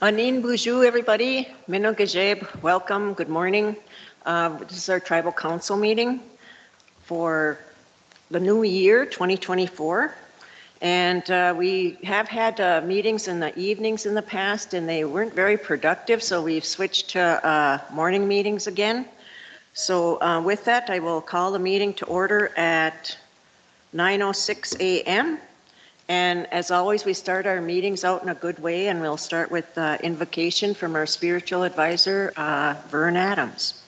Anin Boujou, everybody. Mino Gajeb, welcome. Good morning. This is our Tribal Council meeting for the new year, 2024. And we have had meetings in the evenings in the past, and they weren't very productive, so we've switched to morning meetings again. So with that, I will call the meeting to order at 9:06 a.m. And as always, we start our meetings out in a good way, and we'll start with invocation from our spiritual advisor, Vern Adams.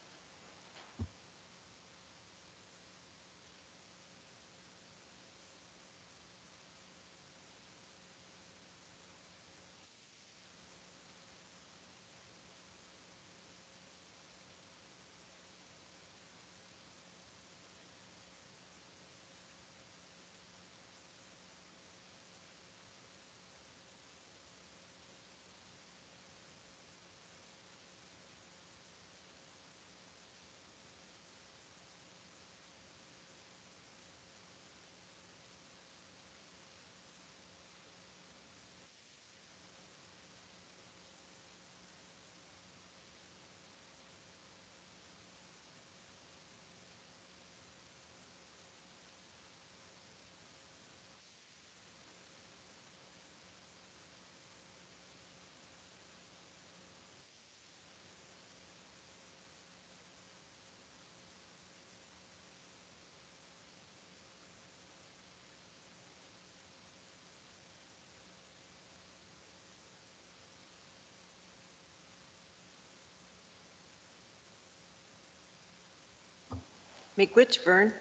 Make which, Vern?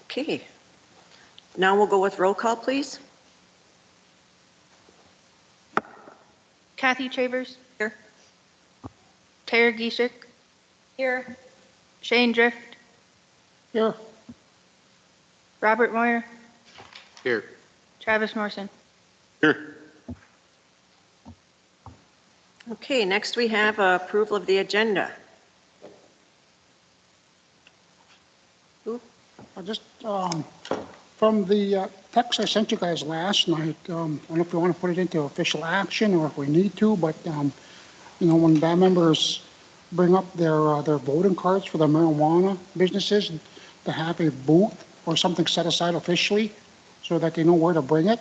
Okay. Now we'll go with roll call, please. Kathy Travers. Here. Tara Giesick. Here. Shane Drift. Here. Robert Moyer. Here. Travis Morrison. Here. Okay, next we have approval of the agenda. I just, from the text I sent you guys last night, I don't know if you want to put it into official action or if we need to, but, you know, when band members bring up their voting cards for the marijuana businesses, to have a booth or something set aside officially so that they know where to bring it.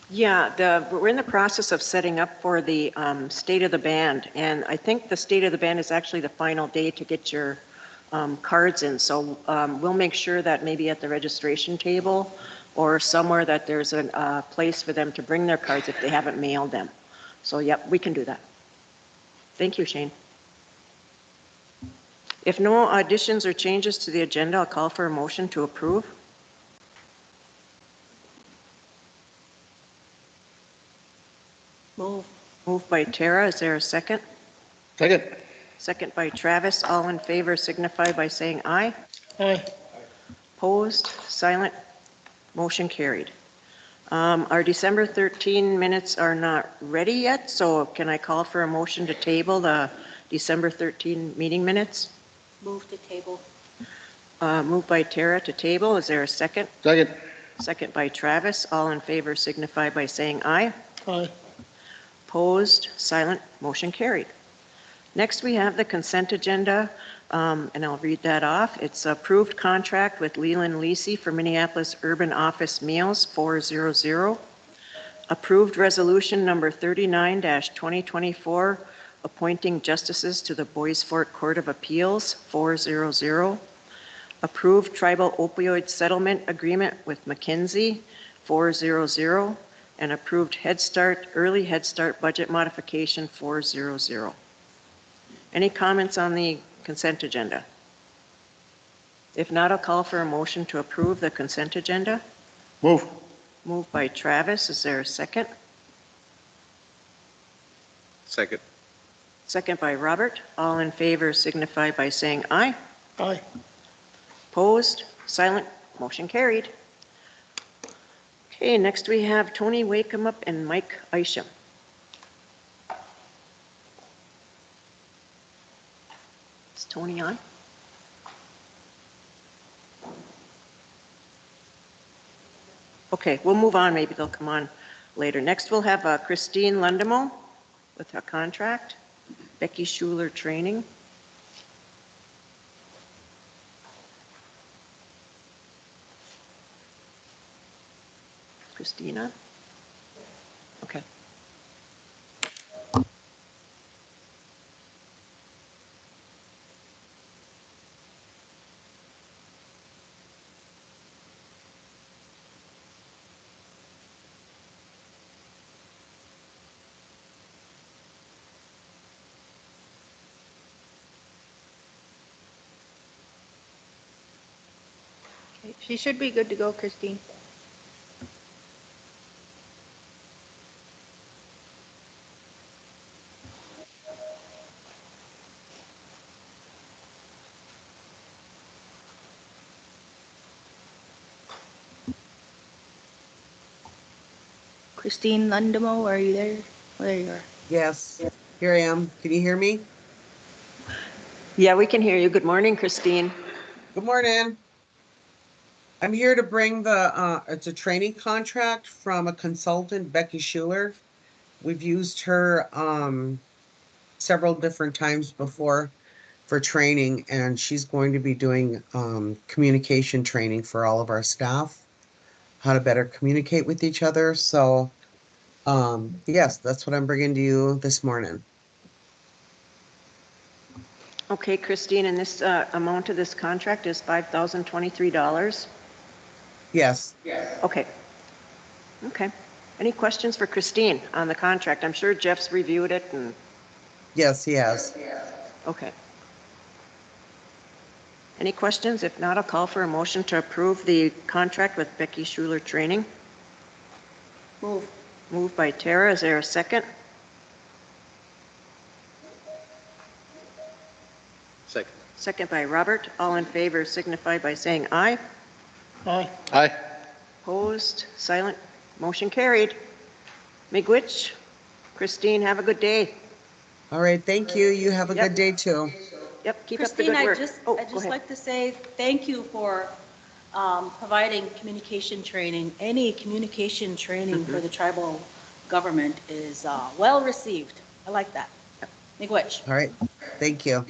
Yeah, we're in the process of setting up for the State of the Band, and I think the State of the Band is actually the final day to get your cards in. So we'll make sure that maybe at the registration table or somewhere that there's a place for them to bring their cards if they haven't mailed them. So yep, we can do that. Thank you, Shane. If no additions or changes to the agenda, I'll call for a motion to approve. Moved by Tara. Is there a second? Second. Second by Travis. All in favor signify by saying aye. Aye. Opposed? Silent? Motion carried. Our December 13 minutes are not ready yet, so can I call for a motion to table the December 13 meeting minutes? Move to table. Moved by Tara to table. Is there a second? Second. Second by Travis. All in favor signify by saying aye. Aye. Opposed? Silent? Motion carried. Next, we have the consent agenda, and I'll read that off. It's approved contract with Leland Lisi for Minneapolis Urban Office Meals 400. Approved resolution number 39-2024, appointing justices to the Bois Forte Court of Appeals 400. Approved tribal opioid settlement agreement with McKinsey 400. And approved Head Start, early Head Start budget modification 400. Any comments on the consent agenda? If not, I'll call for a motion to approve the consent agenda. Move. Moved by Travis. Is there a second? Second. Second by Robert. All in favor signify by saying aye. Aye. Opposed? Silent? Motion carried. Okay, next we have Tony Wakemup and Mike Isham. Is Tony on? Okay, we'll move on. Maybe they'll come on later. Next, we'll have Christine Lundemo with a contract, Becky Schuler training. Christina? Okay. Okay, she should be good to go, Christine. Christine Lundemo, are you there? Oh, there you are. Yes, here I am. Can you hear me? Yeah, we can hear you. Good morning, Christine. Good morning. I'm here to bring it's a training contract from a consultant, Becky Schuler. We've used her several different times before for training, and she's going to be doing communication training for all of our staff, how to better communicate with each other. So yes, that's what I'm bringing to you this morning. Okay, Christine, and this amount of this contract is $5,023? Yes. Okay. Okay. Any questions for Christine on the contract? I'm sure Jeff's reviewed it and, Yes, he has. okay. Any questions? If not, I'll call for a motion to approve the contract with Becky Schuler Training. Move. Moved by Tara. Is there a second? Second. Second by Robert. All in favor signify by saying aye. Aye. Aye. Opposed? Silent? Motion carried. Miigwech. Christine, have a good day. All right, thank you. You have a Yep. good day too. Yep, keep up the Christine, good I'd work. just, Oh, I'd go just ahead. like to say thank you for providing communication training. Any communication training for the tribal government is well received. I like that. Miigwech. All right, thank you.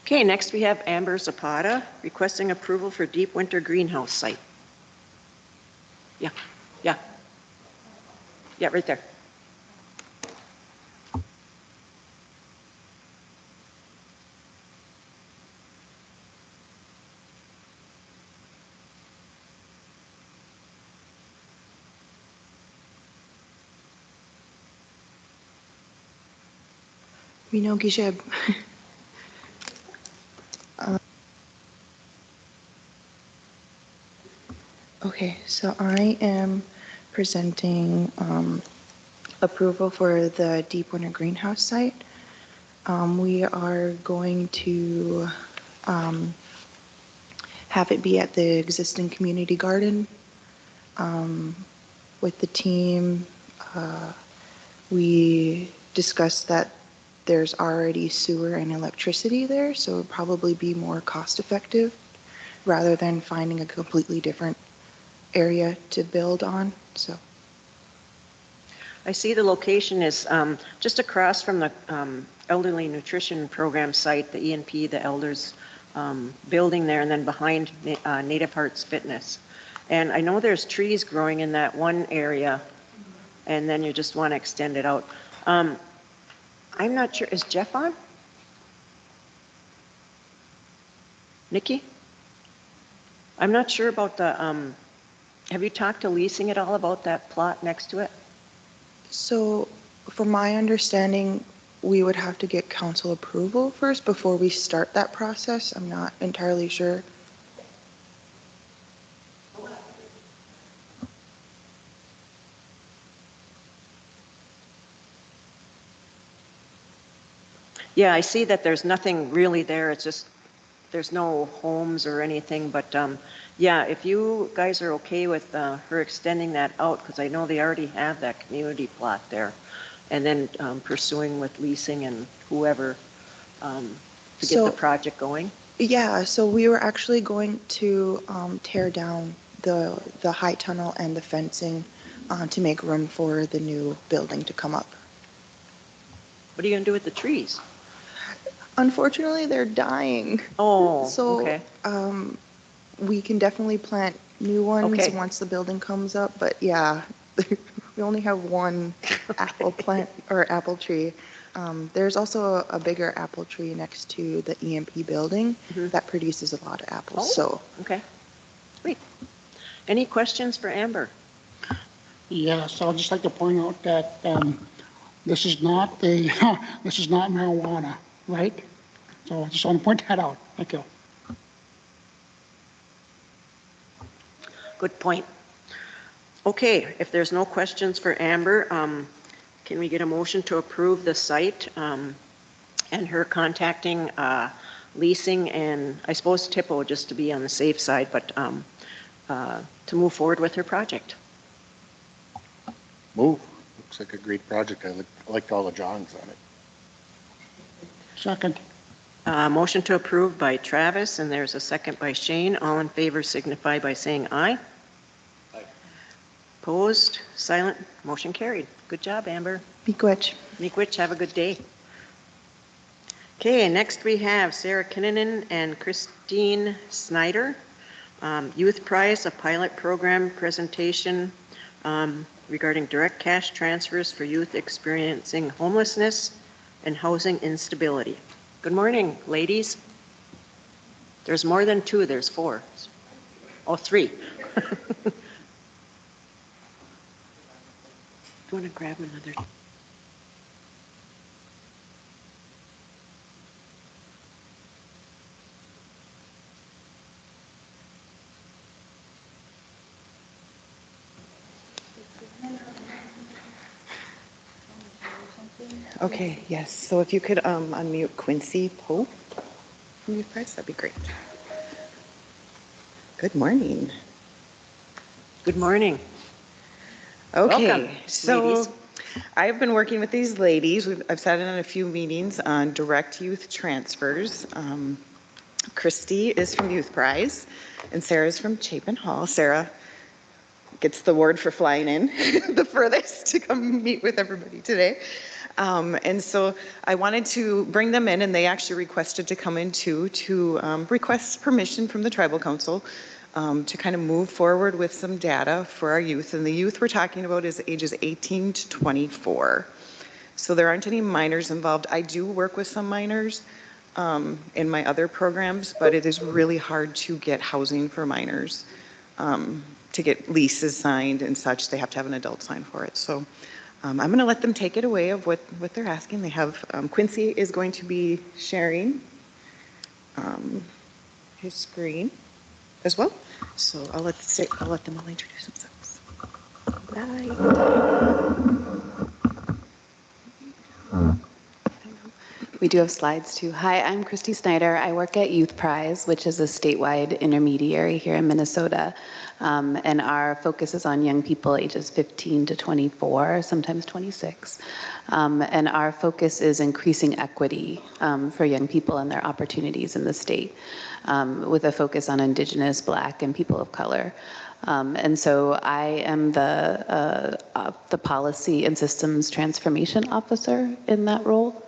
Okay, next we have Amber Zapata requesting approval for deep winter greenhouse site. Yeah, yeah. Yeah, right there. Gijeb. Okay, so I am presenting approval for the deep winter greenhouse site. We are going to have it be at the existing community garden. With the team, we discussed that there's already sewer and electricity there, so it would probably be more cost effective rather than finding a completely different area to build on. So I see the location is just across from the Elderly Nutrition Program site, the ENP, the Elders building there, and then behind Native Hearts Fitness. And I know there's trees growing in that one area, and then you just want to extend it out. I'm not sure, is Jeff on? Nikki? I'm not sure about the, have you talked to leasing at all about that plot next to it? So, from my understanding, we would have to get council approval first before we start that process. I'm not entirely sure. Yeah, I see that there's nothing really there. It's just, there's no homes or anything, but yeah, if you guys are okay with her extending that out, because I know they already have that community plot there, and then pursuing with leasing and whoever to get the So- project going. Yeah, so we were actually going to tear down the high tunnel and the fencing to make room for the new building to come up. What are you gonna do with the trees? Unfortunately, they're dying. Oh, So okay. we can definitely plant new ones Okay. once the building comes up, but yeah, we only have one apple plant or apple tree. There's also a bigger apple tree next to the EMP building that produces a lot of apples. Oh, So okay. Great. Any questions for Amber? Yes, I'd just like to point out that this is not a, this is not marijuana, right? So I just want to point that out. Thank you. Good point. Okay, if there's no questions for Amber, can we get a motion to approve the site and her contacting leasing and I suppose TIPO just to be on the safe side, but to move forward with her project? Move. Looks like a great project. I liked all the drawings on it. Second. Motion to approve by Travis and there's a second by Shane. All in favor signify by saying aye. Aye. Opposed, silent, motion carried. Good job, Amber. Miigwech. Miigwech, have a good day. Okay, next we have Sarah Kinnunen and Christine Snyder. Youth Prize, a pilot program presentation regarding direct cash transfers for youth experiencing homelessness and housing instability. Good morning, ladies. There's more than two, there's four. Oh, three. Do you want to grab another? Okay, yes. So if you could unmute Quincy Pope from Youth Press, that'd be great. Good morning. Good morning. Okay, Welcome, so ladies. I've been working with these ladies. I've sat in on a few meetings on direct youth transfers. Christy is from Youth Prize, and Sarah's from Chapin Hall. Sarah gets the award for flying in the furthest to come meet with everybody today. And so I wanted to bring them in, and they actually requested to come in too, to request permission from the Tribal Council to kind of move forward with some data for our youth. And the youth we're talking about is ages 18 to 24. So there aren't any minors involved. I do work with some minors in my other programs, but it is really hard to get housing for minors. To get leases signed and such, they have to have an adult sign for it. So I'm going to let them take it away of what they're asking. They have, Quincy is going to be sharing his screen as well. So I'll let them all introduce themselves. Bye. We do have slides too. Hi, I'm Christy Snyder. I work at Youth Prize, which is a statewide intermediary here in Minnesota. And our focus is on young people ages 15 to 24, sometimes 26. And our focus is increasing equity for young people and their opportunities in the state, with a focus on Indigenous, Black, and people of color. And so I am the policy and systems transformation officer in that role.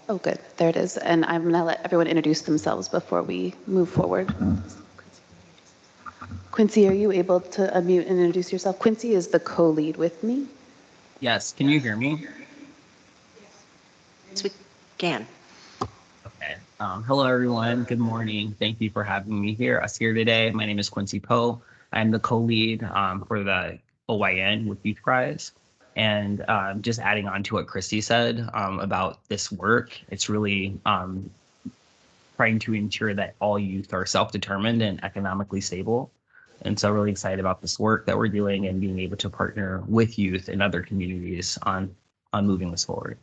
Oh, good. There it is. And I'm going to let everyone introduce themselves before we move forward. Quincy, are you able to unmute and introduce yourself? Quincy is the co-lead with me. Yes. Can you hear me? Yes, we can. Okay. Hello, everyone. Good morning. Thank you for having me here, us here today. My name is Quincy Poe. I'm the co-lead for the OYN with Youth Prize. And just adding on to what Christy said about this work, it's really trying to ensure that all youth are self-determined and economically stable. And so really excited about this work that we're doing and being able to partner with youth in other communities on moving this forward.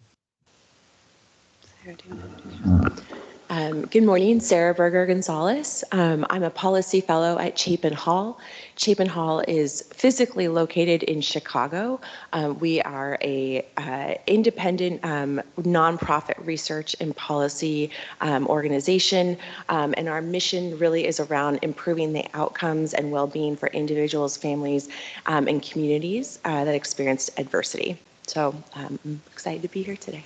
Good morning, Sarah Berger Gonzalez. I'm a policy fellow at Chapin Hall. Chapin Hall is physically located in Chicago. We are a independent nonprofit research and policy organization, and our mission really is around improving the outcomes and well-being for individuals, families, and communities that experienced adversity. So I'm excited to be here today.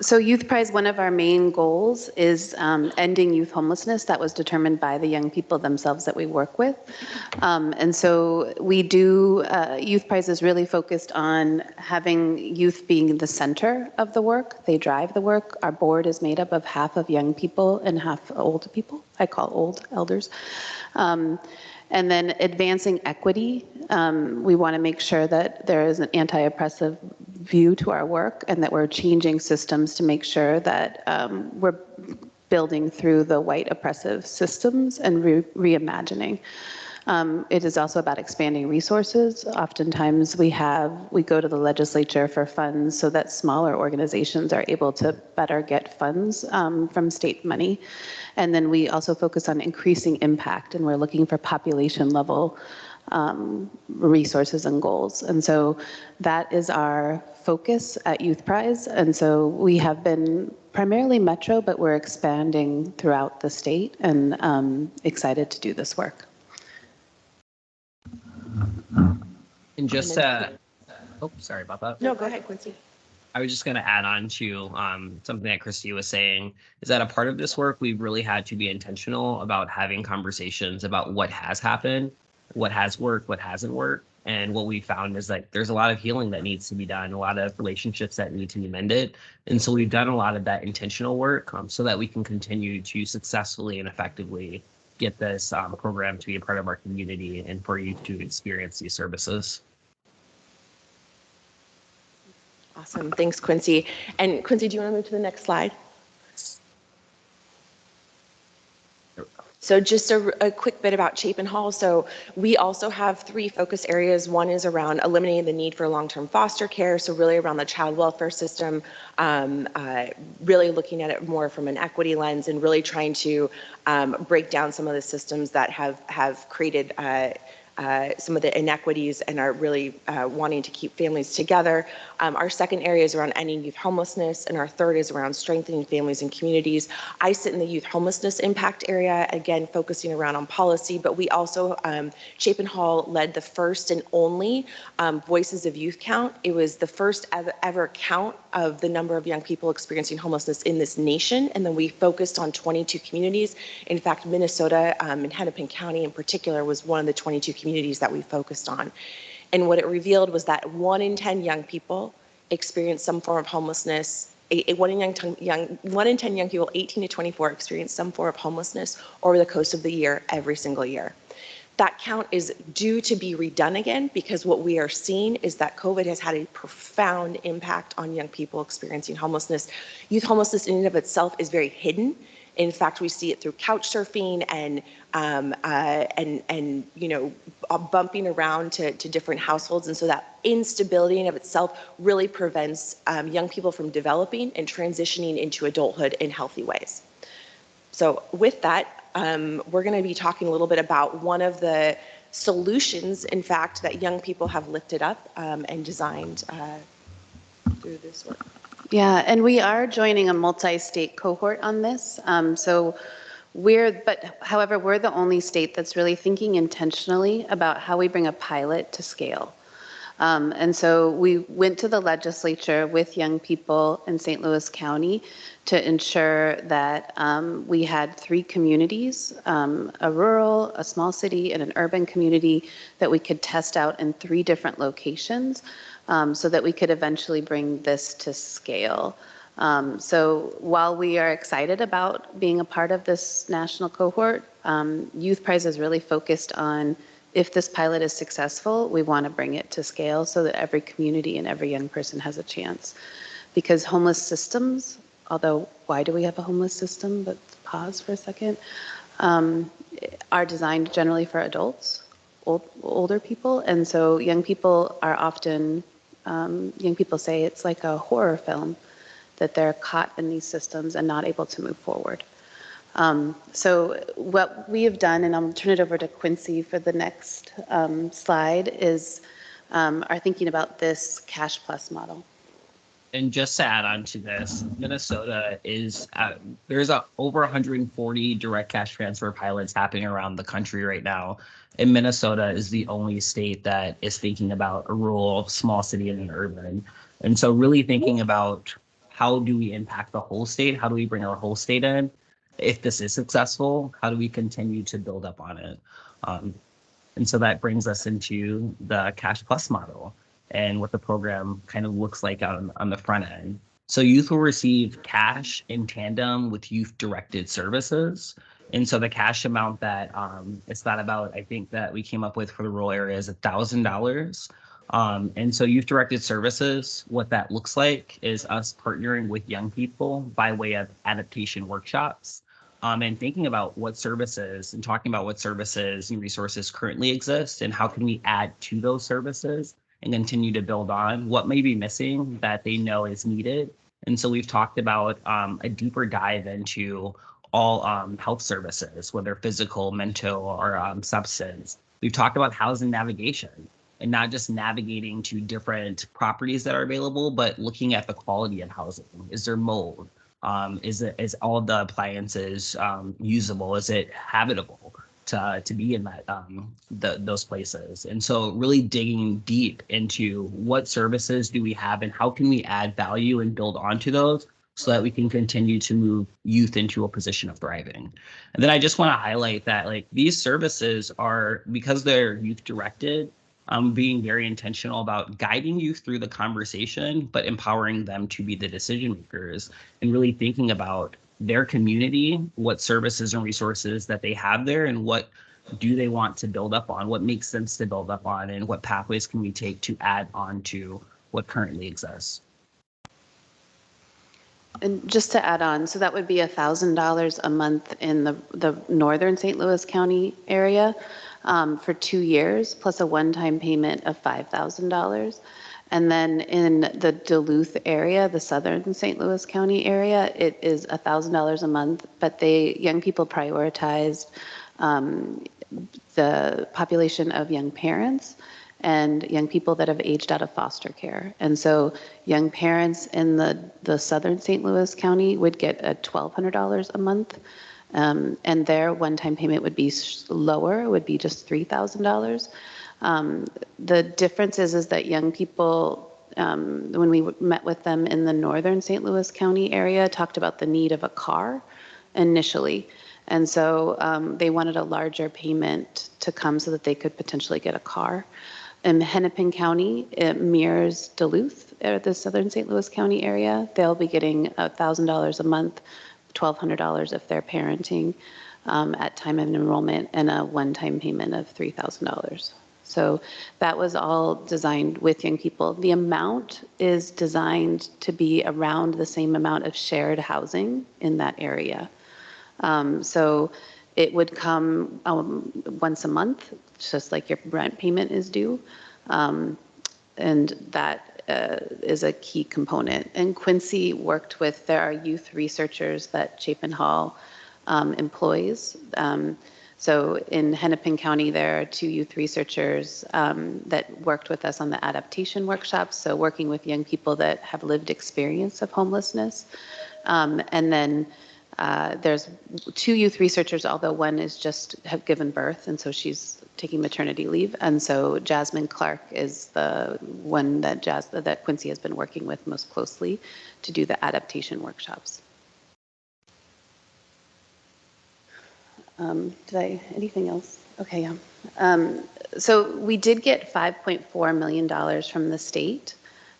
So Youth Prize, one of our main goals is ending youth homelessness. That was determined by the young people themselves that we work with. And so we do, Youth Prize is really focused on having youth being the center of the work. They drive the work. Our board is made up of half of young people and half old people. I call old elders. And then advancing equity. We want to make sure that there is an anti-oppressive view to our work and that we're changing systems to make sure that we're building through the white oppressive systems and reimagining. It is also about expanding resources. Oftentimes we go to the legislature for funds so that smaller organizations are able to better get funds from state money. And then we also focus on increasing impact, and we're looking for population level resources and goals. And so that is our focus at Youth Prize. And so we have been primarily metro, but we're expanding throughout the state and excited to do this work. And just, oh, sorry about that. No, go ahead, Quincy. I was just going to add on to something that Christy was saying, is that a part of this work, we've really had to be intentional about having conversations about what has happened, what has worked, what hasn't worked. And what we found is like there's a lot of healing that needs to be done, a lot of relationships that need to be mended. And so we've done a lot of that intentional work so that we can continue to successfully and effectively get this program to be a part of our community and for you to experience these services. Awesome. Thanks, Quincy. And Quincy, do you want to move to the next slide? So just a quick bit about Chapin Hall. So we also have 3 focus areas. One is around eliminating the need for long-term foster care. So really around the child welfare system, really looking at it more from an equity lens and really trying to break down some of the systems that have created some of the inequities and are really wanting to keep families together. Our second area is around ending youth homelessness, and our third is around strengthening families and communities. I sit in the youth homelessness impact area, again, focusing around on policy, but we also, Chapin Hall led the first and only Voices of Youth count. It was the first ever count of the number of young people experiencing homelessness in this nation, and then we focused on 22 communities. In fact, Minnesota and Hennepin County in particular was one of the 22 communities that we focused on. And what it revealed was that 1 in 10 young people experience some form of homelessness. 1 in 10 young people, 18 to 24, experience some form of homelessness over the course of the year, every single year. That count is due to be redone again because what we are seeing is that COVID has had a profound impact on young people experiencing homelessness. Youth homelessness in and of itself is very hidden. In fact, we see it through couch surfing and bumping around to different households. And so that instability in and of itself really prevents young people from developing and transitioning into adulthood in healthy ways. So with that, we're going to be talking a little bit about one of the solutions, in fact, that young people have lifted up and designed through this work. Yeah, and we are joining a multi-state cohort on this. However, we're the only state that's really thinking intentionally about how we bring a pilot to scale. And so we went to the legislature with young people in St. Louis County to ensure that we had 3 communities, a rural, a small city, and an urban community that we could test out in 3 different locations so that we could eventually bring this to scale. So while we are excited about being a part of this national cohort, Youth Prize is really focused on if this pilot is successful, we want to bring it to scale so that every community and every young person has a chance. Because homeless systems, although why do we have a homeless system, but pause for a second, are designed generally for adults, older people. And so young people are often, young people say it's like a horror film. that they're caught in these systems and not able to move forward. So what we have done, and I'll turn it over to Quincy for the next slide, is are thinking about this cash plus model. And just to add on to this, Minnesota is there's over 140 direct cash transfer pilots happening around the country right now. And Minnesota is the only state that is thinking about a rural, small city, and an urban. And so really thinking about how do we impact the whole state? How do we bring our whole state in? If this is successful, how do we continue to build up on it? And so that brings us into the Cash Plus model and what the program kind of looks like on the front end. So youth will receive cash in tandem with youth-directed services. And so the cash amount that it's thought about, I think that we came up with for the rural area is $1,000. And so youth-directed services, what that looks like is us partnering with young people by way of adaptation workshops. And thinking about what services and talking about what services and resources currently exist and how can we add to those services and continue to build on what may be missing that they know is needed. And so we've talked about a deeper dive into all health services, whether physical, mental, or substance. We've talked about housing navigation and not just navigating to different properties that are available, but looking at the quality of housing. Is there mold? Is all the appliances usable? Is it habitable to be in that those places? And so really digging deep into what services do we have and how can we add value and build onto those so that we can continue to move youth into a position of thriving. And then I just want to highlight that like these services are, because they're youth directed, being very intentional about guiding you through the conversation, but empowering them to be the decision makers and really thinking about their community, what services and resources that they have there, and what do they want to build up on, what makes sense to build up on, and what pathways can we take to add on to what currently exists. And just to add on, so that would be $1,000 a month in the northern St. Louis County area for 2 years, plus a one-time payment of $5,000. And then in the Duluth area, the southern St. Louis County area, it is $1,000 a month, but young people prioritized the population of young parents and young people that have aged out of foster care. And so young parents in the southern St. Louis County would get $1,200 a month. And their one-time payment would be lower, would be just $3,000. The difference is that young people, when we met with them in the northern St. Louis County area, talked about the need of a car initially. And so they wanted a larger payment to come so that they could potentially get a car. In Hennepin County, it mirrors Duluth, the southern St. Louis County area. They'll be getting $1,000 a month, $1,200 if they're parenting at time of enrollment, and a one-time payment of $3,000. So that was all designed with young people. The amount is designed to be around the same amount of shared housing in that area. So it would come once a month, just like your rent payment is due. And that is a key component. And Quincy worked with, there are youth researchers that Chapin Hall employs. So in Hennepin County, there are 2 youth researchers that worked with us on the adaptation workshops. So working with young people that have lived experience of homelessness. And then there's 2 youth researchers, although one is just have given birth, and so she's taking maternity leave. And so Jasmine Clark is the one that Quincy has been working with most closely to do the adaptation workshops. Anything else? Okay, yeah. So we did get $5.4 million from the state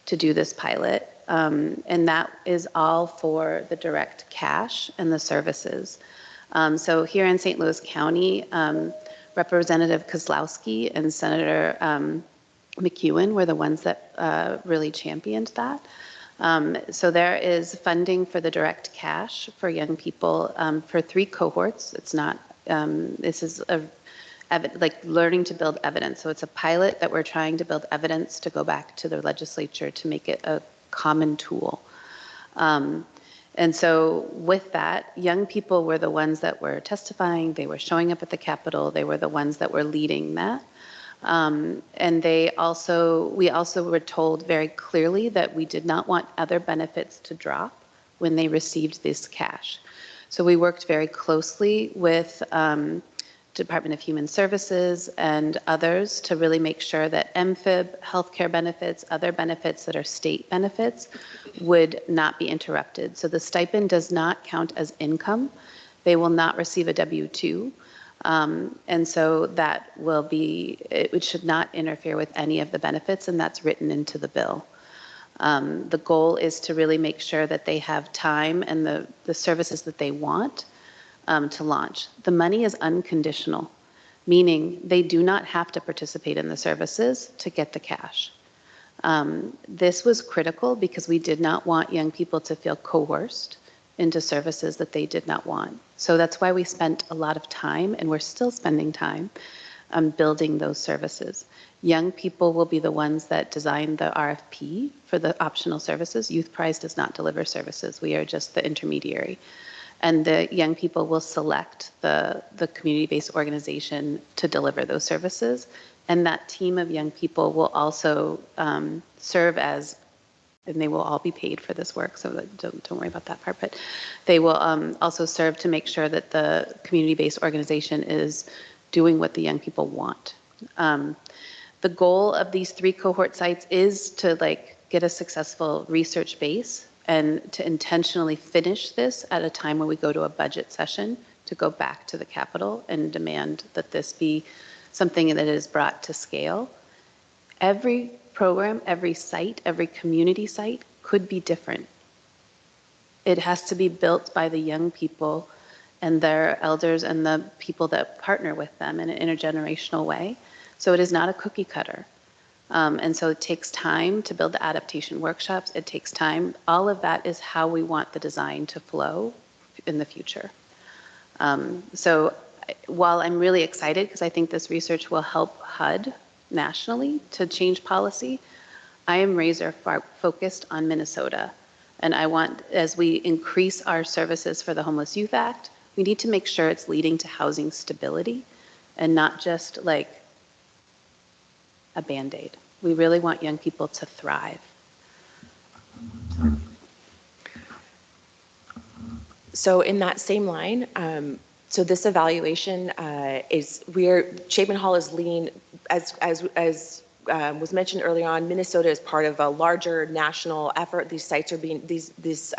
to do this pilot. And that is all for the direct cash and the services. So here in St. Louis County, Representative Kozlowski and Senator McEwen were the ones that really championed that. So there is funding for the direct cash for young people for 3 cohorts. It's not, this is like learning to build evidence. So it's a pilot that we're trying to build evidence to go back to the legislature to make it a common tool. And so with that, young people were the ones that were testifying, they were showing up at the Capitol, they were the ones that were leading that. And we also were told very clearly that we did not want other benefits to drop when they received this cash. So we worked very closely with Department of Human Services and others to really make sure that MFIB, healthcare benefits, other benefits that are state benefits would not be interrupted. So the stipend does not count as income. They will not receive a W-2. And so that will be, it should not interfere with any of the benefits, and that's written into the bill. The goal is to really make sure that they have time and the services that they want to launch. The money is unconditional, meaning they do not have to participate in the services to get the cash. This was critical because we did not want young people to feel coerced into services that they did not want. So that's why we spent a lot of time, and we're still spending time, building those services. Young people will be the ones that design the RFP for the optional services. Youth Prize does not deliver services. We are just the intermediary. And the young people will select the community-based organization to deliver those services. And that team of young people will also serve as, and they will all be paid for this work, so don't worry about that part, but they will also serve to make sure that the community-based organization is doing what the young people want. The goal of these 3 cohort sites is to get a successful research base and to intentionally finish this at a time when we go to a budget session to go back to the Capitol and demand that this be something that is brought to scale. Every program, every site, every community site could be different. It has to be built by the young people and their elders and the people that partner with them in an intergenerational way. So it is not a cookie cutter. And so it takes time to build the adaptation workshops. It takes time. All of that is how we want the design to flow in the future. So while I'm really excited because I think this research will help HUD nationally to change policy, I am razor focused on Minnesota. And I want, as we increase our services for the Homeless Youth Act, we need to make sure it's leading to housing stability and not just like a Band-Aid. We really want young people to thrive. So in that same line, so this evaluation Chapin Hall is leading, as was mentioned early on, Minnesota is part of a larger national effort. These sites are being, this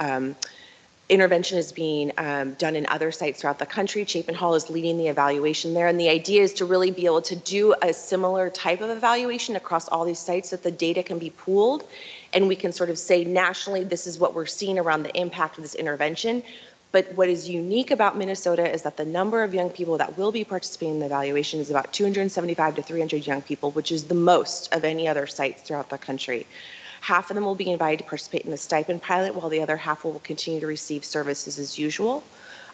intervention is being done in other sites throughout the country. Chapin Hall is leading the evaluation there, and the idea is to really be able to do a similar type of evaluation across all these sites so that the data can be pooled, and we can sort of say nationally, this is what we're seeing around the impact of this intervention. But what is unique about Minnesota is that the number of young people that will be participating in the evaluation is about 275 to 300 young people, which is the most of any other sites throughout the country. Half of them will be invited to participate in the stipend pilot, while the other half will continue to receive services as usual.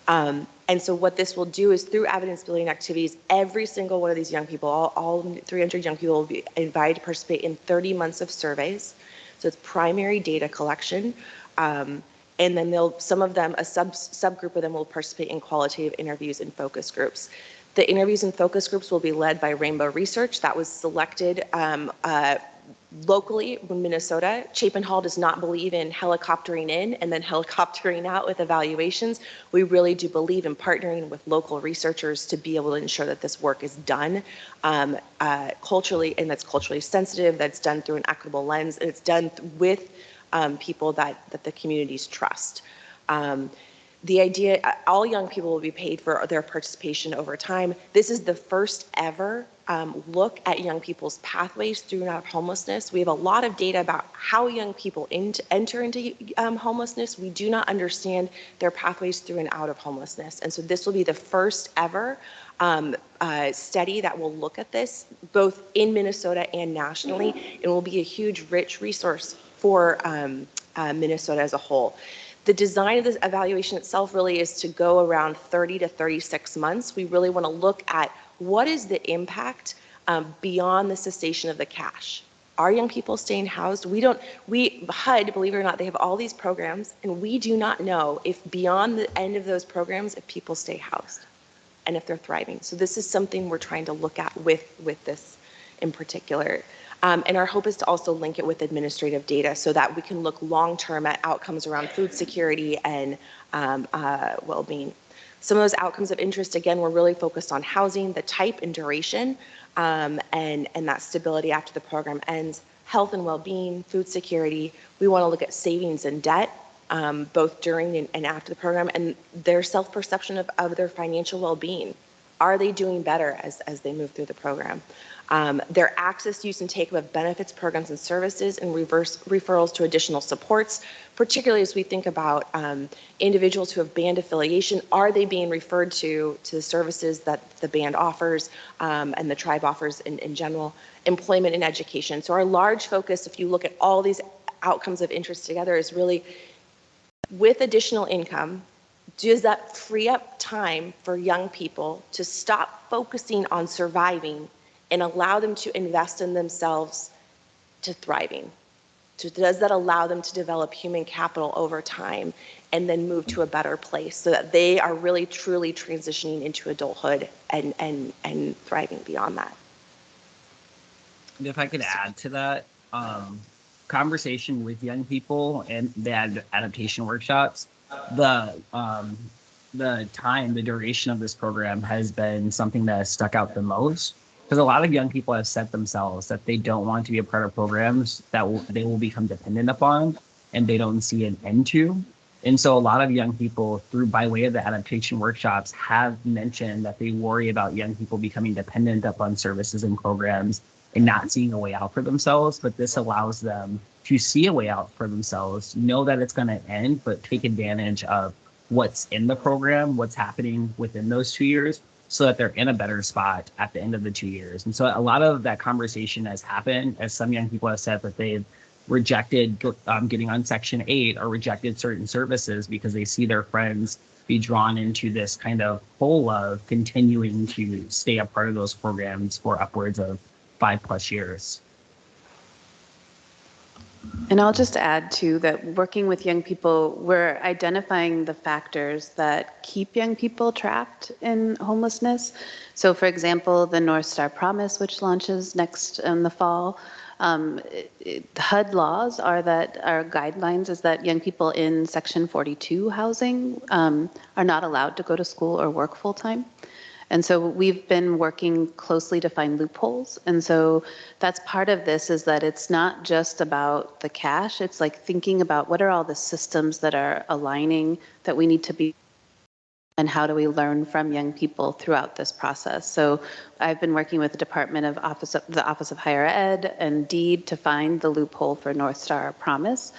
And so what this will do is through evidence building activities, every single one of these young people, all 300 young people will be invited to participate in 30 months of surveys. So it's primary data collection. And then some of them, a subgroup of them will participate in qualitative interviews and focus groups. The interviews and focus groups will be led by Rainbow Research. That was selected locally in Minnesota. Chapin Hall does not believe in helicoptering in and then helicoptering out with evaluations. We really do believe in partnering with local researchers to be able to ensure that this work is done culturally, and that's culturally sensitive, that's done through an equitable lens, and it's done with people that the communities trust. The idea, all young people will be paid for their participation over time. This is the first ever look at young people's pathways through and out of homelessness. We have a lot of data about how young people enter into homelessness. We do not understand their pathways through and out of homelessness. And so this will be the first ever study that will look at this, both in Minnesota and nationally, and will be a huge, rich resource for Minnesota as a whole. The design of this evaluation itself really is to go around 30 to 36 months. We really want to look at what is the impact beyond the cessation of the cash. Are young people staying housed? HUD, believe it or not, they have all these programs, and we do not know if beyond the end of those programs, if people stay housed and if they're thriving. So this is something we're trying to look at with this in particular. And our hope is to also link it with administrative data so that we can look long-term at outcomes around food security and well-being. Some of those outcomes of interest, again, we're really focused on housing, the type and duration, and that stability after the program ends, health and well-being, food security. We want to look at savings and debt, both during and after the program, and their self-perception of their financial well-being. Are they doing better as they move through the program? Their access, use, and take of benefits, programs, and services, and referrals to additional supports, particularly as we think about individuals who have band affiliation. Are they being referred to the services that the band offers and the tribe offers in general? Employment and education. So our large focus, if you look at all these outcomes of interest together, is really with additional income, does that free up time for young people to stop focusing on surviving and allow them to invest in themselves to thriving? So does that allow them to develop human capital over time and then move to a better place so that they are really truly transitioning into adulthood and thriving beyond that? And if I could add to that, conversation with young people and the adaptation workshops, the duration of this program has been something that has stuck out the most, because a lot of young people have said themselves that they don't want to be a part of programs that they will become dependent upon and they don't see an end to. And so a lot of young people, by way of the adaptation workshops, have mentioned that they worry about young people becoming dependent upon services and programs and not seeing a way out for themselves. But this allows them to see a way out for themselves, know that it's going to end, but take advantage of what's in the program, what's happening within those 2 years, so that they're in a better spot at the end of the 2 years. And so a lot of that conversation has happened, as some young people have said that they've rejected getting on Section 8 or rejected certain services because they see their friends be drawn into this kind of hole of continuing to stay a part of those programs for upwards of 5+ years. And I'll just add too that working with young people, we're identifying the factors that keep young people trapped in homelessness. So for example, the North Star Promise, which launches next in the fall, HUD laws are that our guidelines is that young people in Section 42 housing are not allowed to go to school or work full time. And so we've been working closely to find loopholes. And so that's part of this, is that it's not just about the cash. It's like thinking about what are all the systems that are aligning that we need to be, and how do we learn from young people throughout this process. So I've been working with the the Office of Higher Ed and DEED to find the loophole for North Star Promise.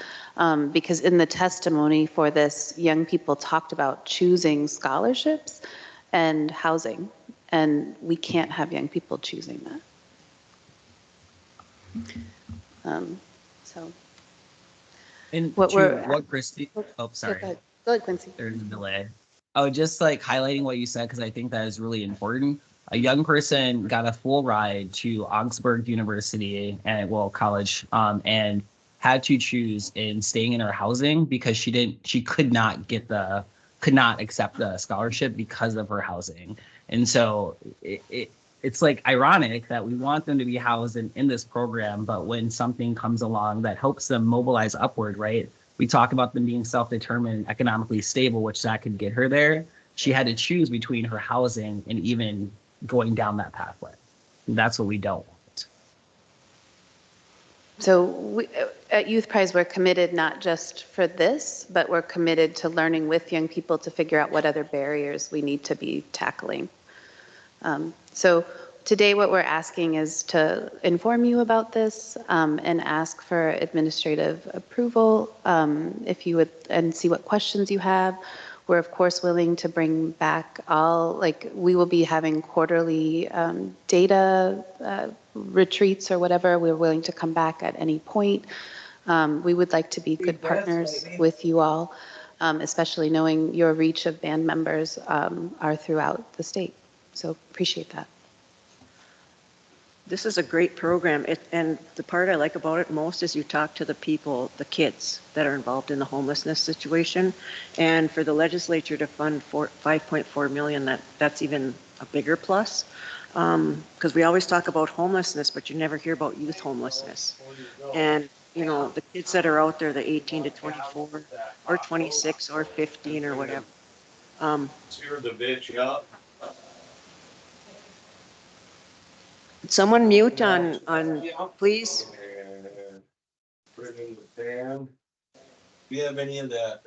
Because in the testimony for this, young people talked about choosing scholarships and housing, and we can't have young people choosing that. So And what Christy, oh, sorry. Go ahead, Quincy. There's a delay. Oh, just like highlighting what you said, because I think that is really important. A young person got a full ride to Augsburg University and college, and had to choose in staying in her housing because she could not accept the scholarship because of her housing. And so it's like ironic that we want them to be housed in this program, but when something comes along that helps them mobilize upward, right? We talk about them being self-determined, economically stable, which that could get her there. She had to choose between her housing and even going down that pathway. And that's what we don't want. So we, at Youth Prize, we're committed not just for this, but we're committed to learning with young people to figure out what other barriers we need to be tackling. So today what we're asking is to inform you about this and ask for administrative approval if you would, and see what questions you have. We're of course willing to bring back we will be having quarterly data retreats or whatever. We're willing to come back at any point. We would like to be good partners with you all, especially knowing your reach of band members are throughout the state. So appreciate that. This is a great program, and the part I like about it most is you talk to the people, the kids that are involved in the homelessness situation. And for the legislature to fund 5.4 million, that's even a bigger plus. Because we always talk about homelessness, but you never hear about youth homelessness. And, you know, the kids that are out there, the 18 to 24 or 26 or 15 or whatever. Someone mute on, please. Do you have any of that?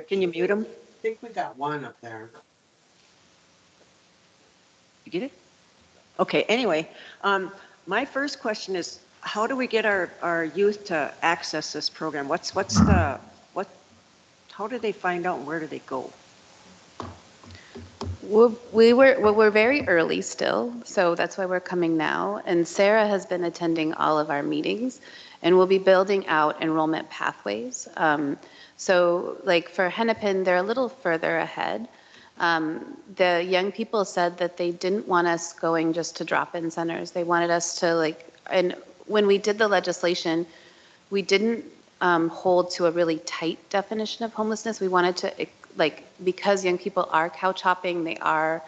Can you mute them? I think we got one up there. You get it? Okay, anyway, my first question is, how do we get our youth to access this program? How do they find out and where do they go? We're very early still, so that's why we're coming now. And Sarah has been attending all of our meetings, and we'll be building out enrollment pathways. So like for Hennepin, they're a little further ahead. The young people said that they didn't want us going just to drop-in centers. They wanted us to and when we did the legislation, we didn't hold to a really tight definition of homelessness. We wanted to, because young people are couch hopping, they are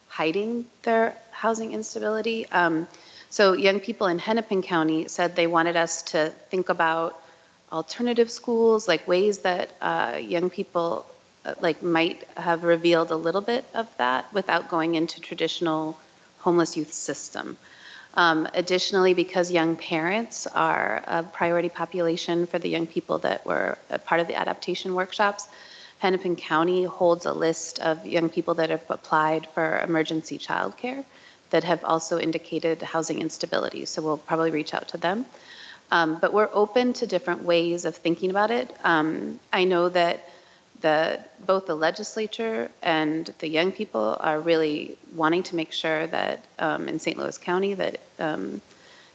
hiding their housing instability. So young people in Hennepin County said they wanted us to think about alternative schools, like ways that young people might have revealed a little bit of that without going into traditional homeless youth system. Additionally, because young parents are a priority population for the young people that were a part of the adaptation workshops, Hennepin County holds a list of young people that have applied for emergency childcare that have also indicated housing instability. So we'll probably reach out to them. But we're open to different ways of thinking about it. I know that both the legislature and the young people are really wanting to make sure that in St. Louis County that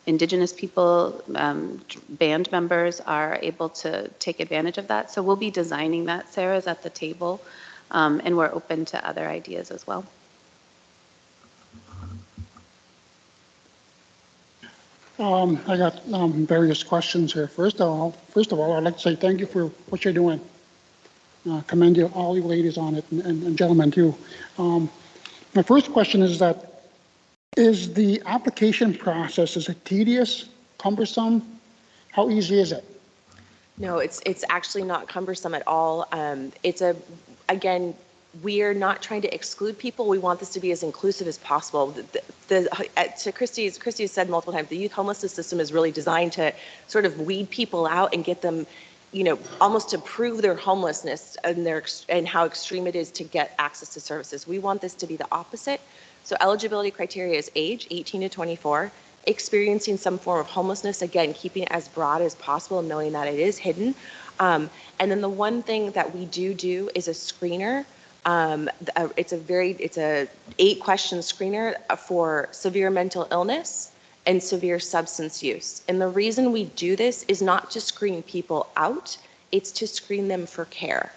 Indigenous people, band members are able to take advantage of that. So we'll be designing that. Sarah's at the table, and we're open to other ideas as well. I got various questions here. First of all, I'd like to say thank you for what you're doing. Commend you, all you ladies on it, and gentlemen too. My first question is that, is the application process, is it tedious, cumbersome? How easy is it? No, it's actually not cumbersome at all. Again, we're not trying to exclude people. We want this to be as inclusive as possible. To Christy has said multiple times, the youth homelessness system is really designed to sort of weed people out and get them, almost to prove their homelessness and how extreme it is to get access to services. We want this to be the opposite. So eligibility criteria is age, 18 to 24, experiencing some form of homelessness, again, keeping it as broad as possible, knowing that it is hidden. And then the one thing that we do is a screener. It's a 8-question screener for severe mental illness and severe substance use. And the reason we do this is not to screen people out, it's to screen them for care.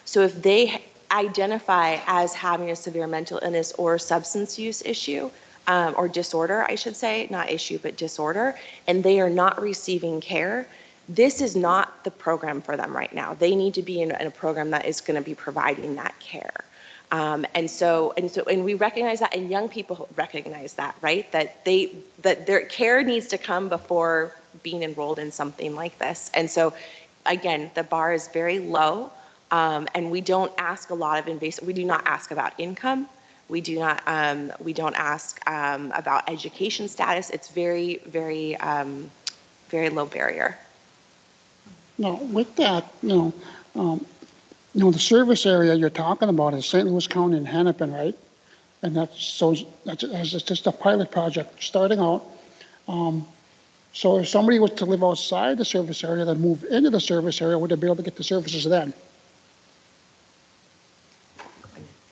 So if they identify as having a severe mental illness or substance use issue, or disorder, I should say, not issue, but disorder, and they are not receiving care, this is not the program for them right now. They need to be in a program that is going to be providing that care. And we recognize that, and young people recognize that, right? That their care needs to come before being enrolled in something like this. And so, again, the bar is very low, and we don't ask a lot of invasive. We do not ask about income. We do not. We don't ask about education status. It's very, very, very low barrier. Now, with that, the service area you're talking about is St. Louis County and Hennepin, right? And that's just a pilot project starting out. So if somebody was to live outside the service area, then move into the service area, would they be able to get the services then?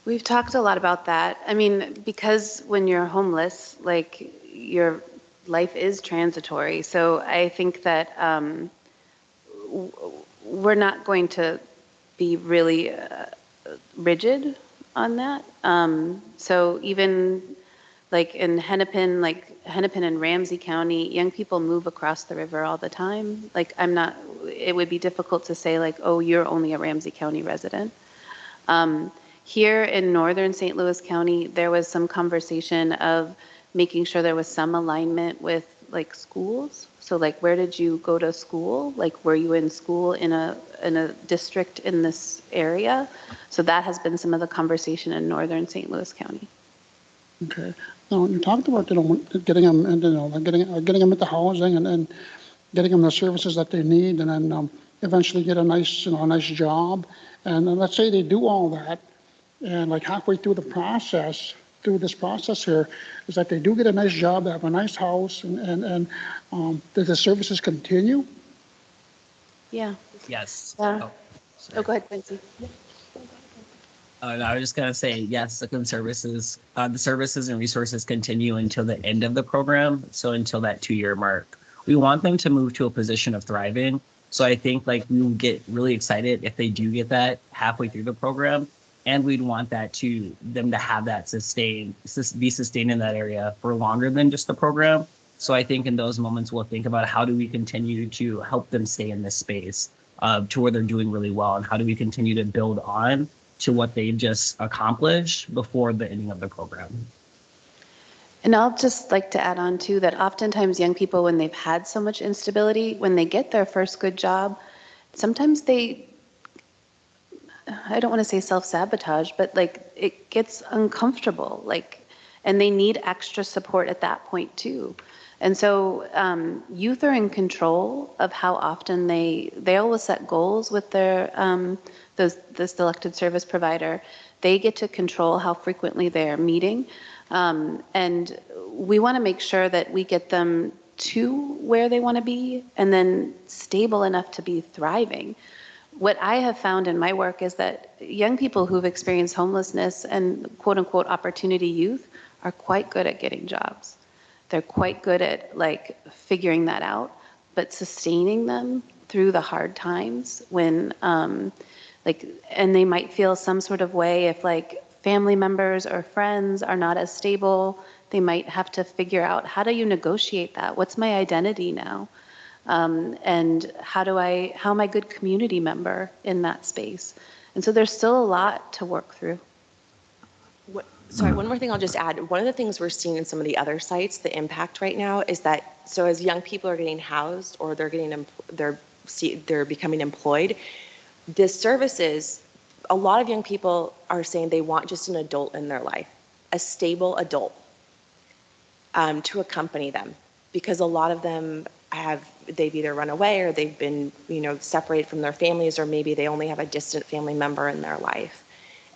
We've talked a lot about that. I mean, because when you're homeless, your life is transitory. So I think that we're not going to be really rigid on that. So even Like in Hennepin and Ramsey County, young people move across the river all the time. Like it would be difficult to say like, oh, you're only a Ramsey County resident. Here in northern St. Louis County, there was some conversation of making sure there was some alignment with like schools. So like, where did you go to school? Like, were you in school in a district in this area? So that has been some of the conversation in northern St. Louis County. Okay. Now, you talked about, getting them, and, getting them into housing and getting them the services that they need, and then eventually get a nice, a nice job. And let's say they do all that, and like halfway through this process here, is that they do get a nice job, they have a nice house, and do the services continue? Yeah. Yes. Yeah. Oh, Oh, go ahead, Quincy. I was just gonna say yes. The services and resources continue until the end of the program. So until that 2-year mark, we want them to move to a position of thriving. So I think like we would get really excited if they do get that halfway through the program, and we'd want them to have that be sustained in that area for longer than just the program. So I think in those moments we'll think about how do we continue to help them stay in this space to where they're doing really well, and how do we continue to build on to what they've just accomplished before the ending of the program. And I'll just like to add on too that oftentimes young people, when they've had so much instability, when they get their first good job, sometimes I don't want to say self-sabotage, but like it gets uncomfortable, like, and they need extra support at that point too. And so youth are in control of how often they always set goals with their this elected service provider. They get to control how frequently they are meeting, and we want to make sure that we get them to where they want to be and then stable enough to be thriving. What I have found in my work is that young people who've experienced homelessness and quote unquote opportunity youth are quite good at getting jobs. They're quite good at like figuring that out, but sustaining them through the hard times when and they might feel some sort of way if like family members or friends are not as stable, they might have to figure out, how do you negotiate that? What's my identity now? And how am I a good community member in that space? And so there's still a lot to work through. Sorry, one more thing I'll just add. One of the things we're seeing in some of the other sites, the impact right now is that, so as young people are getting housed or they're becoming employed, the services, a lot of young people are saying they want just an adult in their life, a stable adult to accompany them, because a lot of them they've either run away or they've been, separated from their families, or maybe they only have a distant family member in their life.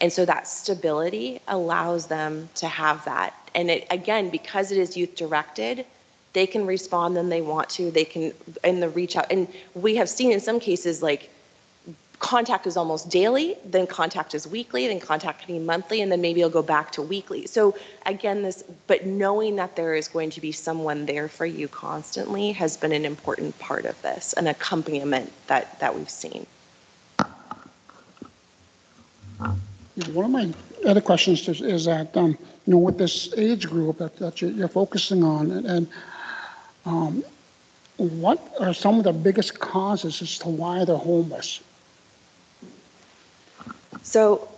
And so that stability allows them to have that. And it, again, because it is youth directed, they can respond when they want to, they can, and the reach out. And we have seen in some cases, like, contact is almost daily, then contact is weekly, then contact can be monthly, and then maybe it'll go back to weekly. So again, but knowing that there is going to be someone there for you constantly has been an important part of this, an accompaniment that we've seen. One of my other questions is that, with this age group that you're focusing on, and what are some of the biggest causes as to why they're homeless? So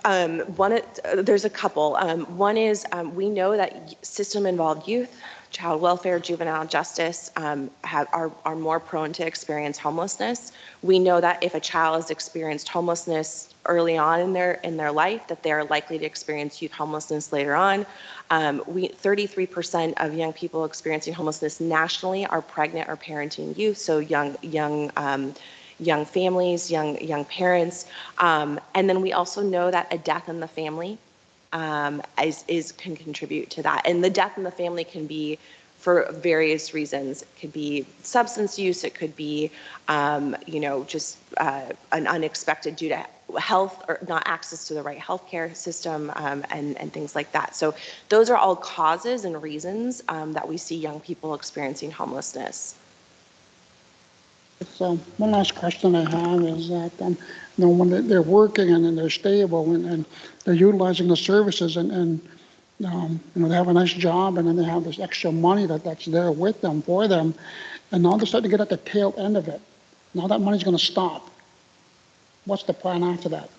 there's a couple. One is we know that system-involved youth, child welfare, juvenile justice are more prone to experience homelessness. We know that if a child has experienced homelessness early on in their life, that they are likely to experience youth homelessness later on. 33% of young people experiencing homelessness nationally are pregnant or parenting youth, so young families, young parents. And then we also know that a death in the family can contribute to that. And the death in the family can be for various reasons. It could be substance use, it could be, just an unexpected due to health or not access to the right healthcare system, and things like that. So those are all causes and reasons that we see young people experiencing homelessness. So one last question I have is that, when they're working and they're stable and they're utilizing the services and They have a nice job, and then they have this extra money that's there with them, for them, and now they're starting to get at the tail end of it. Now that money's going to stop. What's the plan after that?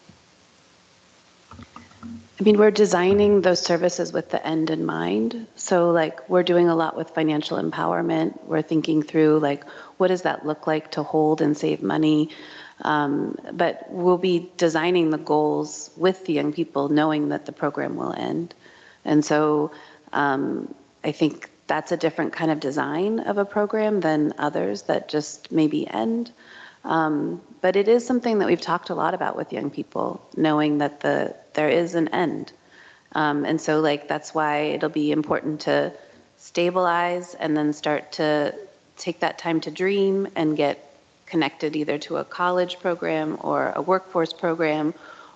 I mean, we're designing those services with the end in mind. So like we're doing a lot with financial empowerment. We're thinking through like, what does that look like to hold and save money? But we'll be designing the goals with the young people, knowing that the program will end. And so I think that's a different kind of design of a program than others that just maybe end. But it is something that we've talked a lot about with young people, knowing that there is an end. And so like that's why it'll be important to stabilize and then start to take that time to dream and get connected either to a college program or a workforce program,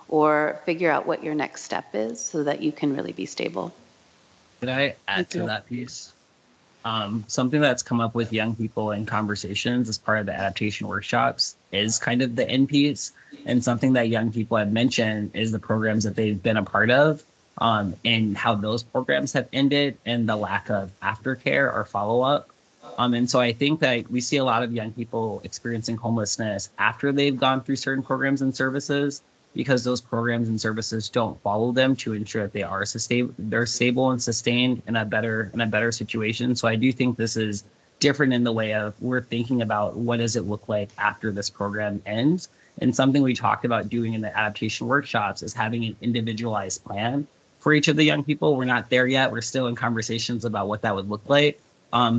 or figure out what your next step is so that you can really be stable. Could I add to that piece? Something that's come up with young people in conversations as part of the adaptation workshops is kind of the end piece. And something that young people have mentioned is the programs that they've been a part of, and how those programs have ended and the lack of aftercare or follow-up. And so I think that we see a lot of young people experiencing homelessness after they've gone through certain programs and services, because those programs and services don't follow them to ensure that they're stable and sustained in a better situation. So I do think this is different in the way of we're thinking about what does it look like after this program ends. And something we talked about doing in the adaptation workshops is having an individualized plan for each of the young people. We're not there yet. We're still in conversations about what that would look like.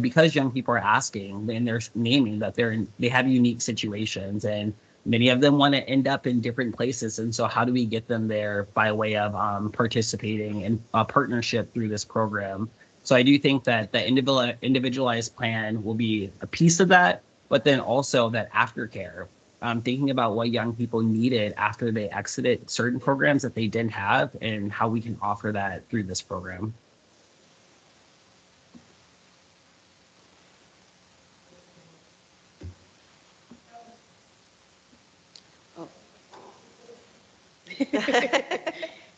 Because young people are asking and they're naming that they have unique situations, and many of them want to end up in different places. And so how do we get them there by way of participating in a partnership through this program? So I do think that the individualized plan will be a piece of that, but then also that aftercare, thinking about what young people needed after they exited certain programs that they didn't have and how we can offer that through this program.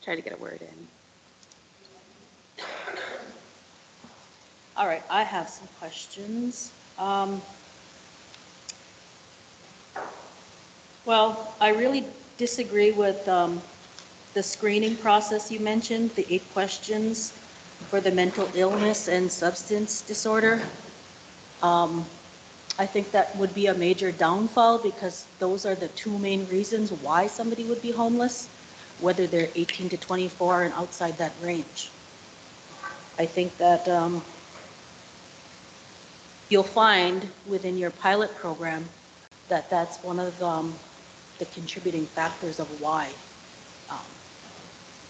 Try to get a word in. All right, I have some questions. Well, I really disagree with the screening process you mentioned, the 8 questions for the mental illness and substance disorder. I think that would be a major downfall because those are the 2 main reasons why somebody would be homeless, whether they're 18 to 24 and outside that range. I think that you'll find within your pilot program that that's one of the contributing factors of why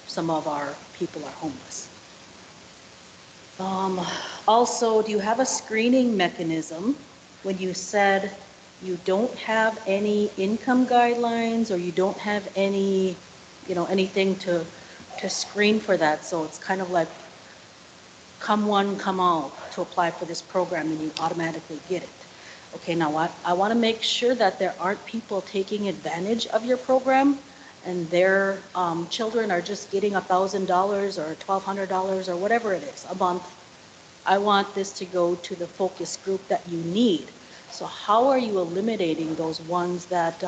some of our people are homeless. Also, do you have a screening mechanism when you said you don't have any income guidelines or you don't have any, anything to screen for that? So it's kind of like come one, come all to apply for this program and you automatically get it. Okay, now I want to make sure that there aren't people taking advantage of your program and their children are just getting $1,000 or $1,200 or whatever it is a month. I want this to go to the focus group that you need. So how are you eliminating those ones that,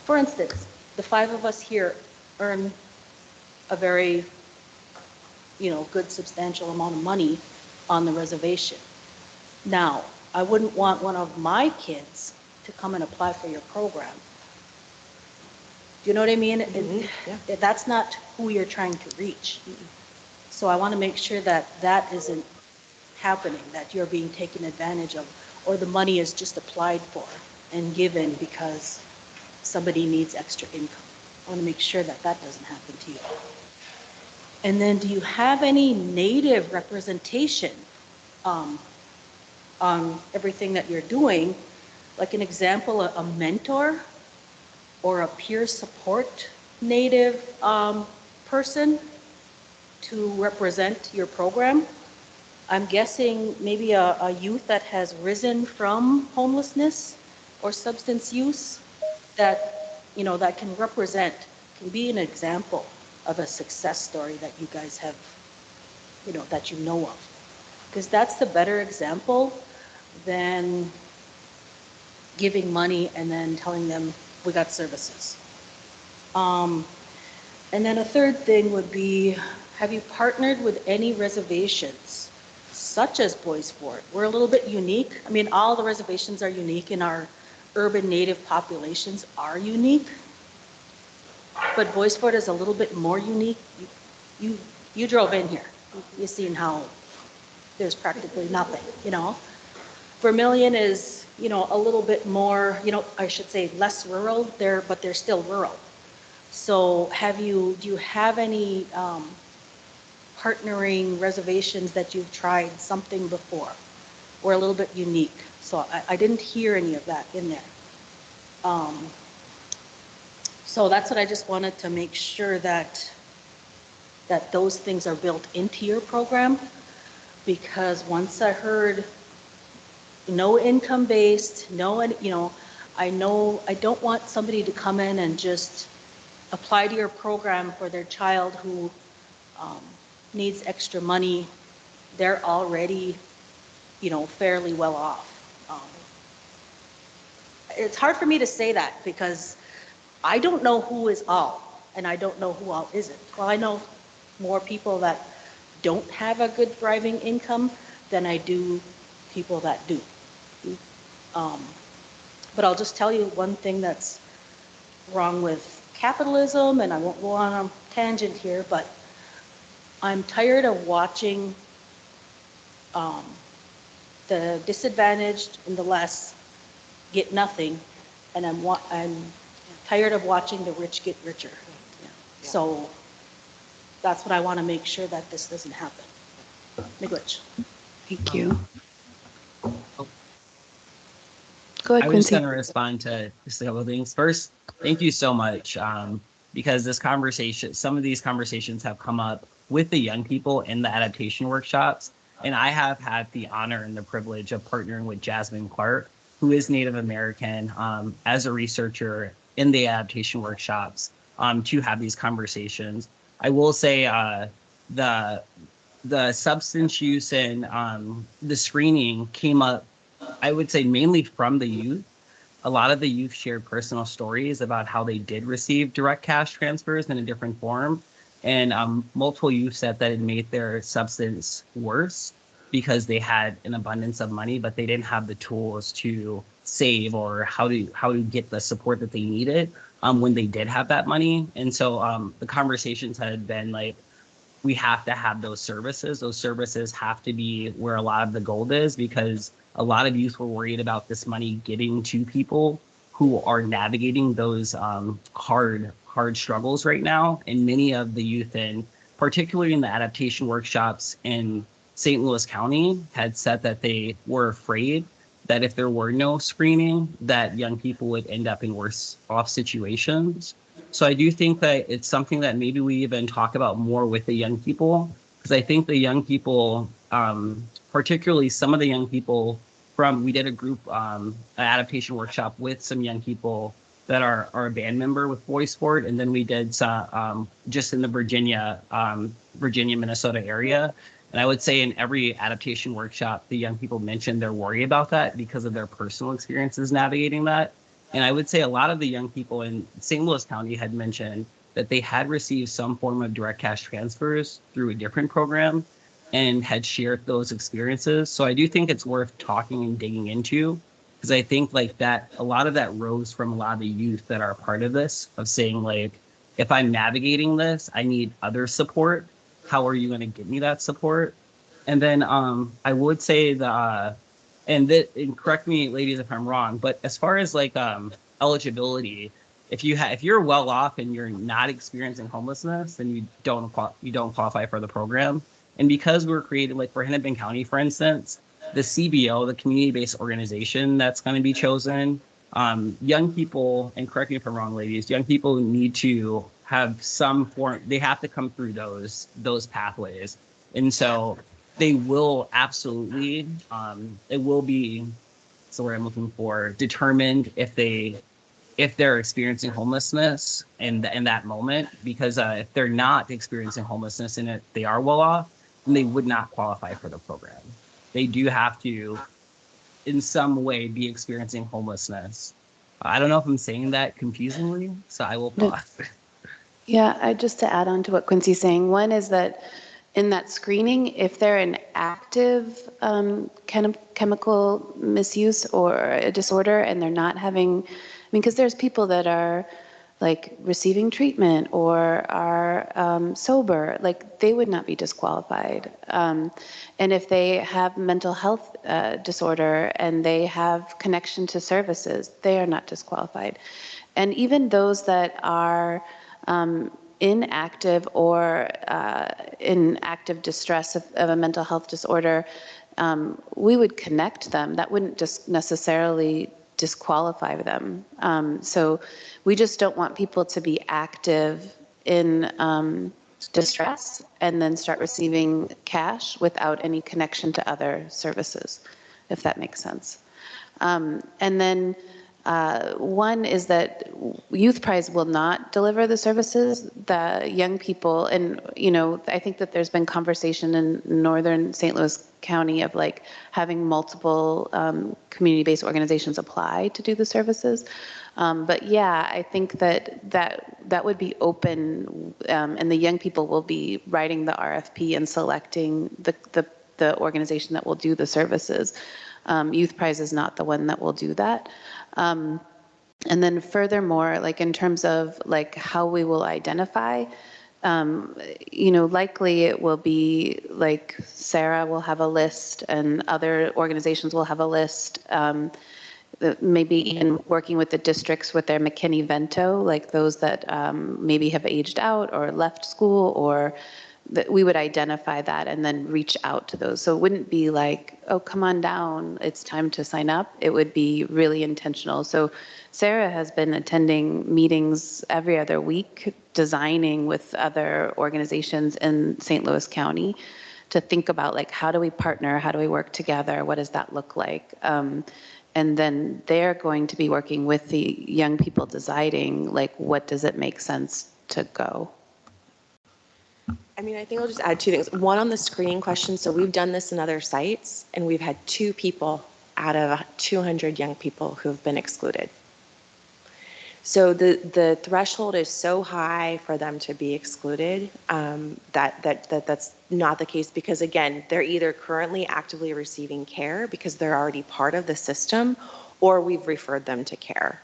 for instance, the 5 of us here earn a very, good substantial amount of money on the reservation. Now, I wouldn't want one of my kids to come and apply for your program. Do you know what I mean? Yeah. That's not who you're trying to reach. So I want to make sure that that isn't happening, that you're being taken advantage of, or the money is just applied for and given because somebody needs extra income. I want to make sure that that doesn't happen to you. And then do you have any native representation on everything that you're doing? Like an example, a mentor or a peer support native person to represent your program? I'm guessing maybe a youth that has risen from homelessness or substance use that, that can represent, can be an example of a success story that you guys have that you know of. Because that's the better example than giving money and then telling them we got services. And then a third thing would be, have you partnered with any reservations, such as Boys Fort? We're a little bit unique. I mean, all the reservations are unique, and our urban native populations are unique. But Boys Fort is a little bit more unique. You drove in here. You've seen how there's practically nothing. Vermilion is, a little bit more, I should say less rural there, but they're still rural. So do you have any partnering reservations that you've tried something before or a little bit unique? So I didn't hear any of that in there. So that's what I just wanted to make sure that those things are built into your program, because once I heard no income based, I don't want somebody to come in and just apply to your program for their child who needs extra money. They're already, fairly well off. It's hard for me to say that because I don't know who is all, and I don't know who all isn't. Well, I know more people that don't have a good thriving income than I do people that do. But I'll just tell you one thing that's wrong with capitalism, and I won't go on a tangent here, but I'm tired of watching the disadvantaged and the less get nothing, and I'm tired of watching the rich get richer. So that's what I want to make sure that this doesn't happen. Miigwech. Thank you. Go ahead, I was Quincy. going to respond to just a couple of things. First, thank you so much, because some of these conversations have come up with the young people in the adaptation workshops, and I have had the honor and the privilege of partnering with Jasmine Clark, who is Native American, as a researcher in the adaptation workshops, to have these conversations. I will say the substance use and the screening came up, I would say, mainly from the youth. A lot of the youth shared personal stories about how they did receive direct cash transfers in a different form. And multiple youth said that it made their substance worse because they had an abundance of money, but they didn't have the tools to save or how to get the support that they needed when they did have that money. And so the conversations had been like, we have to have those services. Those services have to be where a lot of the gold is, because a lot of youth were worried about this money getting to people who are navigating those hard struggles right now. And many of the youth, and particularly in the adaptation workshops in St. Louis County, had said that they were afraid that if there were no screening, that young people would end up in worse off situations. So I do think that it's something that maybe we even talk about more with the young people, because I think the young people, particularly some of the young people we did a group an adaptation workshop with some young people that are a band member with Boys Fort, and then we did some just in the Virginia, Minnesota area. And I would say in every adaptation workshop, the young people mentioned their worry about that because of their personal experiences navigating that. And I would say a lot of the young people in St. Louis County had mentioned that they had received some form of direct cash transfers through a different program and had shared those experiences. So I do think it's worth talking and digging into, because I think like that, a lot of that rose from a lot of the youth that are a part of this, of saying like, if I'm navigating this, I need other support. How are you going to give me that support? And then I would say and correct me, ladies, if I'm wrong, but as far as like eligibility, if you're well off and you're not experiencing homelessness, then you don't qualify for the program. And because we're created, like for Hennepin County, for instance, the CBO, the community-based organization that's going to be chosen, young people, and correct me if I'm wrong, ladies, young people need to have some form, they have to come through those pathways. And so they will absolutely, it will be, so what I'm looking for, determined if they're experiencing homelessness in that moment, because if they're not experiencing homelessness and they are well off, then they would not qualify for the program. They do have to, in some way, be experiencing homelessness. I don't know if I'm saying that confusingly, so I will pause. Yeah, just to add on to what Quincy's saying, one is that in that screening, if they're in active chemical misuse or a disorder and they're not having, I mean, because there's people that are like receiving treatment or are sober, like they would not be disqualified. And if they have mental health disorder and they have connection to services, they are not disqualified. And even those that are inactive or in active distress of a mental health disorder, we would connect them. That wouldn't just necessarily disqualify them. So we just don't want people to be active in distress and then start receiving cash without any connection to other services, if that makes sense. And then one is that Youth Prize will not deliver the services. The young people, and I think that there's been conversation in northern St. Louis County of like having multiple community-based organizations apply to do the services. But yeah, I think that would be open, and the young people will be writing the RFP and selecting the organization that will do the services. Youth Prize is not the one that will do that. And then furthermore, like in terms of like how we will identify, likely it will be like Sarah will have a list and other organizations will have a list. Maybe even working with the districts with their McKinney-Vento, like those that maybe have aged out or left school, or that we would identify that and then reach out to those. So it wouldn't be like, oh, come on down, it's time to sign up. It would be really intentional. So Sarah has been attending meetings every other week, designing with other organizations in St. Louis County to think about like, how do we partner? How do we work together? What does that look like? And then they're going to be working with the young people deciding like, what does it make sense to go? I mean, I think I'll just add two things. One, on the screening question. So we've done this in other sites, and we've had 2 people out of 200 young people who have been excluded. So the threshold is so high for them to be excluded that's not the case, because again, they're either currently actively receiving care because they're already part of the system, or we've referred them to care.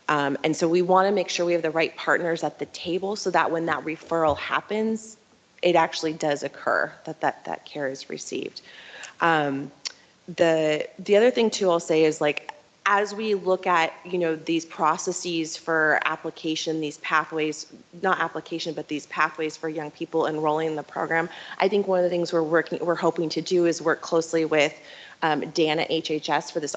And so we want to make sure we have the right partners at the table so that when that referral happens, it actually does occur, that care is received. The other thing too I'll say is, like, as we look at, these processes for application, these pathways, not application, but these pathways for young people enrolling in the program, I think one of the things we're hoping to do is work closely with Dan at HHS for the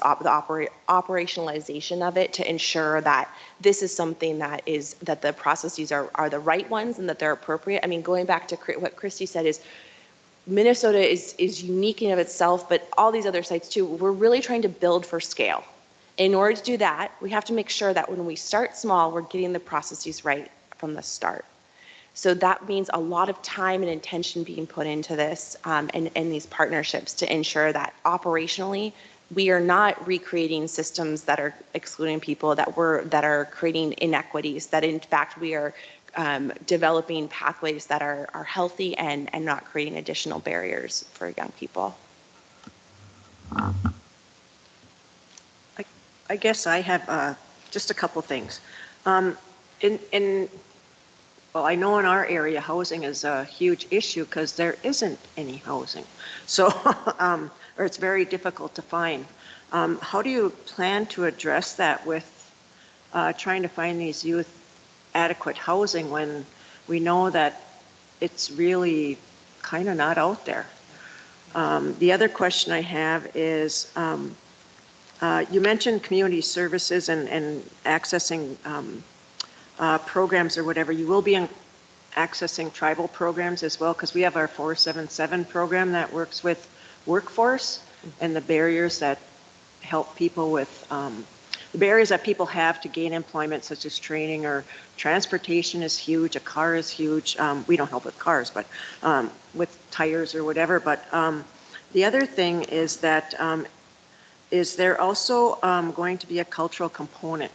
operationalization of it, to ensure that this is something that the processes are the right ones and that they're appropriate. I mean, going back to what Christy said, is Minnesota is unique in of itself, but all these other sites too, we're really trying to build for scale. In order to do that, we have to make sure that when we start small, we're getting the processes right from the start. So that means a lot of time and intention being put into this and these partnerships to ensure that operationally, we are not recreating systems that are excluding people, that are creating inequities, that in fact we are developing pathways that are healthy and not creating additional barriers for young people. I guess I have just a couple things. Well, I know in our area, housing is a huge issue because there isn't any housing. So, or it's very difficult to find. How do you plan to address that with trying to find these youth adequate housing when we know that it's really kind of not out there? The other question I have is, you mentioned community services and accessing programs or whatever. You will be accessing tribal programs as well, because we have our 477 program that works with workforce and the barriers that help people with the barriers that people have to gain employment, such as training or transportation is huge. A car is huge. We don't help with cars, but with tires or whatever. But the other thing is that is there also going to be a cultural component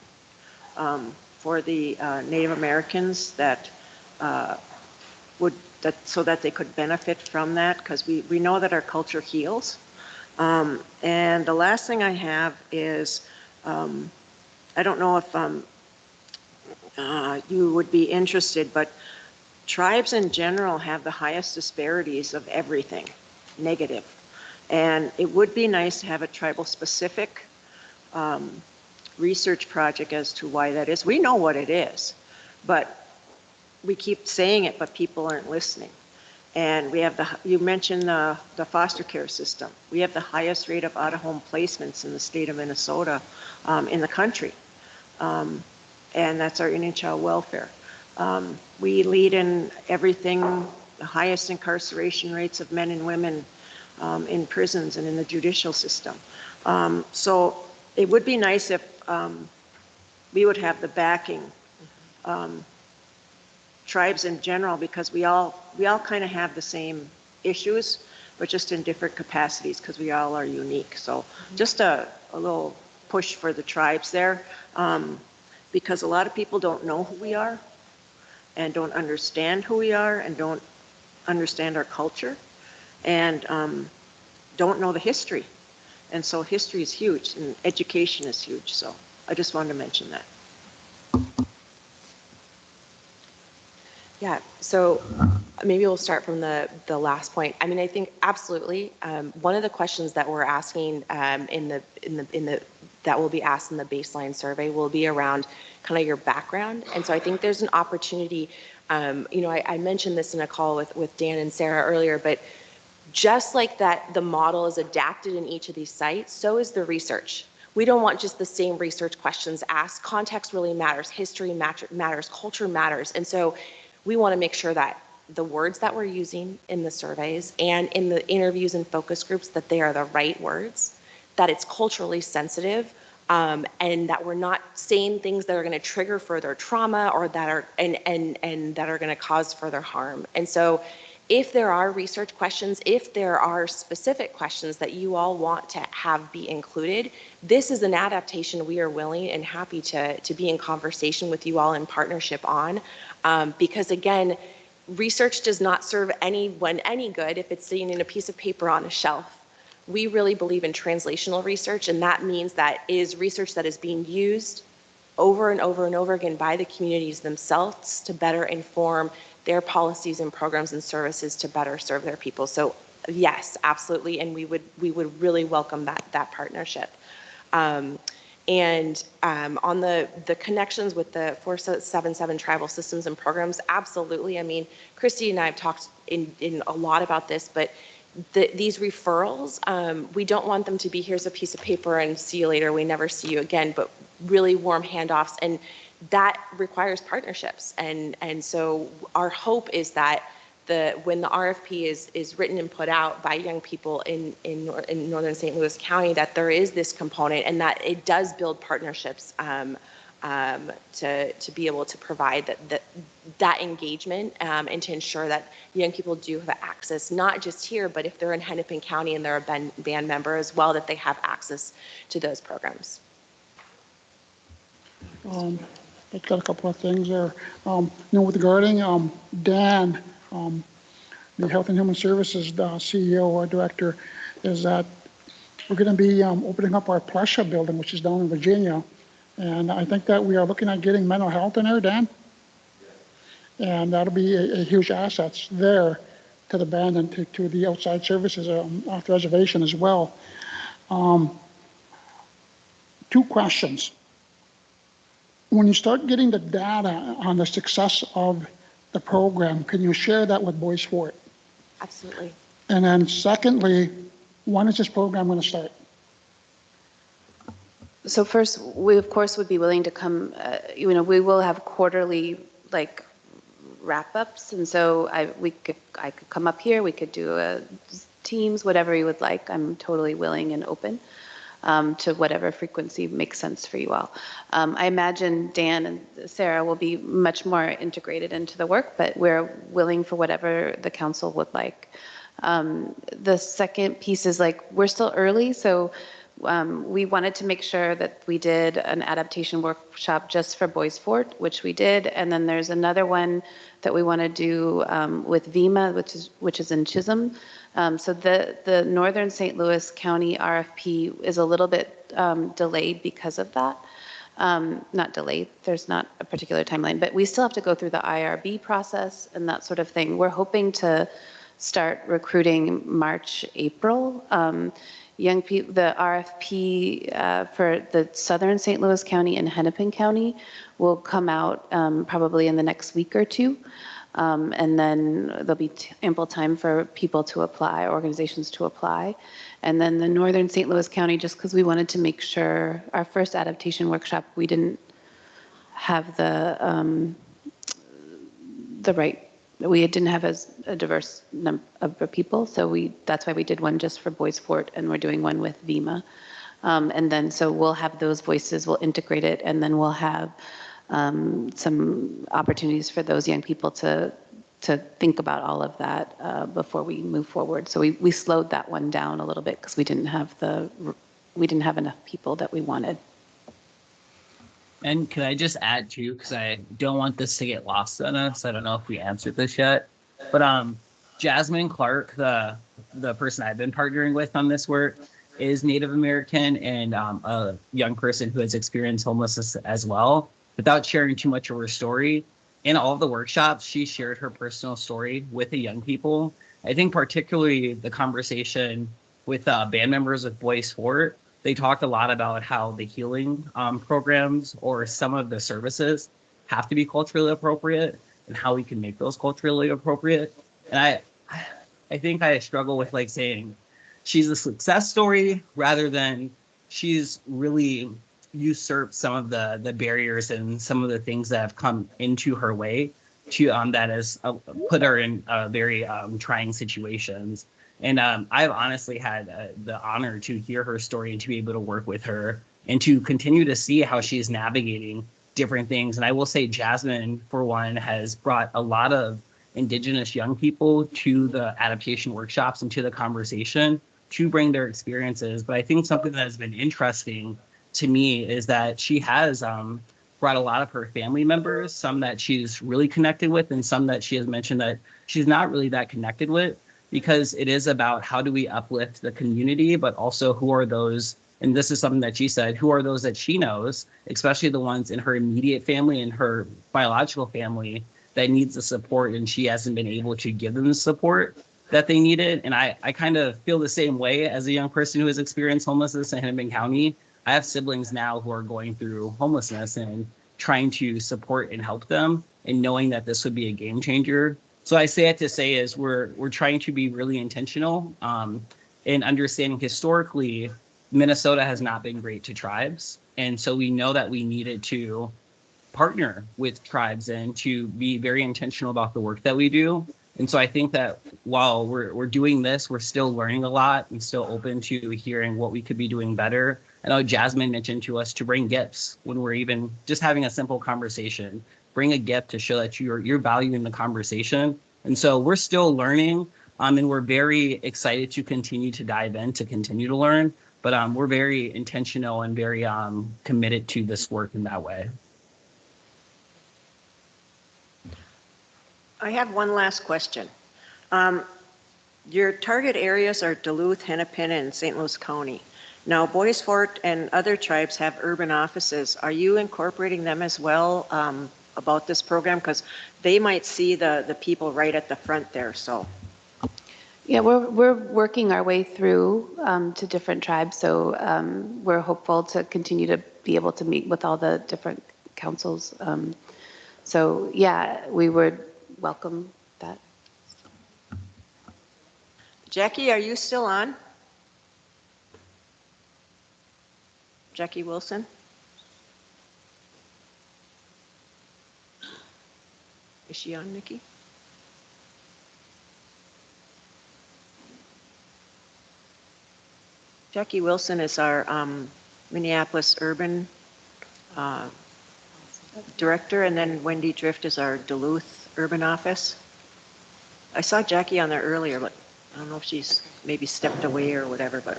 for the Native Americans that so that they could benefit from that, because we know that our culture heals. And the last thing I have is, I don't know if you would be interested, but tribes in general have the highest disparities of everything, negative. And it would be nice to have a tribal specific research project as to why that is. We know what it is, but we keep saying it, but people aren't listening. And we have you mentioned the foster care system. We have the highest rate of out-of-home placements in the state of Minnesota, in the country. And that's our Indian child welfare. We lead in everything, the highest incarceration rates of men and women in prisons and in the judicial system. So it would be nice if we would have the backing, tribes in general, because we all kind of have the same issues, but just in different capacities, because we all are unique. So just a little push for the tribes there, because a lot of people don't know who we are and don't understand who we are and don't understand our culture and don't know the history. And so history is huge and education is huge. So I just wanted to mention that. Yeah, so maybe we'll start from the last point. I mean, I think absolutely. One of the questions that we're asking that will be asked in the baseline survey will be around kind of your background. And so I think there's an opportunity. I mentioned this in a call with Dan and Sarah earlier, but just like that, the model is adapted in each of these sites, so is the research. We don't want just the same research questions asked. Context really matters. History matters. Culture matters. And so we want to make sure that the words that we're using in the surveys and in the interviews and focus groups, that they are the right words, that it's culturally sensitive, and that we're not saying things that are going to trigger further trauma or that are and that are going to cause further harm. And so if there are research questions, if there are specific questions that you all want to have be included, this is an adaptation we are willing and happy to be in conversation with you all in partnership on. Because again, research does not serve anyone any good if it's sitting in a piece of paper on a shelf. We really believe in translational research, and that means that is research that is being used over and over and over again by the communities themselves to better inform their policies and programs and services to better serve their people. So yes, absolutely, and we would really welcome that partnership. On the connections with the 477 tribal systems and programs, absolutely. I mean, Christy and I have talked in a lot about this, but these referrals, we don't want them to be, here's a piece of paper and see you later, we never see you again, but really warm handoffs, and that requires partnerships. And so our hope is that when the RFP is written and put out by young people in northern St. Louis County, that there is this component and that it does build partnerships to be able to provide that engagement and to ensure that young people do have access, not just here, but if they're in Hennepin County and they're a band member as well, that they have access to those programs. I've got a couple of things there. Regarding Dan, the Health and Human Services CEO or director, is that we're going to be opening up our Plesha building, which is down in Virginia. And I think that we are looking at getting mental health in there, Dan. And that'll be a huge asset there to the band and to the outside services off the reservation as well. 2 questions. When you start getting the data on the success of the program, can you share that with Boys for It? Absolutely. And then secondly, when is this program going to start? So first, we of course would be willing to come, we will have quarterly wrap-ups, and so I could come up here, we could do a Teams, whatever you would like. I'm totally willing and open. to whatever frequency makes sense for you all. I imagine Dan and Sarah will be much more integrated into the work, but we're willing for whatever the council would like. The second piece is like, we're still early, so we wanted to make sure that we did an adaptation workshop just for Boys Fort, which we did, and then there's another one that we want to do with VEMA, which is in Chisholm. So the Northern St. Louis County RFP is a little bit delayed because of that. Not delayed, there's not a particular timeline, but we still have to go through the IRB process and that sort of thing. We're hoping to start recruiting March, April. Young people, the RFP for the Southern St. Louis County and Hennepin County will come out probably in the next week or two. And then there'll be ample time for people to apply, organizations to apply. And then the Northern St. Louis County, just because we wanted to make sure our first adaptation workshop, we didn't have the right, we didn't have as a diverse number of people. So that's why we did one just for Boys Fort, and we're doing one with VEMA. And then, so we'll have those voices, we'll integrate it, and then we'll have some opportunities for those young people to think about all of that before we move forward. So we slowed that one down a little bit because we didn't have enough people that we wanted. And can I just add too, because I don't want this to get lost on us. I don't know if we answered this yet, but Jasmine Clark, the person I've been partnering with on this work, is Native American and a young person who has experienced homelessness as well. Without sharing too much of her story, in all of the workshops, she shared her personal story with the young people. I think particularly the conversation with band members with Boys Fort, they talked a lot about how the healing programs or some of the services have to be culturally appropriate and how we can make those culturally appropriate. And I think I struggle with like saying she's a success story rather than she's really usurped some of the barriers and some of the things that have come into her way to that has put her in very trying situations. And I've honestly had the honor to hear her story and to be able to work with her and to continue to see how she's navigating different things. And I will say Jasmine, for one, has brought a lot of Indigenous young people to the adaptation workshops and to the conversation to bring their experiences. But I think something that has been interesting to me is that she has brought a lot of her family members, some that she's really connected with and some that she has mentioned that she's not really that connected with, because it is about how do we uplift the community, but also who are those, and this is something that she said, who are those that she knows, especially the ones in her immediate family and her biological family that needs the support and she hasn't been able to give them the support that they needed. And I kind of feel the same way as a young person who has experienced homelessness in Hennepin County. I have siblings now who are going through homelessness and trying to support and help them and knowing that this would be a game changer. So I say it to say is we're trying to be really intentional in understanding historically Minnesota has not been great to tribes. And so we know that we needed to partner with tribes and to be very intentional about the work that we do. And so I think that while we're doing this, we're still learning a lot and still open to hearing what we could be doing better. I know Jasmine mentioned to us to bring gifts when we're even just having a simple conversation. Bring a gift to show that you're valuing the conversation. And so we're still learning, and we're very excited to continue to dive in, to continue to learn. But we're very intentional and very committed to this work in that way. I have one last question. Your target areas are Duluth, Hennepin, and St. Louis County. Now, Boys Fort and other tribes have urban offices. Are you incorporating them as well about this program? Because they might see the people right at the front there, so. Yeah, we're working our way through to different tribes, so we're hopeful to continue to be able to meet with all the different councils. So yeah, we would welcome that. Jackie, are you still on? Jackie Wilson? Is she on, Nikki? Jackie Wilson is our Minneapolis Urban Director, and then Wendy Drift is our Duluth Urban Office. I saw Jackie on there earlier, but I don't know if she's maybe stepped away or whatever, but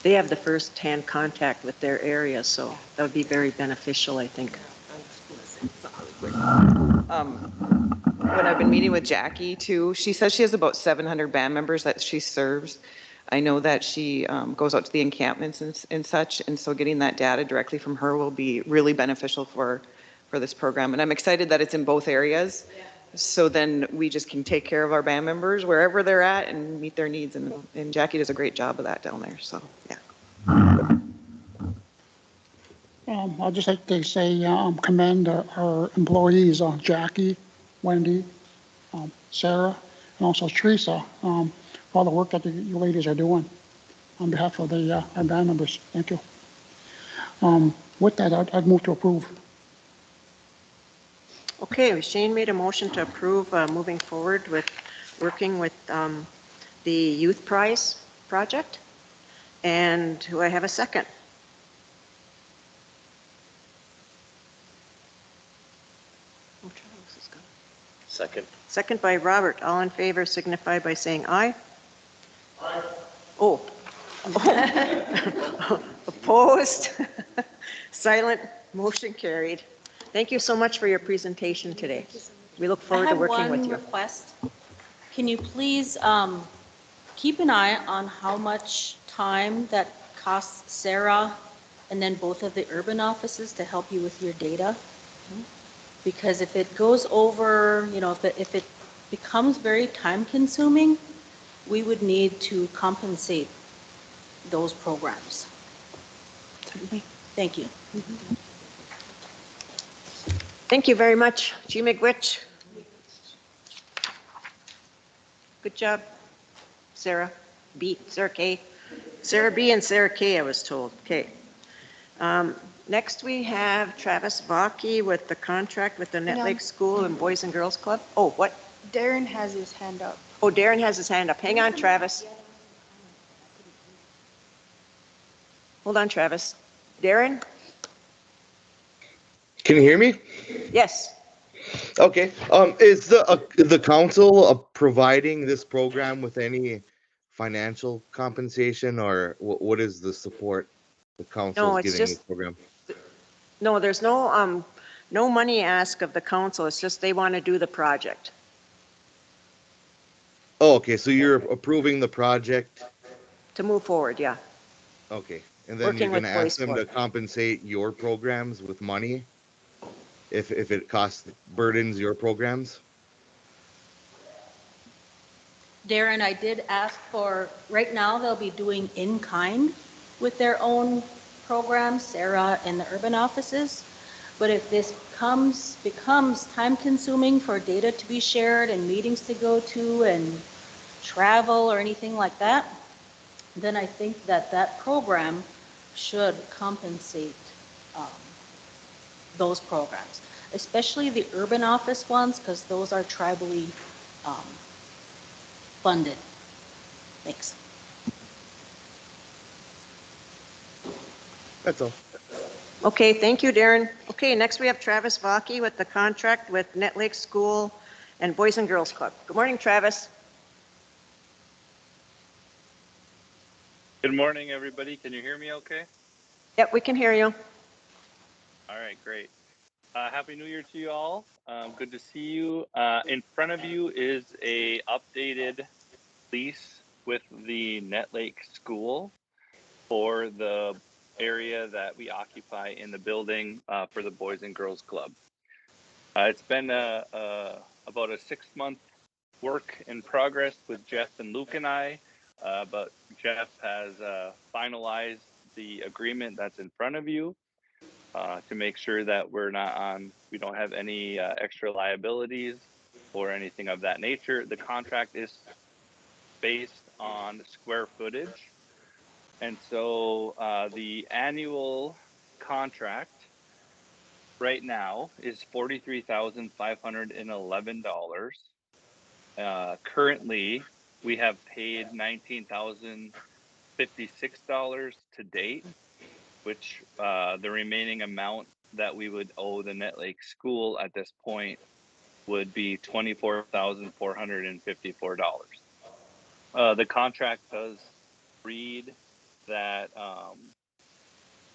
they have the first-hand contact with their area, so that would be very beneficial, I think. When I've been meeting with Jackie too, she says she has about 700 band members that she serves. I know that she goes out to the encampments and such, and so getting that data directly from her will be really beneficial for this program. And I'm excited that it's in both areas. So then we just can take care of our band members wherever they're at and meet their needs. And Jackie does a great job of that down there. So, yeah. I'd just like to say, commend our employees, Jackie, Wendy, Sarah, and also Teresa, for all the work that you ladies are doing on behalf of our band members. Thank you. With that, I'd move to approve. Okay, Shane made a motion to approve moving forward with working with the Youth Prize project. And do I have a second? Oh, Travis is gone. Second. Second by Robert. All in favor signify by saying aye. Aye. Oh. Opposed? Silent? Motion carried. Thank you so much for your presentation today. We look forward to working with you. I have one request. Can you please keep an eye on how much time that costs Sarah and then both of the urban offices to help you with your data? Because if it goes over, you know, if it becomes very time consuming, we would need to compensate those programs. Certainly. Thank you. Thank you very much, G. McGwitch. Good job, Sarah B. Sarah K. Sarah B. and Sarah K. I was told. Okay. Next, we have Travis Vaki with the contract with the Net Lake School and Boys and Girls Club. Oh, what? Darren has his hand up. Oh, Darren has his hand up. Hang on, Travis. Hold on, Travis. Darren? Can you hear me? Yes. Okay. Is the council providing this program with any financial compensation, or what is the support the council No, is it's giving this just, program? no, there's no money ask of the council. It's just they want to do the project. Oh, okay. So you're approving the project. To move forward, yeah. Okay. And then you're Working going with to ask Boys them Club. to compensate your programs with money if it costs burdens your programs? Darren, I did ask for, right now they'll be doing in-kind with their own programs, Sarah and the urban offices. But if this becomes time-consuming for data to be shared and meetings to go to and travel or anything like that, then I think that program should compensate those programs, especially the urban office ones, because those are tribally funded. Thanks. That's all. Okay, thank you, Darren. Okay, next we have Travis Vaki with the contract with Net Lake School and Boys and Girls Club. Good morning, Travis. Good morning, everybody. Can you hear me okay? Yep, we can hear you. All right, great. Happy New Year to you all. Good to see you. In front of you is a updated lease with the Net Lake School for the area that we occupy in the building for the Boys and Girls Club. It's been about a 6-month work in progress with Jeff and Luke and I, but Jeff has finalized the agreement that's in front of you to make sure that we don't have any extra liabilities or anything of that nature. The contract is based on square footage. And so the annual contract right now is $43,511. Currently, we have paid $19,000 $56 to date, which the remaining amount that we would owe the Net Lake School at this point would be $24,454. The contract does read that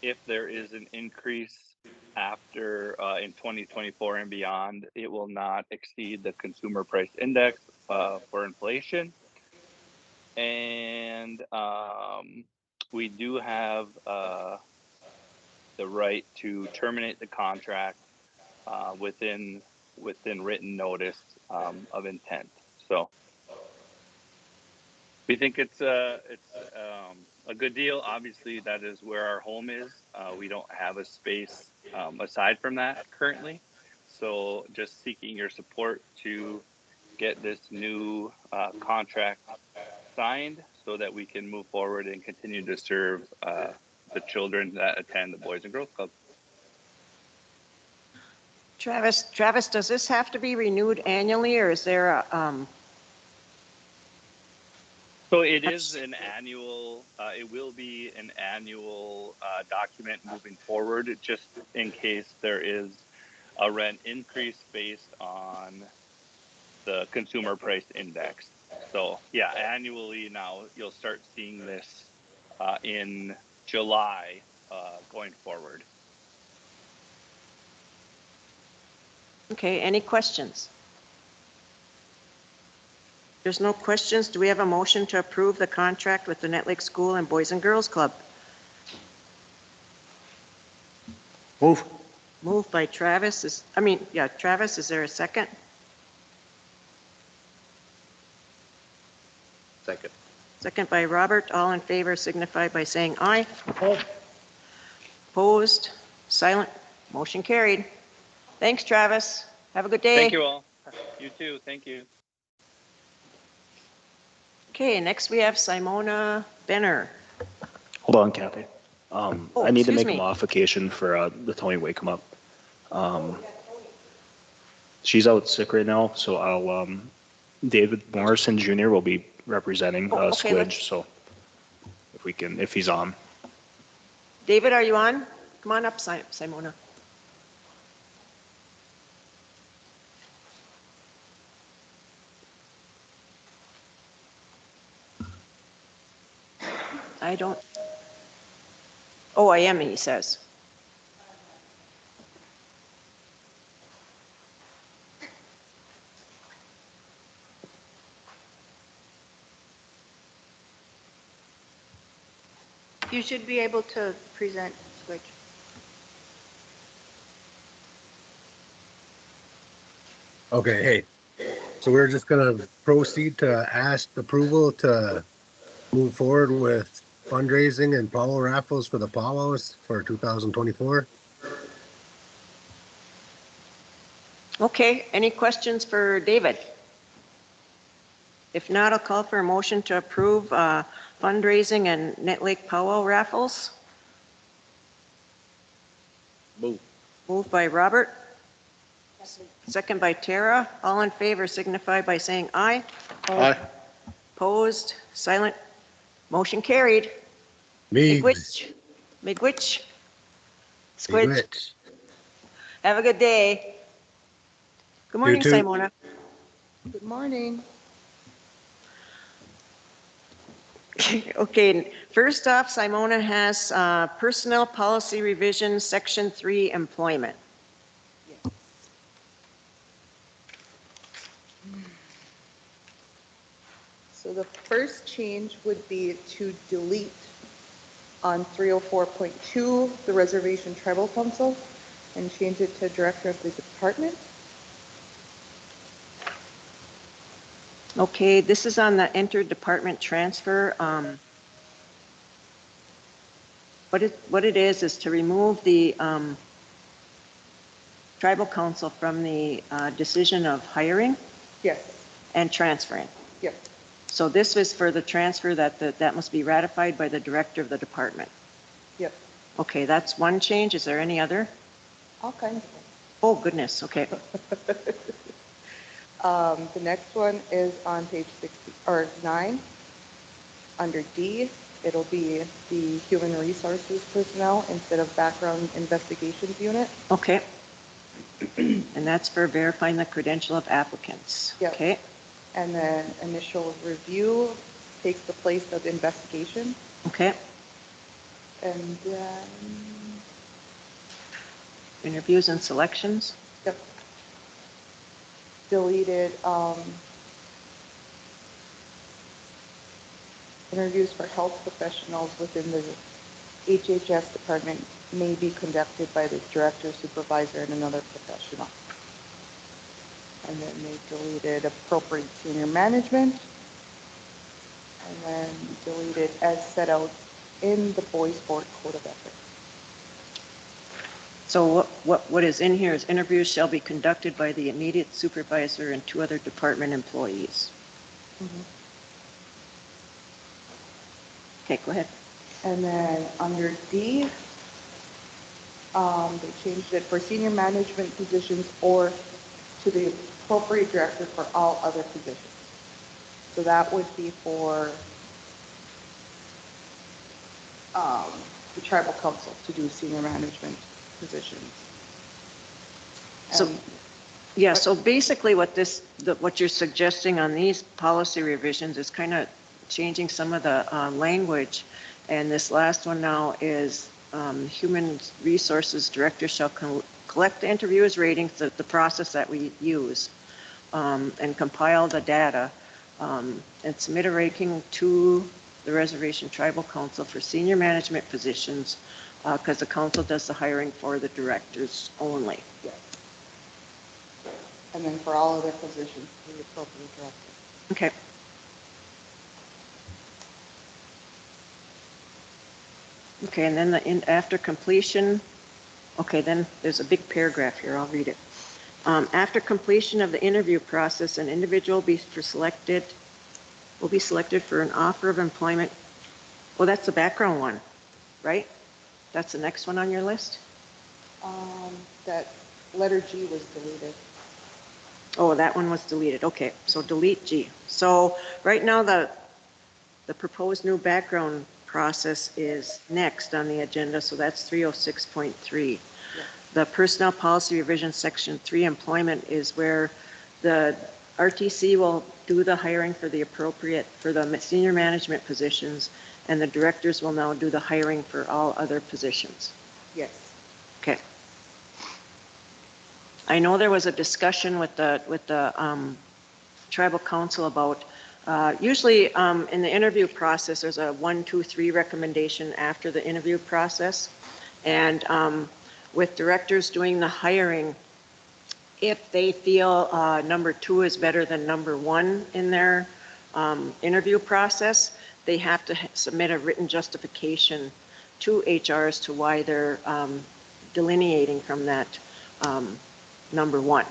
if there is an increase after in 2024 and beyond, it will not exceed the consumer price index for inflation. And we do have the right to terminate the contract within written notice of intent. So we think it's a good deal. Obviously, that is where our home is. We don't have a space aside from that currently. So just seeking your support to get this new contract signed so that we can move forward and continue to serve the children that attend the Boys and Girls Club. Travis, does this have to be renewed annually, or is there a, So it is an annual, it will be an annual document moving forward, just in case there is a rent increase based on the consumer price index. So yeah, annually now you'll start seeing this in July going forward. okay, any questions? There's no questions. Do we have a motion to approve the contract with the Net Lake School and Boys and Girls Club? Move. Moved by Travis. Travis, is there a second? Second. Second by Robert. All in favor signify by saying aye. Opposed? Silent? Motion carried. Thanks, Travis. Have a good day. Thank you all. You too. Thank you. Okay, next we have Simona Benner. Hold on, Kathy. I need to excuse make me. a modification for the Tony Wake 'em Up. She's out sick right now, so I'll, David Morrison Jr. will be representing Okay, Squidge, so if he's on. David, are you on? Come on up, Simona. I don't. Oh, I am, he says. You should be able to present switch. Okay, hey, so we're just gonna proceed to ask approval to move forward with fundraising and Powwow raffles for the Powwows for 2024. Okay, any questions for David? If not, I'll call for a motion to approve fundraising and Net Lake Powwow raffles. Move. Moved by Robert. Second by Tara. All in favor signify by saying aye. Aye. Opposed? Silent? Motion carried. Miigwech. Miigwech. Squidge. Miigwech. Have a good day. Good morning, too. Simona. Good morning. Okay, first off, Simona has Personnel Policy Revision, Section 3, Employment. So the first change would be to delete on 304.2, the Reservation Tribal Council, and change it to Director of the Department. Okay, this is on the interdepartment transfer. What it is to remove the tribal council from the decision of hiring Yes, and transferring. yep. So this is for the transfer that must be ratified by the director of the department. Yep. Okay, that's one change. Is there any other? All kinds of Oh, goodness. Okay. The next one is on page 60 or 9 under D, It'll be the human resources personnel instead of background investigations unit. Okay. And that's for verifying the credential of applicants. Yep. Okay. And then initial review takes the place of investigation. Okay. And then, Interviews and selections. yep, deleted interviews for health professionals within the HHS department may be conducted by the director, supervisor, and another professional. And then they deleted appropriate senior management. And then deleted as set out in the Boys Board Code of Ethics. So what is in here is interviews shall be conducted by the immediate supervisor and 2 other department employees. Okay, go ahead. And then under D, they changed it for senior management positions or to the appropriate director for all other positions. So that would be for the tribal council to do senior management positions. So, yeah, so basically what what you're suggesting on these policy revisions is kind of changing some of the language. And this last one now is human resources director shall collect the interviewers' ratings, the process that we use, and compile the data and submit a ranking to the Reservation Tribal Council for senior management positions because the council does the hiring for the directors only. Yes. And then for all other positions, the appropriate director. Okay. Okay, and then after completion, okay, then there's a big paragraph here. I'll read it. After completion of the interview process, an individual will be selected for an offer of employment. Well, that's the background one, right? That's the next one on your list? That letter G was deleted. Oh, that one was deleted. Okay, so delete G. So right now the proposed new background process is next on the agenda, so that's 306.3. Yeah. The Personnel Policy Revision Section 3 employment is where the RTC will do the hiring for the senior management positions, and the directors will now do the hiring for all other positions. Yes. Okay. I know there was a discussion with the tribal council about usually in the interview process, there's a 1, 2, 3 recommendation after the interview process. And with directors doing the hiring, if they feel number 2 is better than number 1 in their interview process, they have to submit a written justification to HR as to why they're delineating from that number 1.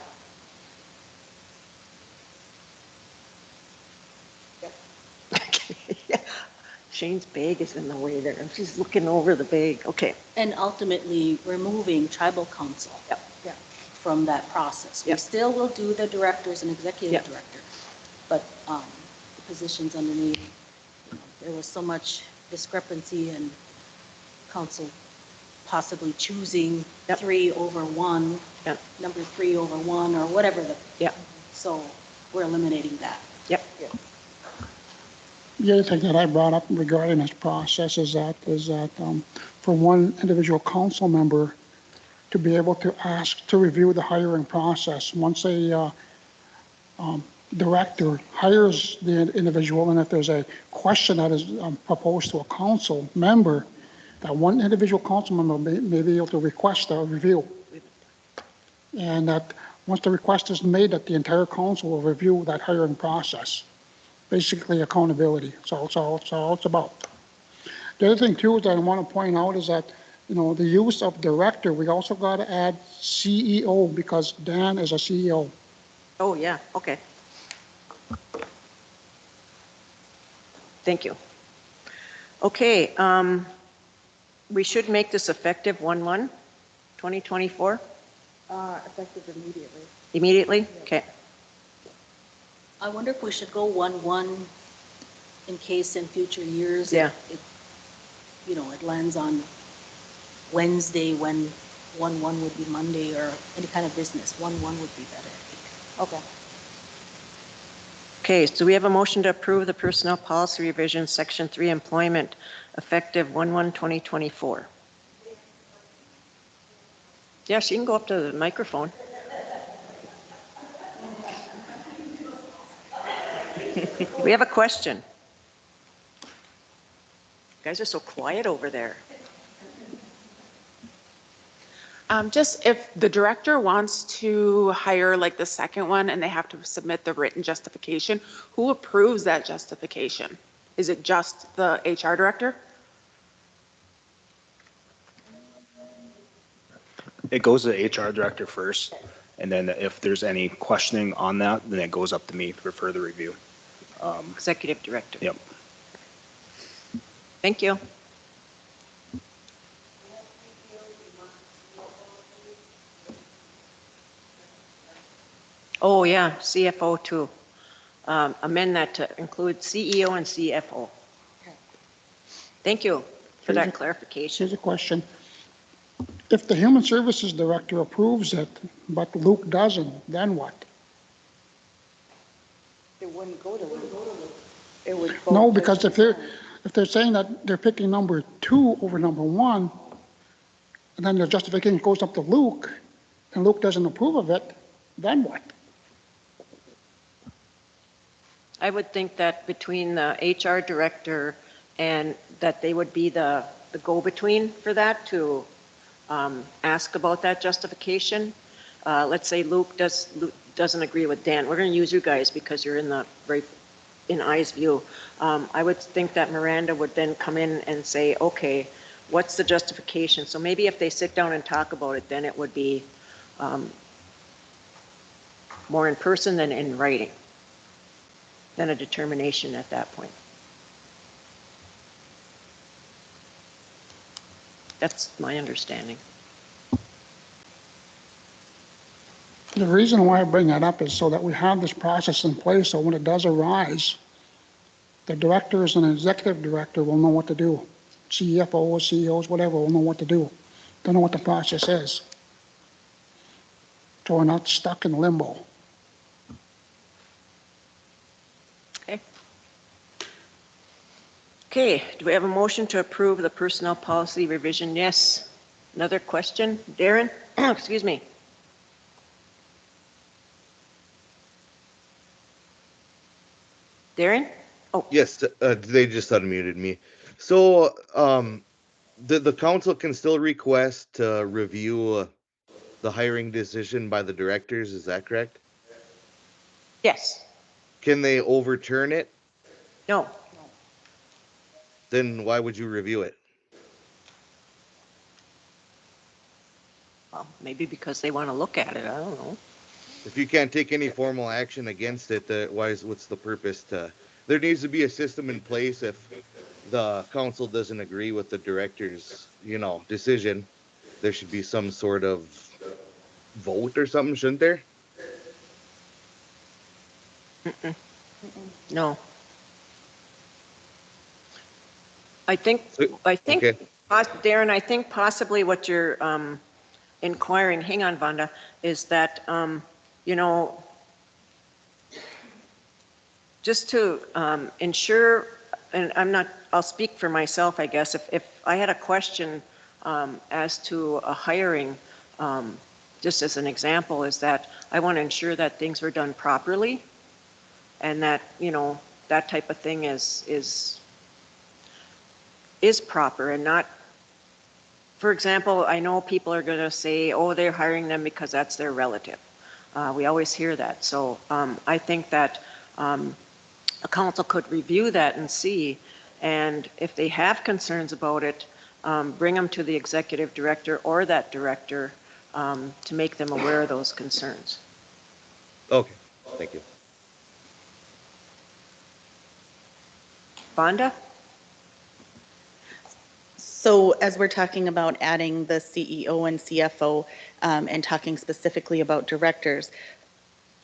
Yeah. Shane's bag is in the way there. She's looking over the bag. Okay. And ultimately removing tribal council from that process. We still will do the directors and executive director, but the positions underneath, there was so much discrepancy and council possibly choosing 3 over 1, number 3 over 1, or whatever. So we're eliminating that. Yep. The other thing that I brought up regarding this process is that for one individual council member to be able to ask to review the hiring process, once a director hires the individual, and if there's a question that is proposed to a council member, that one individual council member may be able to request a review. And that once the request is made, that the entire council will review that hiring process. Basically accountability. So it's all it's about. The other thing too that I want to point out is that, the use of director, we also got to add CEO because Dan is a CEO. Oh, yeah. Okay. Thank you. Okay. We should make this effective 1/1/2024. Effective immediately. Immediately? Okay. I wonder if we should go 1/1 in case in future years. Yeah. it lands on Wednesday when 1/1 would be Monday, or any kind of business, 1/1 would be better, I think. Okay. Okay, so we have a motion to approve the Personnel Policy Revision, Section 3, Employment, effective 1/1/2024. Yes, you can go up to the microphone. We have a question. You guys are so quiet over there. Just if the director wants to hire like the second one and they have to submit the written justification, who approves that justification? Is it just the HR director? It goes to the HR director first, and then if there's any questioning on that, then it goes up to me for further review. Executive director. Yep. Thank you. Oh, yeah, CFO too. Amend that to include CEO and CFO. Thank you for that clarification. Here's a question. If the Human Services Director approves it, but Luke doesn't, then what? It wouldn't go to Luke. It would go. No, because if they're saying that they're picking number 2 over number 1, and then the justification goes up to Luke, and Luke doesn't approve of it, then what? I would think that between the HR director and that they would be the go-between for that to ask about that justification. Let's say Luke doesn't agree with Dan. We're going to use you guys because you're in I's view. I would think that Miranda would then come in and say, okay, what's the justification? So maybe if they sit down and talk about it, then it would be more in person than in writing. Then a determination at that point. That's my understanding. The reason why I bring that up is so that we have this process in place, so when it does arise, the directors and executive director will know what to do. CFOs, CEOs, whatever, will know what to do. They'll know what the process is. So we're not stuck in limbo. Okay, do we have a motion to approve the personnel policy revision? Yes. Another question? Darren? Excuse me. Darren? Oh. Yes, they just unmuted me. So, the council can still request to review the hiring decision by the directors, is that correct? Yes. Can they overturn it? No. Then why would you review it? Well, maybe because they want to look at it. I don't know. If you can't take any formal action against it, what's the purpose to? There needs to be a system in place if the council doesn't agree with the director's, decision. There should be some sort of vote or something, shouldn't there? No. I think, okay. Darren, I think possibly what you're inquiring, hang on, Vanda, is that, just to ensure, and I'll speak for myself, I guess, if I had a question as to a hiring, just as an example, is that I want to ensure that things were done properly and that, that type of thing is proper and not, for example, I know people are going to say, oh, they're hiring them because that's their relative. We always hear that. So I think that a council could review that and see, and if they have concerns about it, bring them to the executive director or that director to make them aware of those concerns. Okay, thank you. Vanda? So as we're talking about adding the CEO and CFO and talking specifically about directors,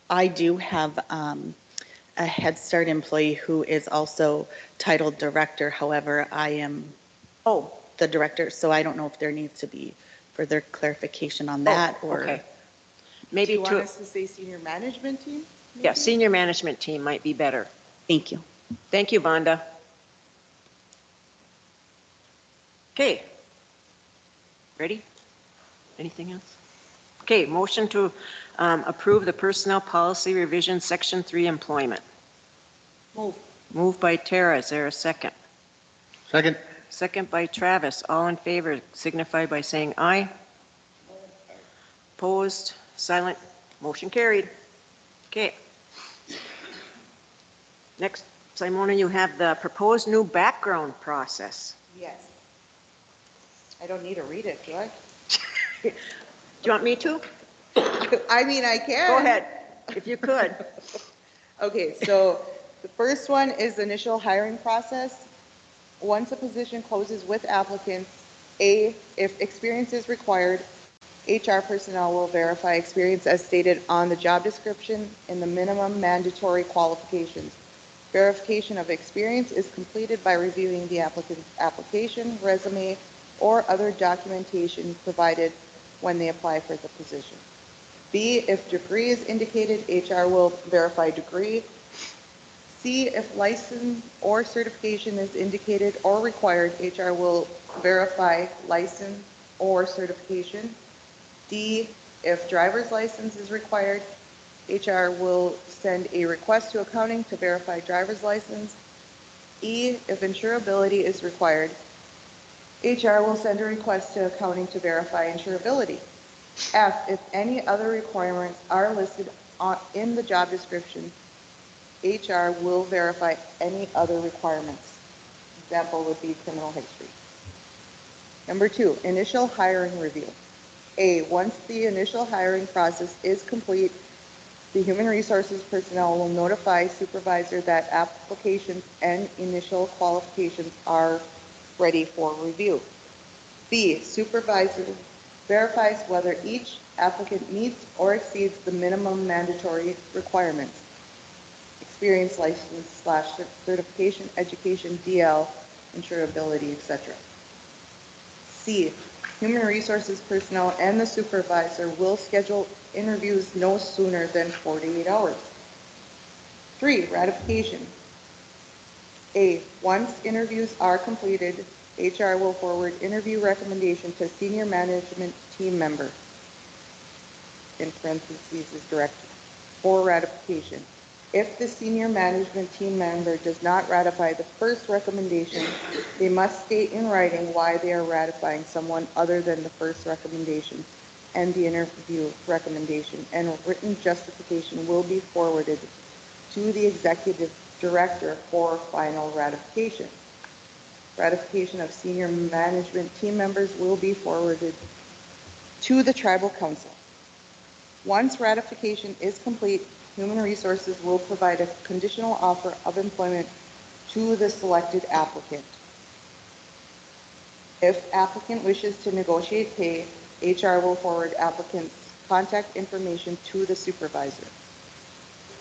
I do have a Head Start employee who is also titled director. However, I am Oh, the director, so I don't know if there needs to be further clarification on that, or. okay. Do Maybe you want to, us to say senior management team? yeah, senior management team might be better. Thank you. Thank you, Vonda. Okay. Ready? Anything else? Okay, motion to approve the personnel policy revision, section 3, employment. Move. Moved by Tara, is there a second? Second. Second by Travis, all in favor signify by saying aye. Opposed, silent, motion carried. Okay. Next, Simona, you have the proposed new background process. Yes. I don't need to read it, do I? Do you want me to? I mean, I can. Go ahead, if you could. Okay, so the first one is the initial hiring process. Once a position closes with applicants, if experience is required, HR personnel will verify experience as stated on the job description in the minimum mandatory qualifications. Verification of experience is completed by reviewing the applicant's application, resume, or other documentation provided when they apply for the position. B, if degree is indicated, HR will verify degree. C, if license or certification is indicated or required, HR will verify license or certification. D, if driver's license is required, HR will send a request to accounting to verify driver's license. E, if insurability is required, HR will send a request to accounting to verify insurability. F, if any other requirements are listed in the job description, HR will verify any other requirements. Example would be criminal history. Number 2, initial hiring review. A, once the initial hiring process is complete, the human resources personnel will notify supervisor that applications and initial qualifications are ready for review. B, supervisor verifies whether each applicant meets or exceeds the minimum mandatory requirements. Experience, license / certification, education, DL, insurability, etc. C, human resources personnel and the supervisor will schedule interviews no sooner than 48 hours. 3, ratification. A, once interviews are completed, HR will forward interview recommendation to senior management team member, in parentheses is director, for ratification. If the senior management team member does not ratify the first recommendation, they must state in writing why they are ratifying someone other than the first recommendation and the interview recommendation, and written justification will be forwarded to the executive director for final ratification. Ratification of senior management team members will be forwarded to the tribal council. Once ratification is complete, Human Resources will provide a conditional offer of employment to the selected applicant. If applicant wishes to negotiate pay, HR will forward applicant's contact information to the supervisor.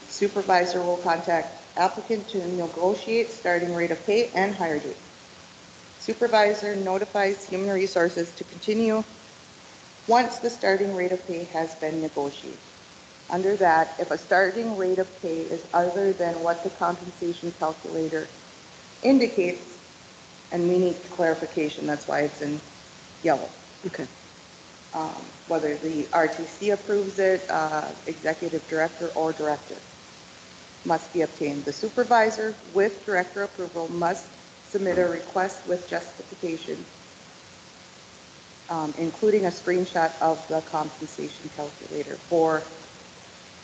Supervisor will contact applicant to negotiate starting rate of pay and hire date. Supervisor notifies Human Resources to continue once the starting rate of pay has been negotiated. Under that, if a starting rate of pay is other than what the compensation calculator indicates, and we need clarification, that's why it's in yellow. Okay. Whether the RTC approves it, executive director or director, must be obtained. The supervisor with director approval must submit a request with justification, including a screenshot of the compensation calculator for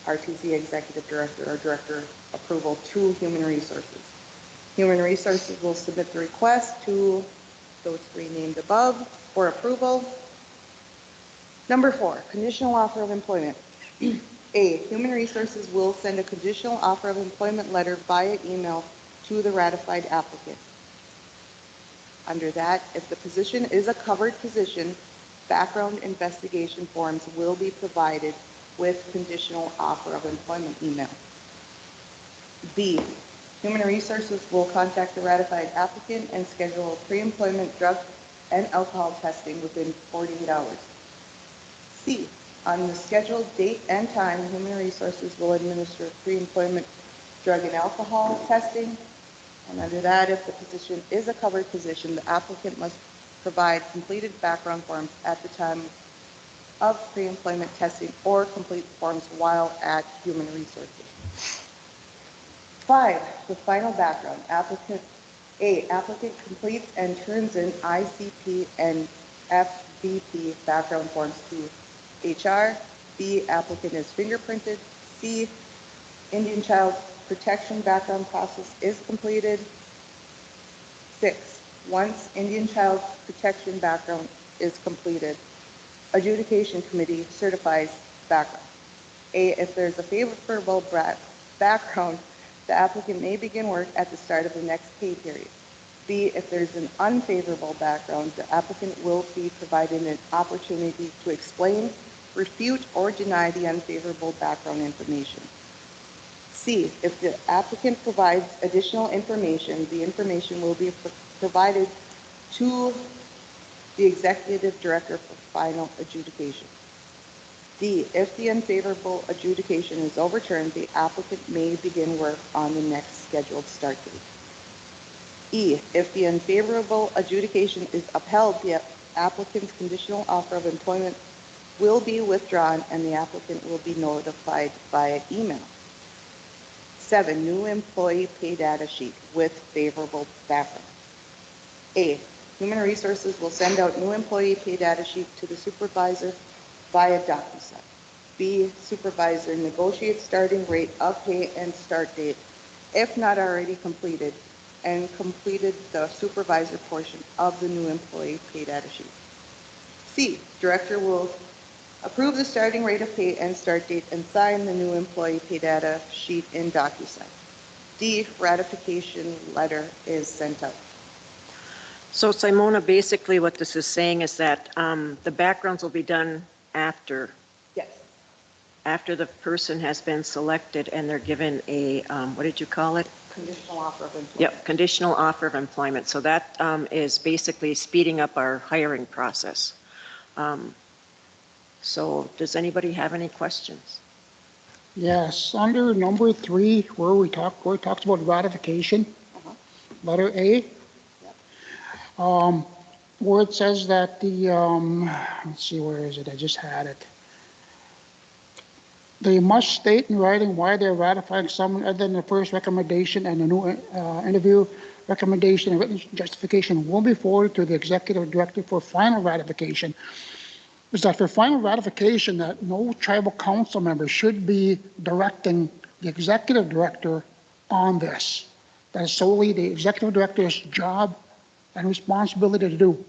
RTC executive director or director approval to Human Resources. Human Resources will submit the request to those 3 named above for approval. Number 4, conditional offer of employment. A, Human Resources will send a conditional offer of employment letter via email to the ratified applicant. Under that, if the position is a covered position, background investigation forms will be provided with conditional offer of employment email. B, Human Resources will contact the ratified applicant and schedule pre-employment drug and alcohol testing within 48 hours. C, on the scheduled date and time, Human Resources will administer pre-employment drug and alcohol testing. And under that, if the position is a covered position, the applicant must provide completed background forms at the time of pre-employment testing or complete forms while at Human Resources. 5, the final background. Applicant completes and turns in ICP and FBP background forms to HR. B, applicant is fingerprinted. C, Indian Child Protection background process is completed. 6, once Indian Child Protection background is completed, adjudication committee certifies background. A, if there's a favorable background, the applicant may begin work at the start of the next pay period. B, if there's an unfavorable background, the applicant will be provided an opportunity to explain, refute, or deny the unfavorable background information. C, if the applicant provides additional information, the information will be provided to the executive director for final adjudication. D, if the unfavorable adjudication is overturned, the applicant may begin work on the next scheduled start date. E, if the unfavorable adjudication is upheld, the applicant's conditional offer of employment will be withdrawn and the applicant will be notified via email. 7, new employee pay data sheet with favorable background. A, Human Resources will send out new employee pay data sheet to the supervisor via DocuSign. B, supervisor negotiates starting rate of pay and start date, if not already completed, and completed the supervisor portion of the new employee pay data sheet. C, director will approve the starting rate of pay and start date and sign the new employee pay data sheet in DocuSign. D, ratification letter is sent out. So Simona, basically what this is saying is that the backgrounds will be done after. Yes. After the person has been selected and they're given a, what did you call it? Conditional offer of employment. Yep, conditional offer of employment. So that is basically speeding up our hiring process. So does anybody have any questions? Yes, under number 3, where it talks about ratification, letter A, where it says that the, let's see, where is it? I just had it. They must state in writing why they're ratifying someone other than the first recommendation, and the new interview recommendation and written justification will be forwarded to the executive director for final ratification. Is that for final ratification that no tribal council member should be directing the executive director on this. That is solely the executive director's job and responsibility to do.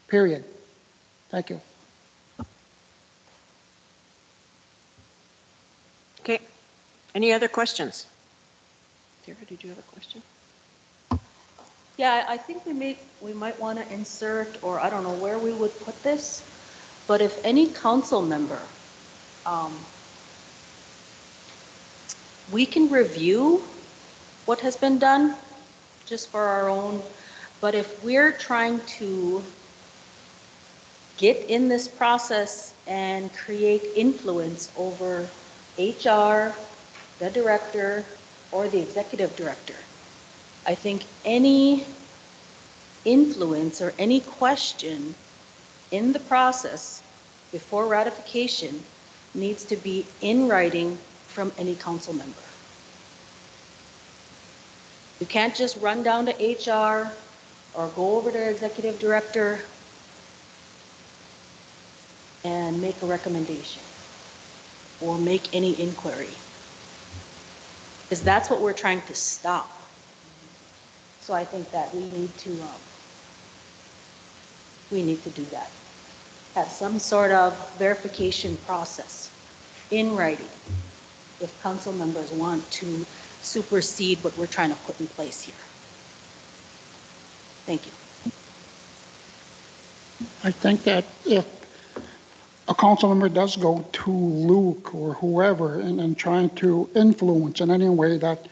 Period. Thank you. Okay. Any other questions? Sarah, did you have a question? Yeah, I think we might want to insert, or I don't know where we would put this, but if any council member, we can review what has been done just for our own, but if we're trying to get in this process and create influence over HR, the director, or the executive director, I think any influence or any question in the process before ratification needs to be in writing from any council member. You can't just run down to HR or go over to executive director and make a recommendation or make any inquiry, because that's what we're trying to stop. So I think that we need to do that. Have some sort of verification process in writing if council members want to supersede what we're trying to put in place here. Thank you. I think that if a council member does go to Luke or whoever and trying to influence in any way that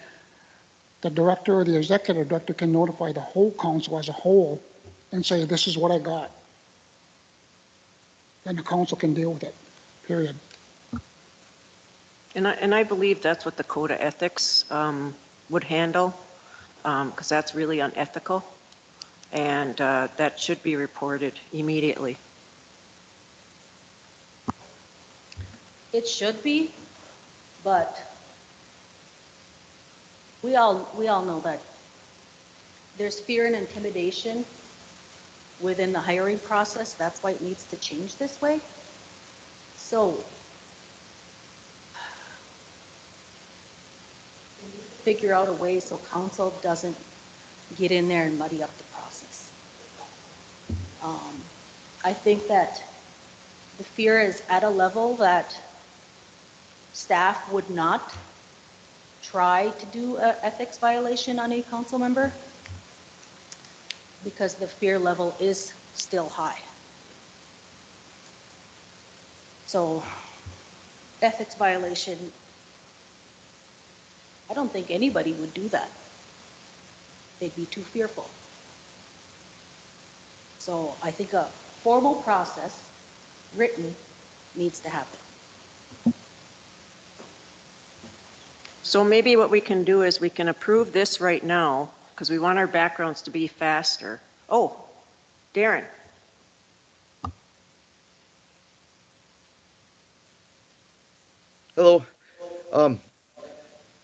the director or the executive director can notify the whole council as a whole and say, this is what I got. Then the council can deal with it, period. And I believe that's what the code of ethics would handle, because that's really unethical, and that should be reported immediately. It should be, but we all know that there's fear and intimidation within the hiring process. That's why it needs to change this way. So figure out a way so council doesn't get in there and muddy up the process. I think that the fear is at a level that staff would not try to do an ethics violation on a council member because the fear level is still high. So ethics violation, I don't think anybody would do that. They'd be too fearful. So I think a formal process, written, needs to happen. So maybe what we can do is we can approve this right now, because we want our backgrounds to be faster. Oh, Darren. Hello.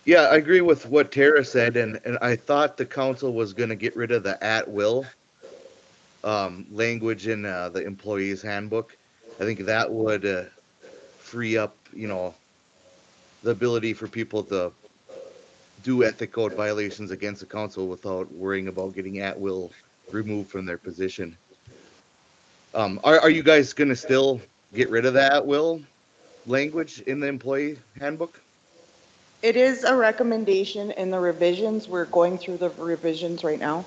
Yeah, I agree with what Tara said, and I thought the council was going to get rid of the at-will language in the employee's handbook. I think that would free up, the ability for people to do ethic code violations against the council without worrying about getting at-will removed from their position. Are you guys going to still get rid of the at-will language in the employee handbook? It is a recommendation in the revisions. We're going through the revisions right now.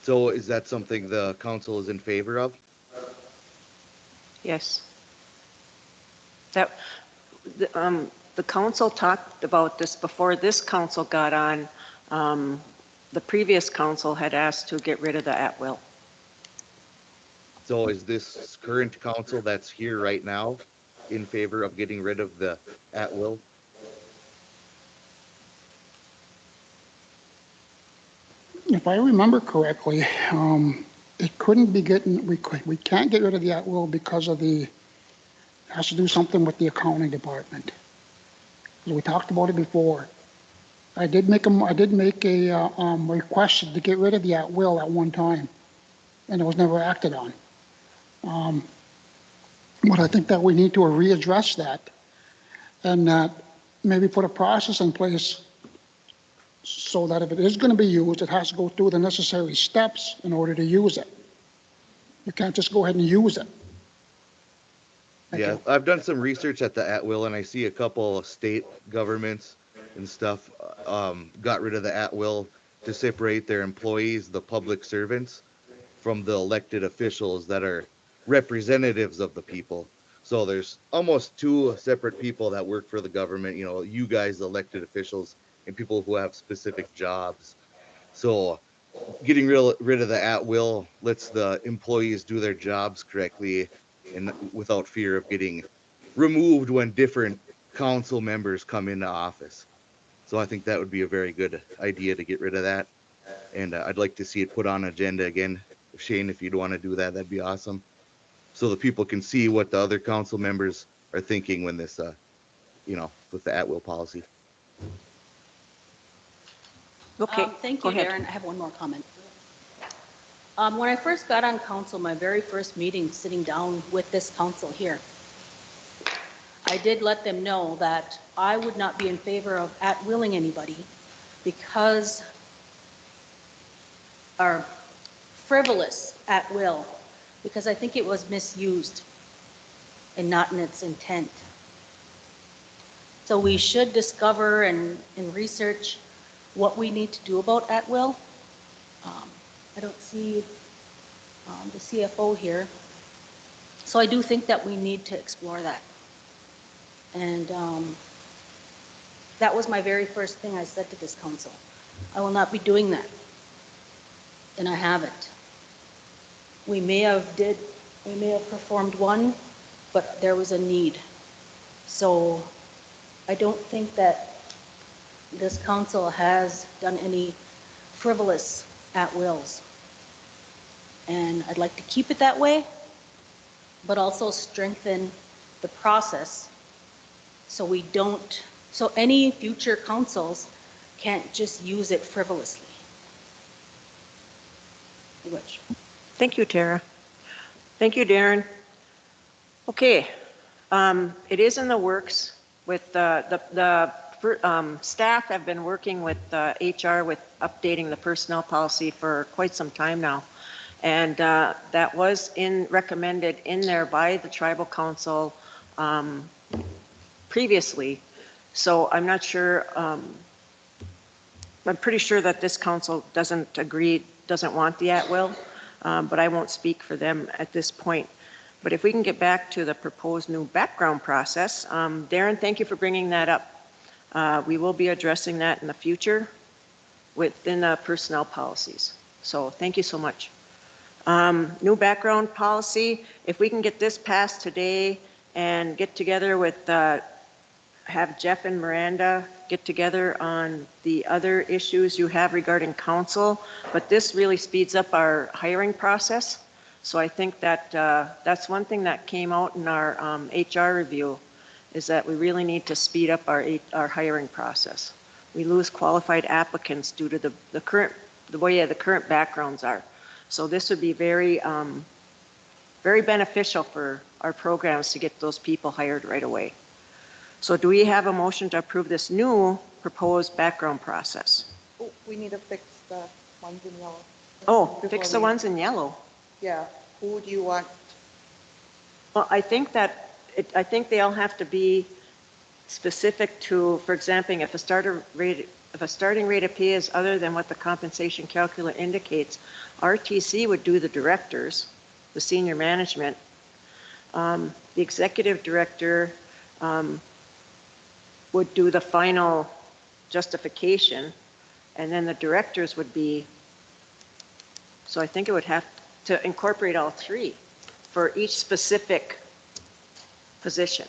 So is that something the council is in favor of? Yes. That the council talked about this before this council got on. The previous council had asked to get rid of the at-will. So is this current council that's here right now in favor of getting rid of the at-will? If I remember correctly, it couldn't be getting, we can't get rid of the at-will because of it has to do something with the accounting department. We talked about it before. I did make a request to get rid of the at-will at one time, and it was never acted on. But I think that we need to readdress that and maybe put a process in place so that if it is going to be used, it has to go through the necessary steps in order to use it. You can't just go ahead and use it. Yeah, I've done some research at the at-will, and I see a couple of state governments and stuff got rid of the at-will to separate their employees, the public servants, from the elected officials that are representatives of the people. So there's almost two separate people that work for the government, you guys, the elected officials, and people who have specific jobs. So getting rid of the at-will lets the employees do their jobs correctly and without fear of getting removed when different council members come into office. So I think that would be a very good idea to get rid of that. And I'd like to see it put on agenda again. Shane, if you'd want to do that, that'd be awesome. So the people can see what the other council members are thinking when this, with the at-will policy. Okay, thank go you, ahead. Darren. I have one more comment. When I first got on council, my very first meeting sitting down with this council here, I did let them know that I would not be in favor of at-willing anybody because our frivolous at-will, because I think it was misused and not in its intent. So we should discover and research what we need to do about at-will. I don't see the CFO here. So I do think that we need to explore that. And that was my very first thing I said to this council. I will not be doing that. And I haven't. We may have performed one, but there was a need. So I don't think that this council has done any frivolous at-wills. And I'd like to keep it that way, but also strengthen the process so we don't, so any future councils can't just use it frivolously. Which. Thank you, Tara. Thank you, Darren. Okay, it is in the works with staff have been working with HR with updating the personnel policy for quite some time now. And that was recommended in there by the tribal council previously. So I'm not sure, I'm pretty sure that this council doesn't want the at-will, but I won't speak for them at this point. But if we can get back to the proposed new background process, Darren, thank you for bringing that up. We will be addressing that in the future within the personnel policies. So thank you so much. New background policy, if we can get this passed today and get together with, have Jeff and Miranda get together on the other issues you have regarding council, but this really speeds up our hiring process. So I think that that's one thing that came out in our HR review, is that we really need to speed up our hiring process. We lose qualified applicants due to the way the current backgrounds are. So this would be very, very beneficial for our programs to get those people hired right away. So do we have a motion to approve this new proposed background process? Oh, we need to fix the ones in yellow. Oh, fix the ones in yellow. Yeah, who do you want? Well, I think that, I think they all have to be specific to, for example, if a starting rate of pay is other than what the compensation calculator indicates, RTC would do the directors, the senior management. The executive director would do the final justification, and then the directors would be, so I think it would have to incorporate all three for each specific position,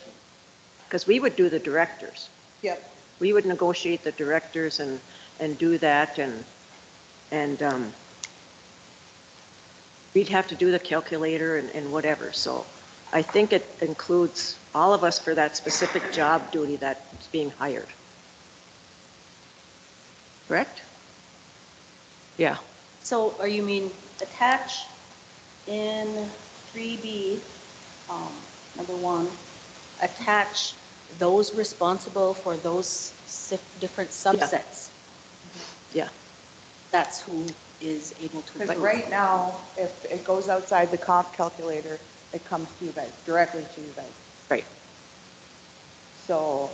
because we would do the directors. Yep. We would negotiate the directors and do that, and we'd have to do the calculator and whatever. So I think it includes all of us for that specific job duty that's being hired. Correct? Yeah. So are you mean attach in 3B, number 1, attach those responsible for those different subsets? Yeah. That's who is able to. Because right now, if it goes outside the comp calculator, it comes to you guys, directly to you guys. Right. So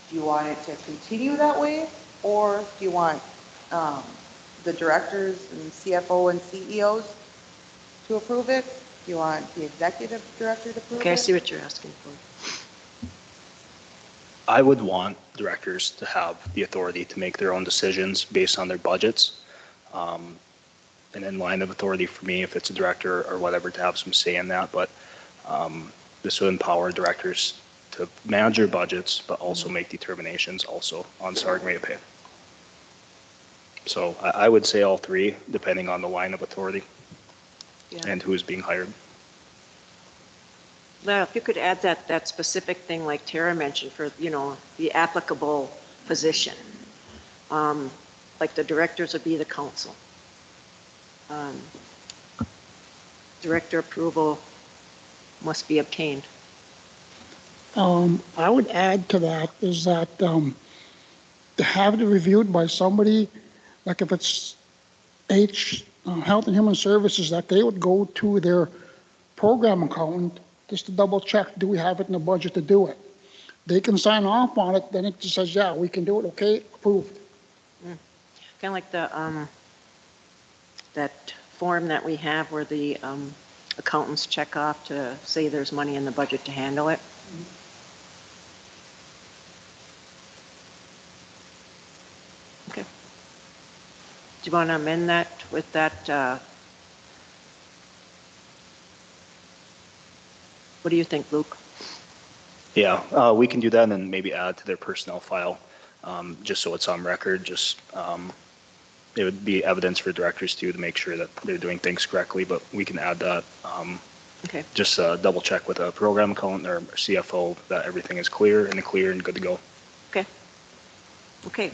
do you want it to continue that way, or do you want the directors and CFO and CEOs to approve it? Do you want the executive director to approve it? Okay, I see what you're asking for. I would want directors to have the authority to make their own decisions based on their budgets. And in line of authority for me, if it's a director or whatever, to have some say in that. But this would empower directors to manage their budgets, but also make determinations also on starting rate of pay. So I would say all three, depending on the line of authority and who is being hired. Now, if you could add that specific thing like Tara mentioned for, the applicable position. Like the directors would be the council. Director approval must be obtained. I would add to that is that to have it reviewed by somebody, like if it's Health and Human Services, that they would go to their program accountant just to double check, do we have it in the budget to do it? They can sign off on it, then it just says, yeah, we can do it, okay, approved. Kind of like the that form that we have where the accountants check off to say there's money in the budget to handle it. Okay. Do you want to amend that with that? What do you think, Luke? Yeah, we can do that and then maybe add to their personnel file, just so it's on record. Just it would be evidence for directors too to make sure that they're doing things correctly. But we can add that. Okay. Just double check with a program accountant or CFO that everything is clear and good to go. Okay. Okay.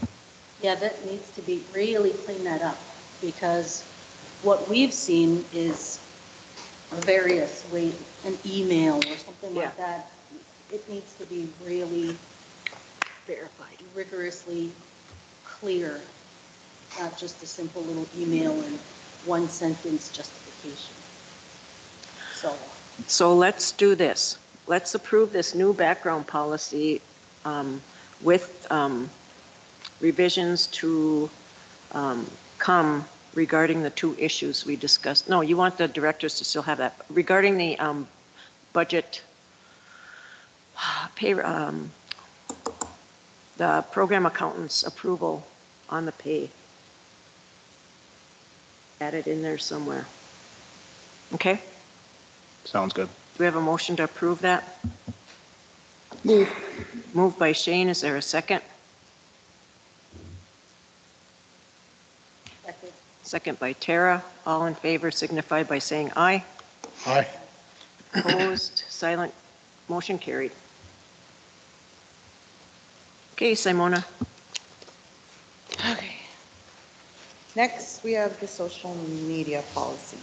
Yeah, that needs to be really clean that up, because what we've seen is various way, an email or something like that. It needs to be really verified, rigorously clear, not just a simple little email and one sentence justification. So let's do this. Let's approve this new background policy with revisions to come regarding the two issues we discussed. No, you want the directors to still have that. Regarding the budget, pay, the program accountant's approval on the pay. Add it in there somewhere. Okay? Sounds good. Do we have a motion to approve that? Move. Moved by Shane. Is there a second? Second. Second by Tara. All in favor signify by saying aye. Aye. Opposed, silent, motion carried. Okay, Simona. Okay. Next, we have the social media policy.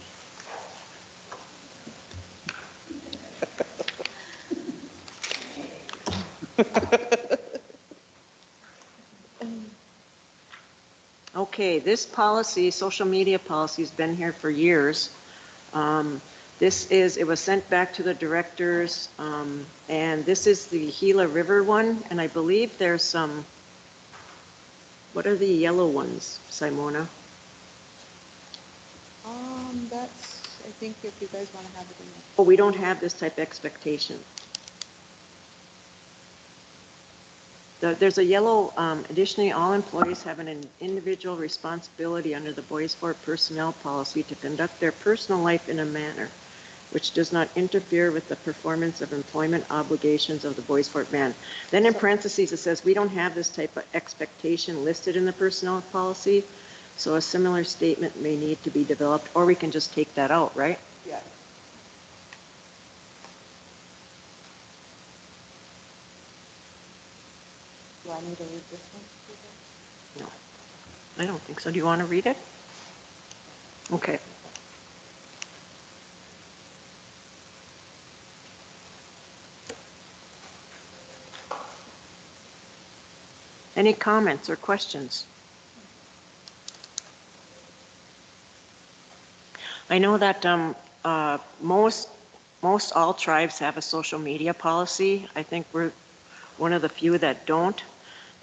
Okay, this policy, social media policy, has been here for years. It was sent back to the directors, and this is the Gila River one, and I believe there's some, what are the yellow ones, Simona? That's, I think if you guys want to have it in there. Oh, we don't have this type of expectation. There's a yellow, additionally, all employees have an individual responsibility under the Boys Fort personnel policy to conduct their personal life in a manner which does not interfere with the performance of employment obligations of the Boys Fort band. Then in parentheses, it says we don't have this type of expectation listed in the personnel policy, so a similar statement may need to be developed, or we can just take that out, right? Yeah. Do I need to read this one? No, I don't think so. Do you want to read it? Okay. Any comments or questions? I know that most all tribes have a social media policy. I think we're one of the few that don't.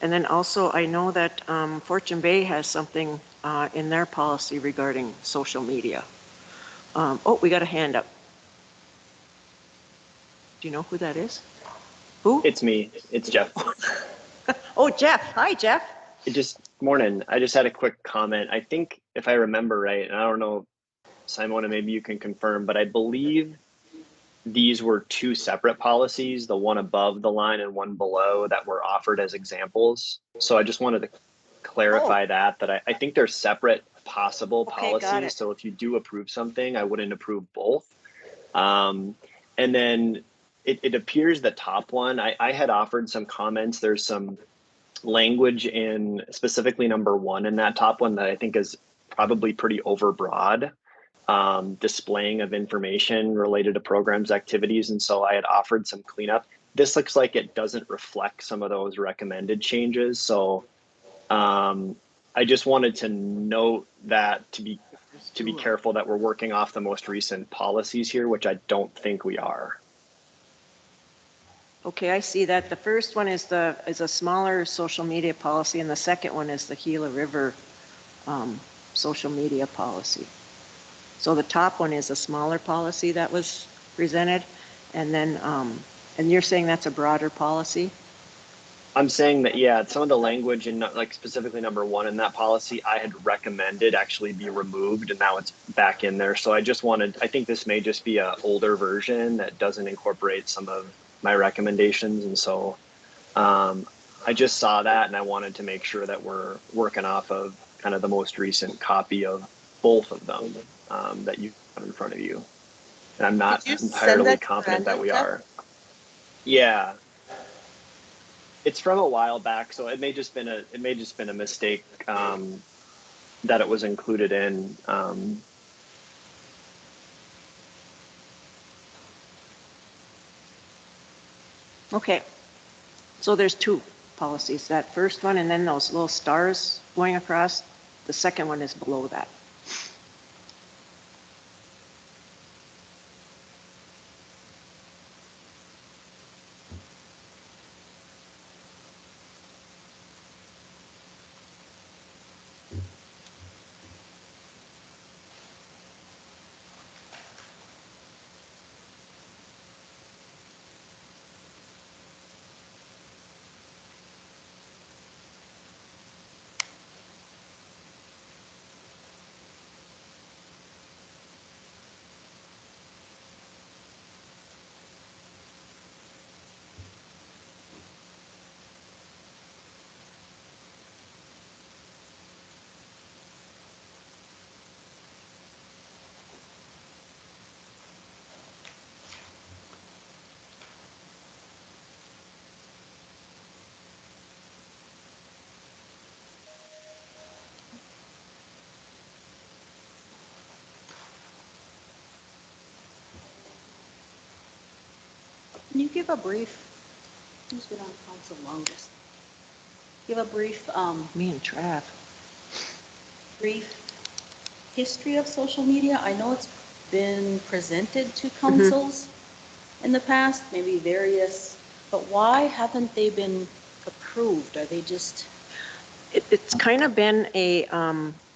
And then also I know that Fortune Bay has something in their policy regarding social media. Oh, we got a hand up. Do you know who that is? Who? It's me. It's Jeff. Oh, Jeff. Hi, Jeff. Morning. I just had a quick comment. I think if I remember right, and I don't know, Simona, maybe you can confirm, but I believe these were two separate policies, the one above the line and one below, that were offered as examples. So I just wanted to clarify that I think they're separate possible policies. So if you do approve something, I wouldn't approve both. And then it appears the top one, I had offered some comments. There's some language in specifically number 1 in that top one that I think is probably pretty overbroad, displaying of information related to programs activities. And so I had offered some cleanup. This looks like it doesn't reflect some of those recommended changes. So I just wanted to note that to be careful that we're working off the most recent policies here, which I don't think we are. Okay, I see that. The first one is a smaller social media policy, and the second one is the Gila River social media policy. So the top one is a smaller policy that was presented, and then, and you're saying that's a broader policy? I'm saying that, yeah, some of the language in like specifically number 1 in that policy, I had recommended actually be removed, and now it's back in there. So I just wanted, I think this may just be a older version that doesn't incorporate some of my recommendations. And so I just saw that, and I wanted to make sure that we're working off of kind of the most recent copy of both of them that you have in front of you. And I'm not Did you send entirely that to confident that Brandon, we Jeff? are. Yeah. It's from a while back, so it may just been a mistake that it was included in. Okay, so there's 2 policies, that first one and then those little stars going across. The second one is below that. Can you give a brief, who's been on council longest? Give a brief, Me and Trav. brief history of social media? I know it's been presented to councils in the past, maybe various, but why haven't they been approved? Are they just? It's kind of been a,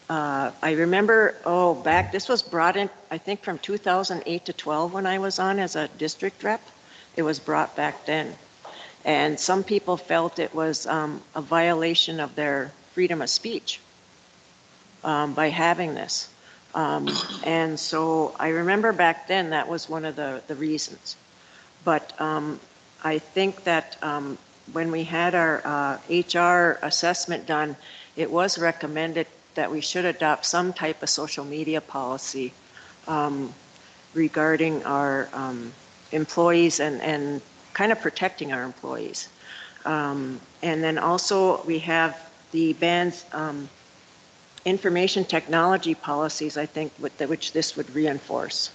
I remember, this was brought in, I think from 2008 to 12 when I was on as a district rep. It was brought back then. And some people felt it was a violation of their freedom of speech by having this. And so I remember back then that was one of the reasons. But I think that when we had our HR assessment done, it was recommended that we should adopt some type of social media policy regarding our employees and kind of protecting our employees. And then also we have the band's information technology policies, I think, which this would reinforce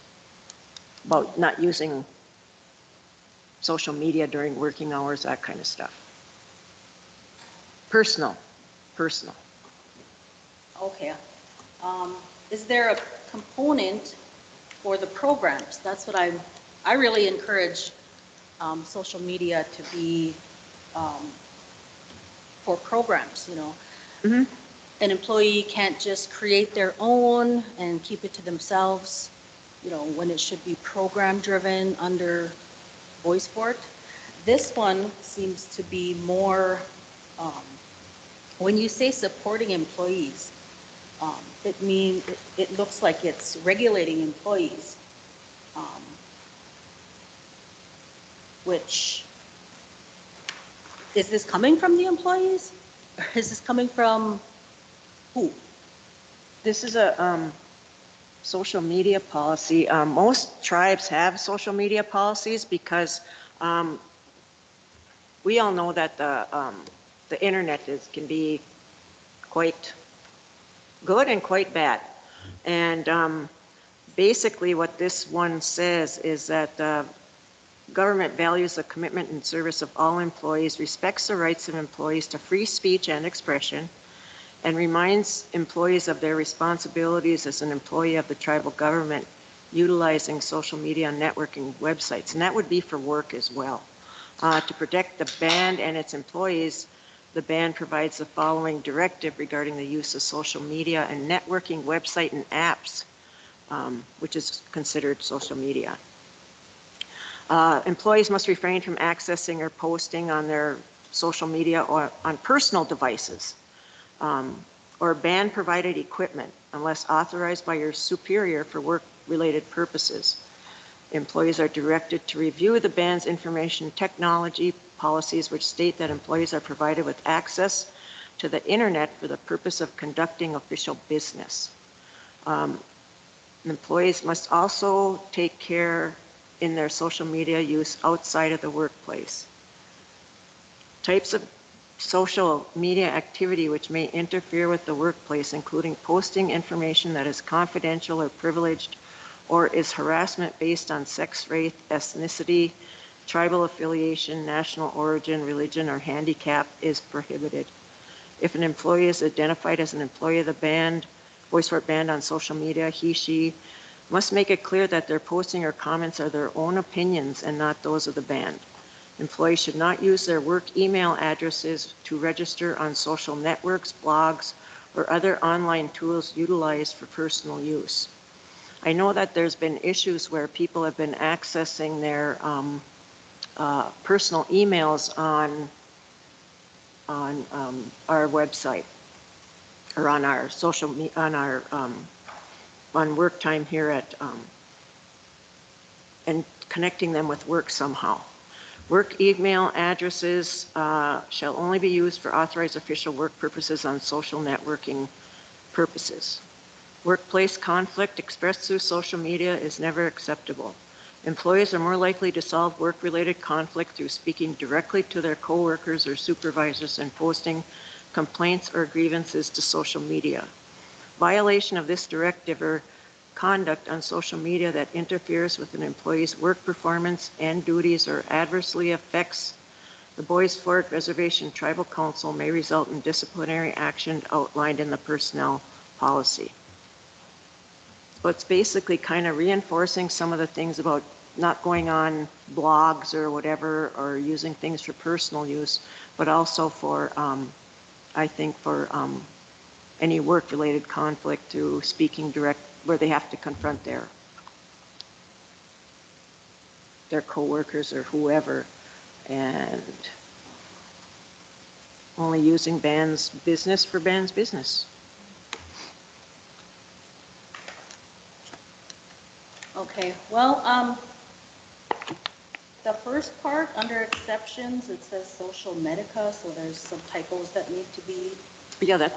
about not using social media during working hours, that kind of stuff. Personal. Okay. Is there a component for the programs? That's what I really encourage social media to be for programs, you know. An employee can't just create their own and keep it to themselves, you know, when it should be program driven under voice board. This one seems to be more, when you say supporting employees, it looks like it's regulating employees, which, is this coming from the employees? Or is this coming from who? This is a social media policy. Most tribes have social media policies because we all know that the internet can be quite good and quite bad. And basically what this one says is that government values the commitment and service of all employees, respects the rights of employees to free speech and expression, and reminds employees of their responsibilities as an employee of the tribal government utilizing social media and networking websites. And that would be for work as well. To protect the band and its employees, the band provides the following directive regarding the use of social media and networking website and apps which is considered social media. Employees must refrain from accessing or posting on their social media or on personal devices or ban provided equipment unless authorized by your superior for work-related purposes. Employees are directed to review the ban's information technology policies, which state that employees are provided with access to the internet for the purpose of conducting official business. Employees must also take care in their social media use outside of the workplace. Types of social media activity which may interfere with the workplace, including posting information that is confidential or privileged, or is harassment based on sex, race, ethnicity, tribal affiliation, national origin, religion, or handicap, is prohibited. If an employee is identified as an employee of the band, Voice for It band on social media, she must make it clear that their posting or comments are their own opinions and not those of the band. Employees should not use their work email addresses to register on social networks, blogs, or other online tools utilized for personal use. I know that there's been issues where people have been accessing their personal emails on our website or on our social on work time here at and connecting them with work somehow. Work email addresses shall only be used for authorized official work purposes on social networking purposes. Workplace conflict expressed through social media is never acceptable. Employees are more likely to solve work-related conflict through speaking directly to their coworkers or supervisors and posting complaints or grievances to social media. Violation of this directive or conduct on social media that interferes with an employee's work performance and duties or adversely affects the Bois Forte Reservation Tribal Council may result in disciplinary action outlined in the personnel policy. So it's basically kind of reinforcing some of the things about not going on blogs or whatever, or using things for personal use, but also for, I think, for any work-related conflict through speaking direct, where they have to confront their coworkers or whoever, and only using band's business for band's business. Okay, well, the first part, under exceptions, it says social medica, so there's some typos that need to be. Yeah, that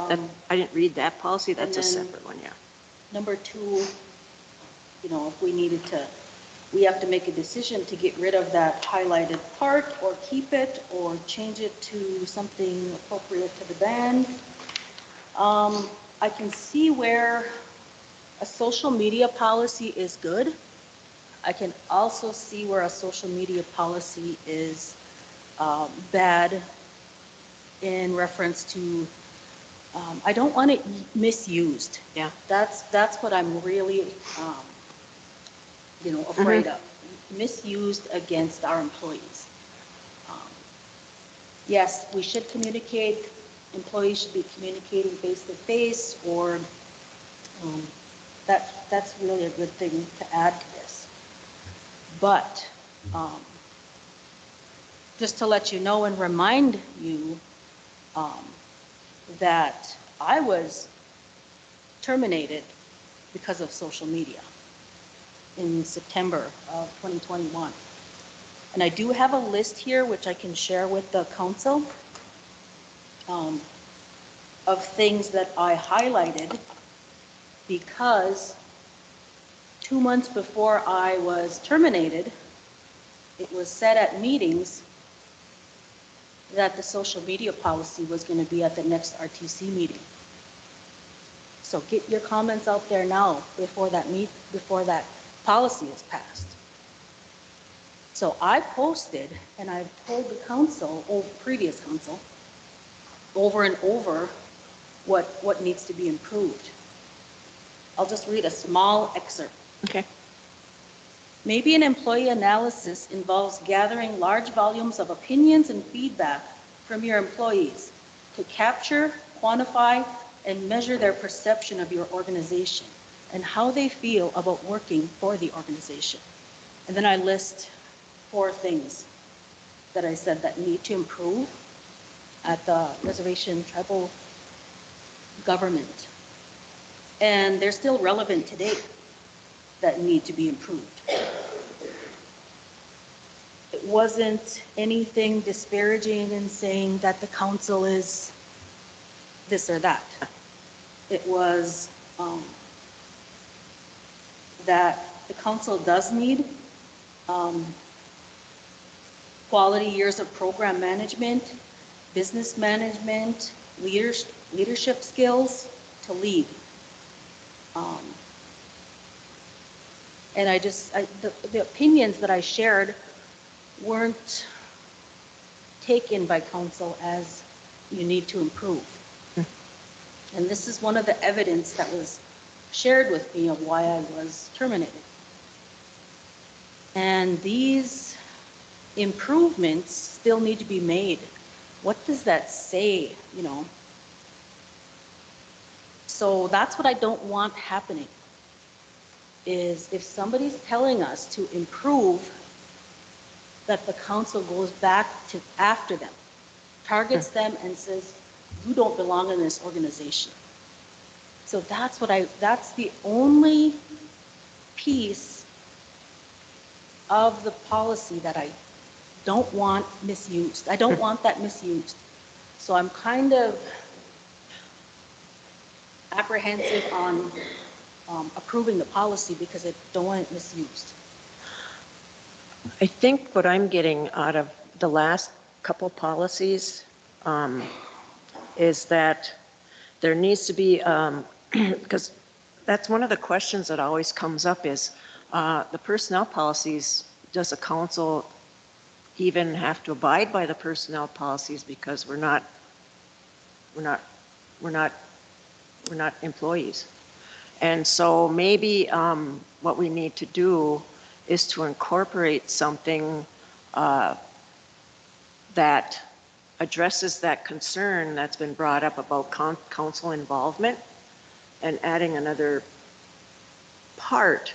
I didn't read that policy. That's a and then separate one, yeah. Number two, you know, if we needed to, we have to make a decision to get rid of that highlighted part or keep it or change it to something appropriate to the band. I can see where a social media policy is good. I can also see where a social media policy is bad in reference to, I don't want it misused. Yeah. That's what I'm really, you know, afraid of. Misused against our employees. Yes, we should communicate. Employees should be communicating face to face, or that's really a good thing to add to this. But just to let you know and remind you that I was terminated because of social media in September of 2021. And I do have a list here which I can share with the council of things that I highlighted, because 2 months before I was terminated, it was said at meetings that the social media policy was going to be at the next RTC meeting. So get your comments out there now before that policy is passed. So I posted, and I've told the council, or previous council, over and over what needs to be improved. I'll just read a small excerpt. Okay. Maybe an employee analysis involves gathering large volumes of opinions and feedback from your employees to capture, quantify, and measure their perception of your organization and how they feel about working for the organization. And then I list 4 things that I said that need to improve at the reservation tribal government. And they're still relevant today that need to be improved. It wasn't anything disparaging in saying that the council is this or that. It was that the council does need quality years of program management, business management, leadership skills to lead. And the opinions that I shared weren't taken by council as you need to improve. And this is one of the evidence that was shared with me of why I was terminated. And these improvements still need to be made. What does that say, you know? So that's what I don't want happening, is if somebody's telling us to improve, that the council goes back to after them, targets them and says, you don't belong in this organization. So that's the only piece of the policy that I don't want misused. I don't want that misused. So I'm kind of apprehensive on approving the policy because I don't want it misused. I think what I'm getting out of the last couple policies is that there needs to be, because that's one of the questions that always comes up is the personnel policies, does the council even have to abide by the personnel policies because we're not employees. And so maybe what we need to do is to incorporate something that addresses that concern that's been brought up about council involvement, and adding another part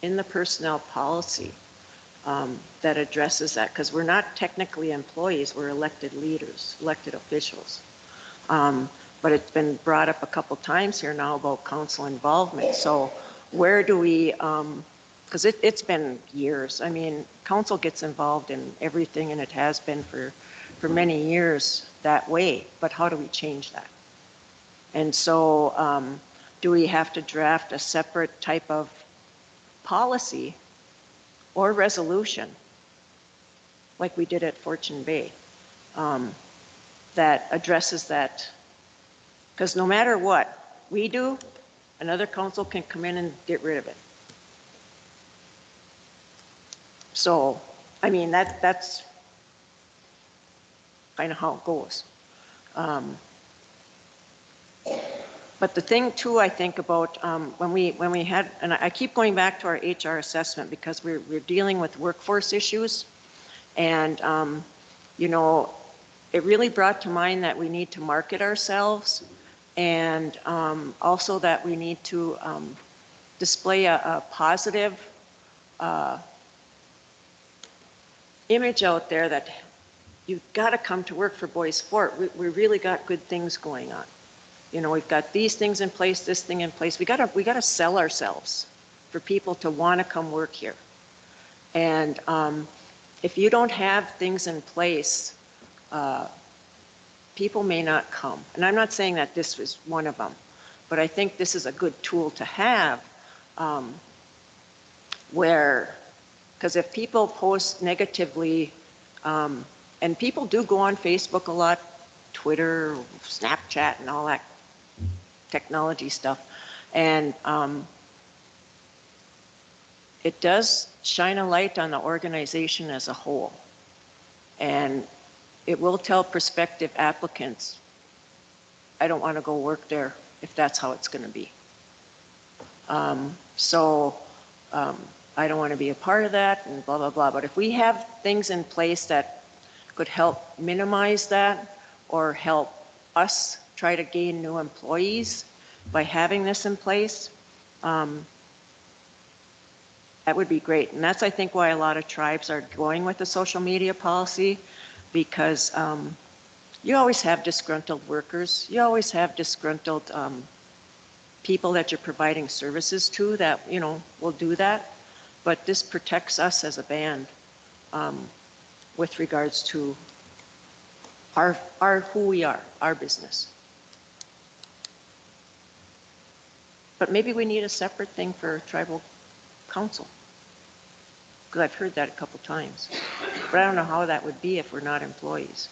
in the personnel policy that addresses that, because we're not technically employees, we're elected leaders, elected officials. But it's been brought up a couple times here now about council involvement. So where do we, because it's been years. I mean, council gets involved in everything, and it has been for many years that way, but how do we change that? And so do we have to draft a separate type of policy or resolution, like we did at Fortune Bay, that addresses that? Because no matter what we do, another council can come in and get rid of it. So, I mean, that's kind of how it goes. But the thing too, I think about when we had, and I keep going back to our HR assessment because we're dealing with workforce issues, and you know, it really brought to mind that we need to market ourselves, and also that we need to display a positive image out there that you've got to come to work for Boys Fort. We really got good things going on. You know, we've got these things in place, this thing in place. We gotta sell ourselves for people to want to come work here. And if you don't have things in place, people may not come. And I'm not saying that this was one of them, but I think this is a good tool to have because if people post negatively, and people do go on Facebook a lot, Twitter, Snapchat, and all that technology stuff, and it does shine a light on the organization as a whole. And it will tell prospective applicants, I don't want to go work there if that's how it's going to be. I don't want to be a part of that, and blah, blah, blah. But if we have things in place that could help minimize that or help us try to gain new employees by having this in place, That would be great. And that's, I think, why a lot of tribes are going with the social media policy, because you always have disgruntled workers. You always have disgruntled people that you're providing services to that, will do that. But this protects us as a band with regards to our who we are, our business. But maybe we need a separate thing for tribal council, because I've heard that a couple times. But I don't know how that would be if we're not employees.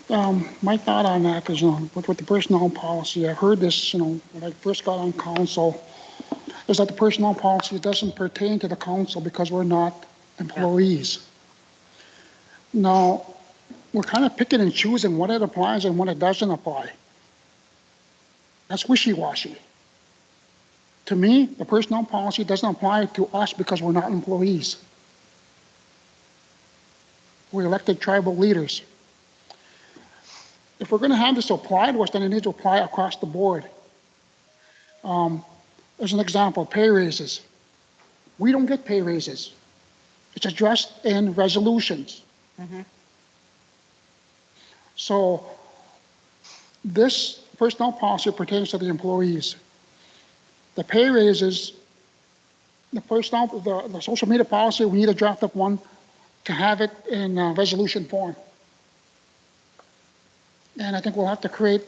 My thought on that is, with the personnel policy, I heard this, when I first got on council, is that the personnel policy doesn't pertain to the council because we're not employees. Yeah. Now, we're kind of picking and choosing what it applies and what it doesn't apply. That's wishy-washy. To me, the personnel policy doesn't apply to us because we're not employees. We're elected tribal leaders. If we're going to have this apply to us, then it needs to apply across the board. As an example, pay raises. We don't get pay raises. It's addressed in resolutions. Mm-hmm. So this personnel policy pertains to the employees. The pay raises, the social media policy, we need to draft up one to have it in resolution form. And I think we'll have to create,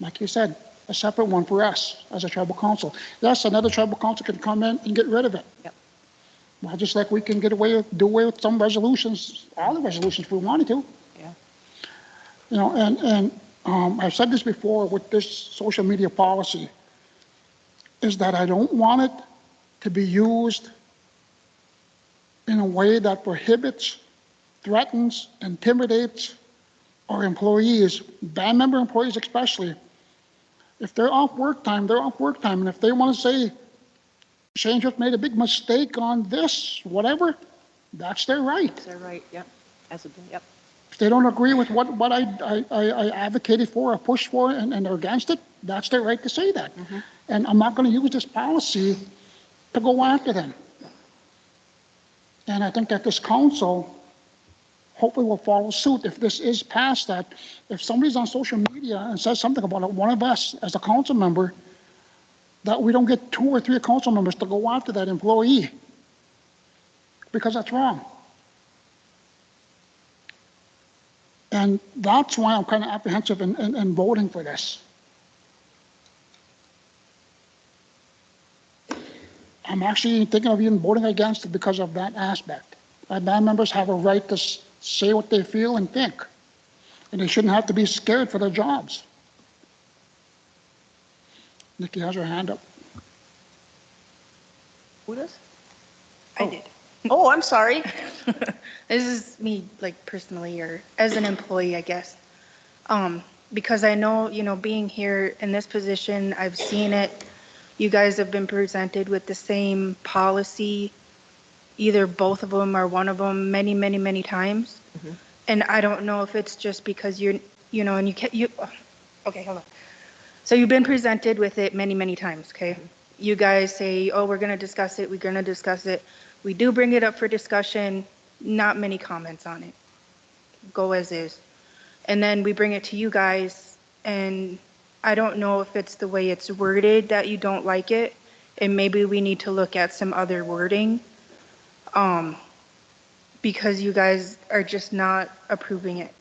like you said, a separate one for us as a tribal council. Yes, another tribal council can come in and get rid of it. Yep. Well, just like we can do away with some resolutions, all the resolutions if we wanted to. Yeah. And I've said this before with this social media policy, is that I don't want it to be used in a way that prohibits, threatens, intimidates our employees, band member employees especially. If they're off work time, they're off work time. And if they want to say, Shane just made a big mistake on this, whatever, that's their right. That's their right, yep. Yep. If they don't agree with what I advocated for or pushed for and they're against it, that's their right to say that. Mm-hmm. And I'm not going to use this policy to go after them. And I think that this council hopefully will follow suit if this is passed, that if somebody's on social media and says something about one of us as a council member, that we don't get 2 or 3 council members to go after that employee, because that's wrong. And that's why I'm kind of apprehensive in voting for this. I'm actually thinking of even voting against it because of that aspect. Our band members have a right to say what they feel and think, and they shouldn't have to be scared for their jobs. Nikki has her hand up. Who does? I did. Oh, I'm sorry. This is me, like, personally, or as an employee, I guess. Because I know, being here in this position, I've seen it. You guys have been presented with the same policy, either both of them or one of them, many, many, many times. Mm-hmm. And I don't know if it's just because okay, hold on. So you've been presented with it many, many times, okay? Mm-hmm. You guys say, oh, we're going to discuss it. We're going to discuss it. We do bring it up for discussion. Not many comments on it. Go as is. And then we bring it to you guys, and I don't know if it's the way it's worded that you don't like it, and maybe we need to look at some other wording, because you guys are just not approving it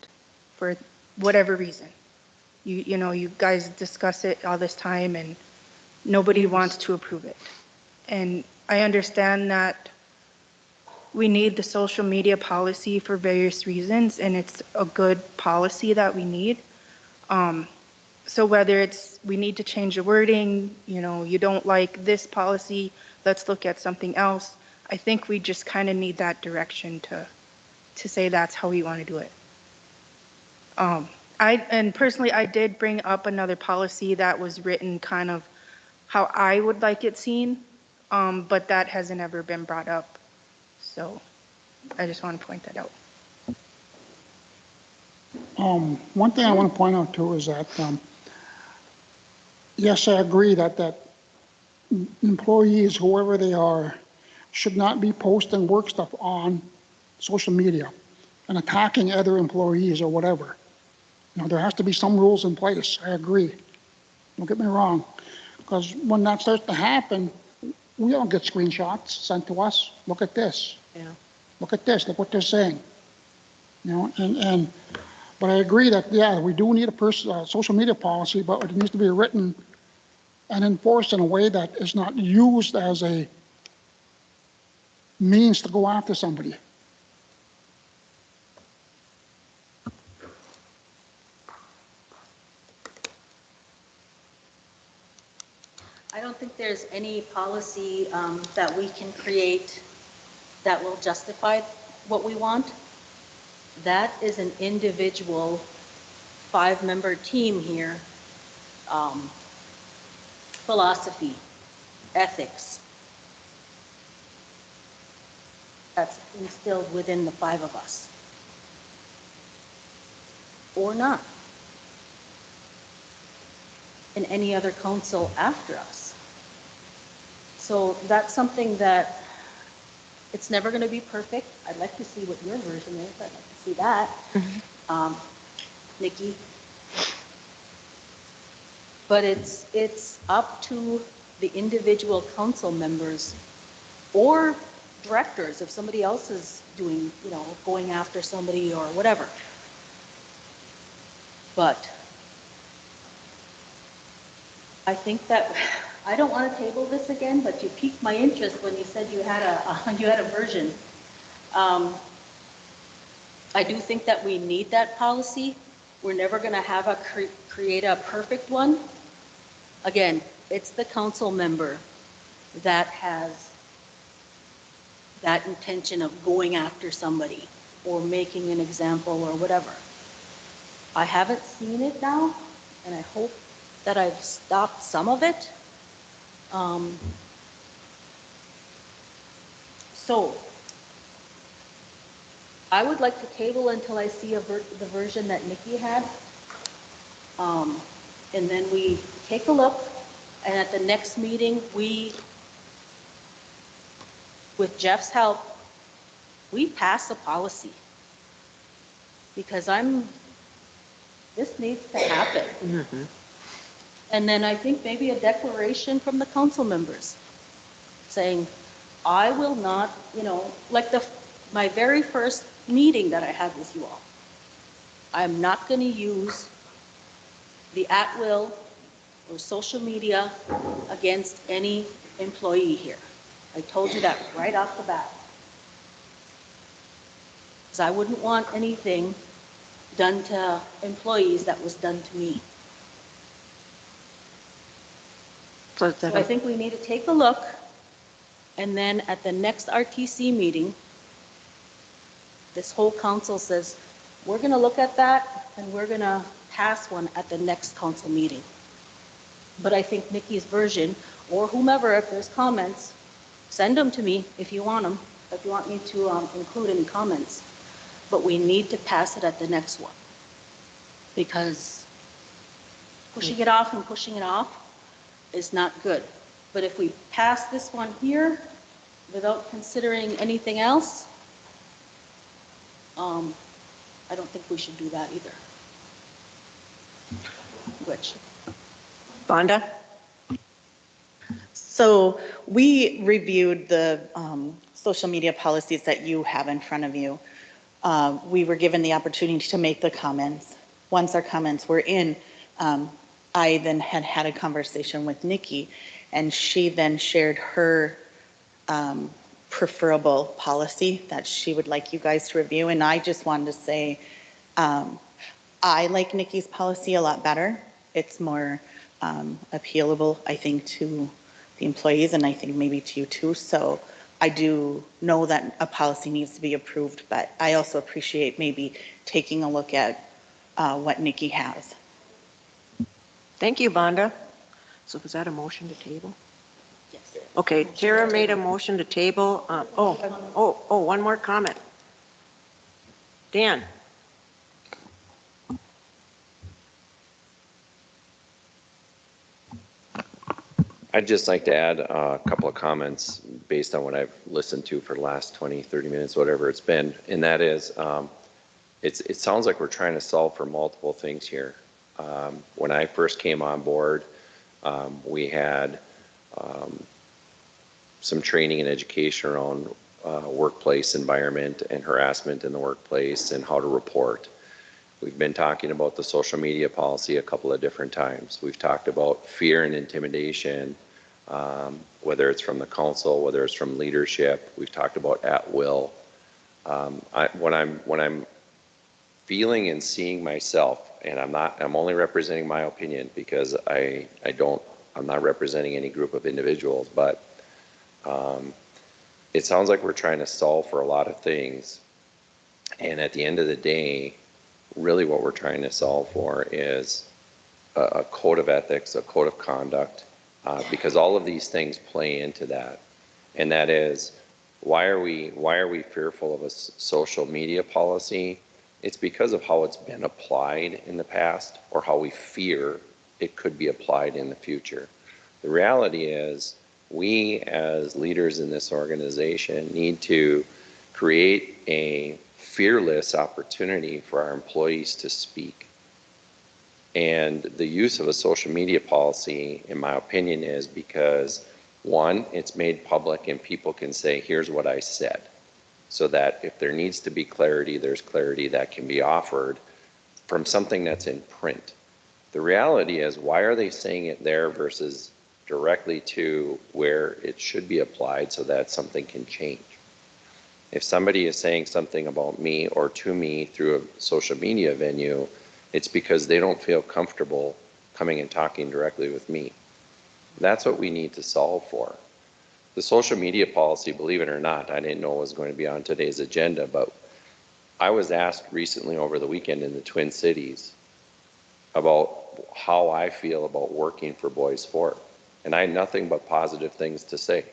for whatever reason. You guys discuss it all this time, and nobody wants to approve it. And I understand that we need the social media policy for various reasons, and it's a good policy that we need. So whether it's we need to change the wording, you don't like this policy, let's look at something else. I think we just kind of need that direction to say that's how we want to do it. And personally, I did bring up another policy that was written kind of how I would like it seen, but that hasn't ever been brought up. So I just want to point that out. One thing I want to point out too is that yes, I agree that employees, whoever they are, should not be posting work stuff on social media and attacking other employees or whatever. There has to be some rules in place. I agree. Don't get me wrong. Because when that starts to happen, we all get screenshots sent to us. Look at this. Yeah. Look at this. Look what they're saying. But I agree that, yeah, we do need a social media policy, but it needs to be written and enforced in a way that is not used as a means to go after somebody. I don't think there's any policy that we can create that will justify what we want. That is an individual 5-member team here, philosophy, ethics, that's instilled within the 5 of us. Or not. In any other council after us. So that's something that it's never going to be perfect. I'd like to see what your version is. I'd like to see that. Nikki. But it's up to the individual council members or directors if somebody else is doing, going after somebody or whatever. But I think that I don't want to table this again, but you piqued my interest when you said you had a version. I do think that we need that policy. We're never going to have create a perfect one. Again, it's the council member that has that intention of going after somebody or making an example or whatever. I haven't seen it now, and I hope that I've stopped some of it. So I would like to table until I see the version that Nikki had. And then we take a look, and at the next meeting, with Jeff's help, we pass a policy. Because this needs to happen. Mm-hmm. And then I think maybe a declaration from the council members saying, I will not, like my very first meeting that I had with you all, I'm not going to use the at-will or social media against any employee here. I told you that right off the bat. Because I wouldn't want anything done to employees that was done to me. So I think we need to take a look, and then at the next RTC meeting, this whole council says, we're going to look at that, and we're going to pass one at the next council meeting. But I think Nikki's version, or whomever, if there's comments, send them to me if you want them, if you want me to include any comments. But we need to pass it at the next one. Because pushing it off and pushing it off is not good. But if we pass this one here without considering anything else, I don't think we should do that either. Which? Vonda? So we reviewed the social media policies that you have in front of you. We were given the opportunity to make the comments. Once our comments were in, I then had a conversation with Nikki, and she then shared her preferable policy that she would like you guys to review. And I just wanted to say, I like Nikki's policy a lot better. It's more appealable, I think, to the employees, and I think maybe to you too. So I do know that a policy needs to be approved, but I also appreciate maybe taking a look at what Nikki has. Thank you, Vonda. So was that a motion to table? Yes. Okay, Tara made a motion to table. One more comment. Dan? I'd just like to add a couple of comments based on what I've listened to for the last 20, 30 minutes, whatever it's been. And that is, it sounds like we're trying to solve for multiple things here. When I first came on board, we had some training and education around workplace environment and harassment in the workplace and how to report. We've been talking about the social media policy a couple of different times. We've talked about fear and intimidation, whether it's from the council, whether it's from leadership. We've talked about at will. When I'm feeling and seeing myself, and I'm only representing my opinion because I'm not representing any group of individuals, but it sounds like we're trying to solve for a lot of things. And at the end of the day, really what we're trying to solve for is a code of ethics, a code of conduct, because all of these things play into that. And that is, why are we fearful of a social media policy? It's because of how it's been applied in the past or how we fear it could be applied in the future. The reality is, we as leaders in this organization need to create a fearless opportunity for our employees to speak. And the use of a social media policy, in my opinion, is because, one, it's made public and people can say, here's what I said. So that if there needs to be clarity, there's clarity that can be offered from something that's in print. The reality is, why are they saying it there versus directly to where it should be applied so that something can change? If somebody is saying something about me or to me through a social media venue, it's because they don't feel comfortable coming and talking directly with me. That's what we need to solve for. The social media policy, believe it or not, I didn't know it was going to be on today's agenda, but I was asked recently over the weekend in the Twin Cities about how I feel about working for Boys Fort. And I had nothing but positive things to say.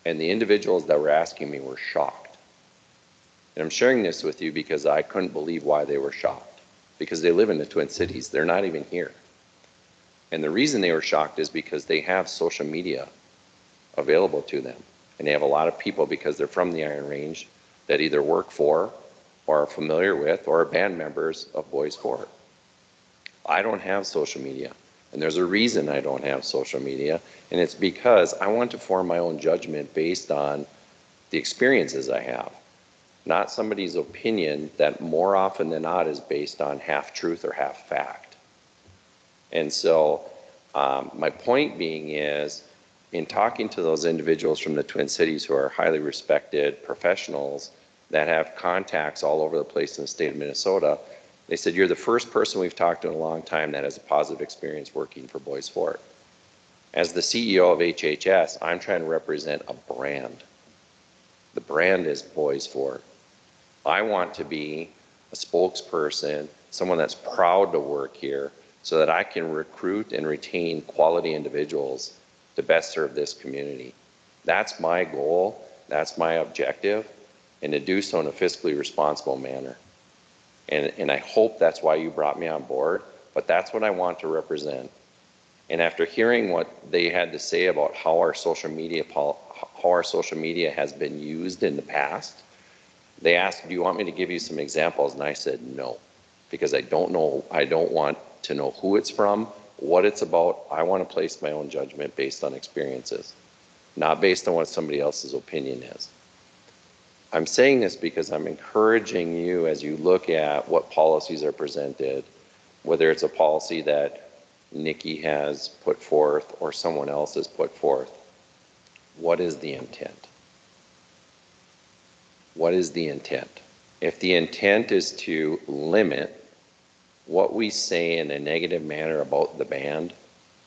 And the individuals that were asking me were shocked. And I'm sharing this with you because I couldn't believe why they were shocked. Because they live in the Twin Cities. They're not even here. And the reason they were shocked is because they have social media available to them. And they have a lot of people, because they're from the Iron Range, that either work for or are familiar with or are band members of Boys Fort. I don't have social media. And there's a reason I don't have social media. And it's because I want to form my own judgment based on the experiences I have. Not somebody's opinion that more often than not is based on half truth or half fact. And so my point being is, in talking to those individuals from the Twin Cities who are highly respected professionals that have contacts all over the place in the state of Minnesota, they said, you're the first person we've talked to in a long time that has a positive experience working for Boys Fort. As the CEO of HHS, I'm trying to represent a brand. The brand is Boys Fort. I want to be a spokesperson, someone that's proud to work here, so that I can recruit and retain quality individuals to best serve this community. That's my goal, that's my objective, and to do so in a fiscally responsible manner. And I hope that's why you brought me on board, but that's what I want to represent. And after hearing what they had to say about how our social media has been used in the past, they asked, do you want me to give you some examples? And I said, no, because I don't know, I don't want to know who it's from, what it's about. I want to place my own judgment based on experiences, not based on what somebody else's opinion is. I'm saying this because I'm encouraging you, as you look at what policies are presented, whether it's a policy that Nikki has put forth or someone else has put forth, what is the intent? What is the intent? If the intent is to limit what we say in a negative manner about the band,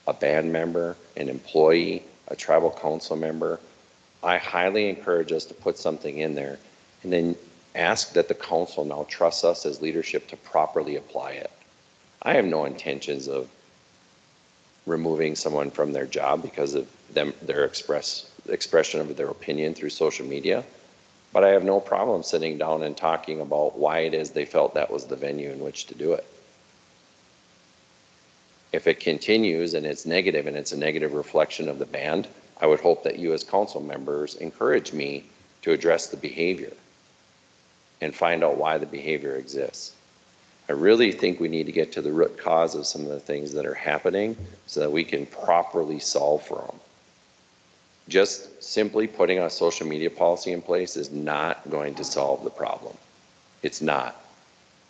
a band member, an employee, a tribal council member, I highly encourage us to put something in there and then ask that the council now trusts us as leadership to properly apply it. I have no intentions of removing someone from their job because of their expression of their opinion through social media, but I have no problem sitting down and talking about why it is they felt that was the venue in which to do it. If it continues and it's negative and it's a negative reflection of the band, I would hope that you as council members encourage me to address the behavior and find out why the behavior exists. I really think we need to get to the root cause of some of the things that are happening so that we can properly solve for them. Just simply putting a social media policy in place is not going to solve the problem. It's not.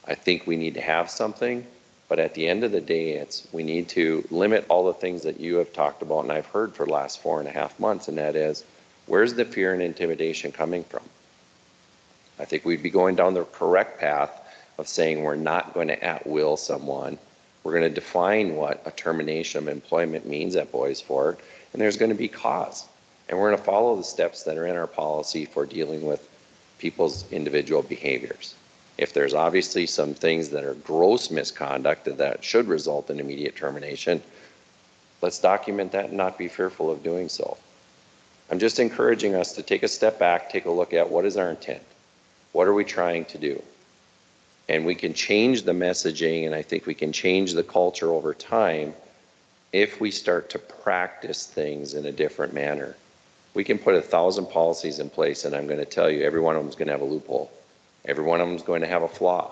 I think we need to have something, but at the end of the day, we need to limit all the things that you have talked about and I've heard for the last 4.5 months, and that is, where's the fear and intimidation coming from? I think we'd be going down the correct path of saying we're not going to at-will someone. We're going to define what a termination of employment means at Boys Fort, and there's going to be cause. And we're going to follow the steps that are in our policy for dealing with people's individual behaviors. If there's obviously some things that are gross misconduct that should result in immediate termination, let's document that and not be fearful of doing so. I'm just encouraging us to take a step back, take a look at what is our intent. What are we trying to do? And we can change the messaging, and I think we can change the culture over time if we start to practice things in a different manner. We can put 1,000 policies in place, and I'm going to tell you, every one of them is going to have a loophole. Every one of them is going to have a flaw.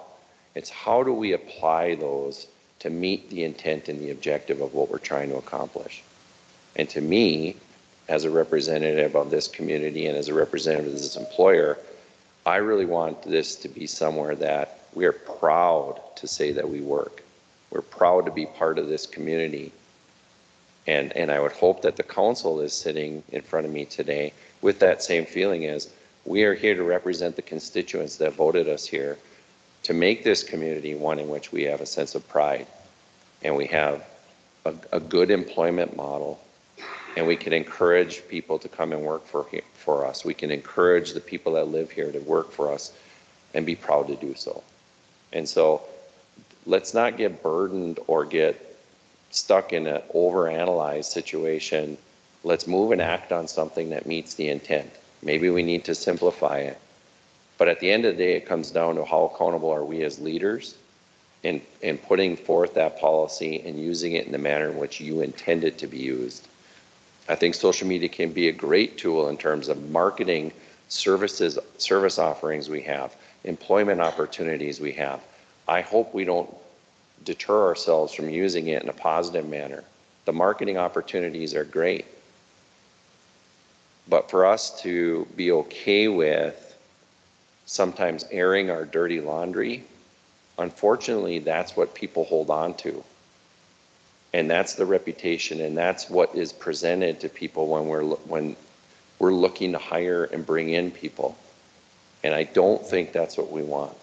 It's how do we apply those to meet the intent and the objective of what we're trying to accomplish. And to me, as a representative of this community and as a representative of this employer, I really want this to be somewhere that we are proud to say that we work. We're proud to be part of this community. And I would hope that the council is sitting in front of me today with that same feeling as we are here to represent the constituents that voted us here to make this community one in which we have a sense of pride and we have a good employment model, and we can encourage people to come and work for us. We can encourage the people that live here to work for us and be proud to do so. And so let's not get burdened or get stuck in an overanalyzed situation. Let's move and act on something that meets the intent. Maybe we need to simplify it. But at the end of the day, it comes down to how accountable are we as leaders in putting forth that policy and using it in the manner in which you intend it to be used. I think social media can be a great tool in terms of marketing service offerings we have, employment opportunities we have. I hope we don't deter ourselves from using it in a positive manner. The marketing opportunities are great. But for us to be okay with sometimes airing our dirty laundry, unfortunately, that's what people hold on to. And that's the reputation, and that's what is presented to people when we're looking to hire and bring in people. And I don't think that's what we want.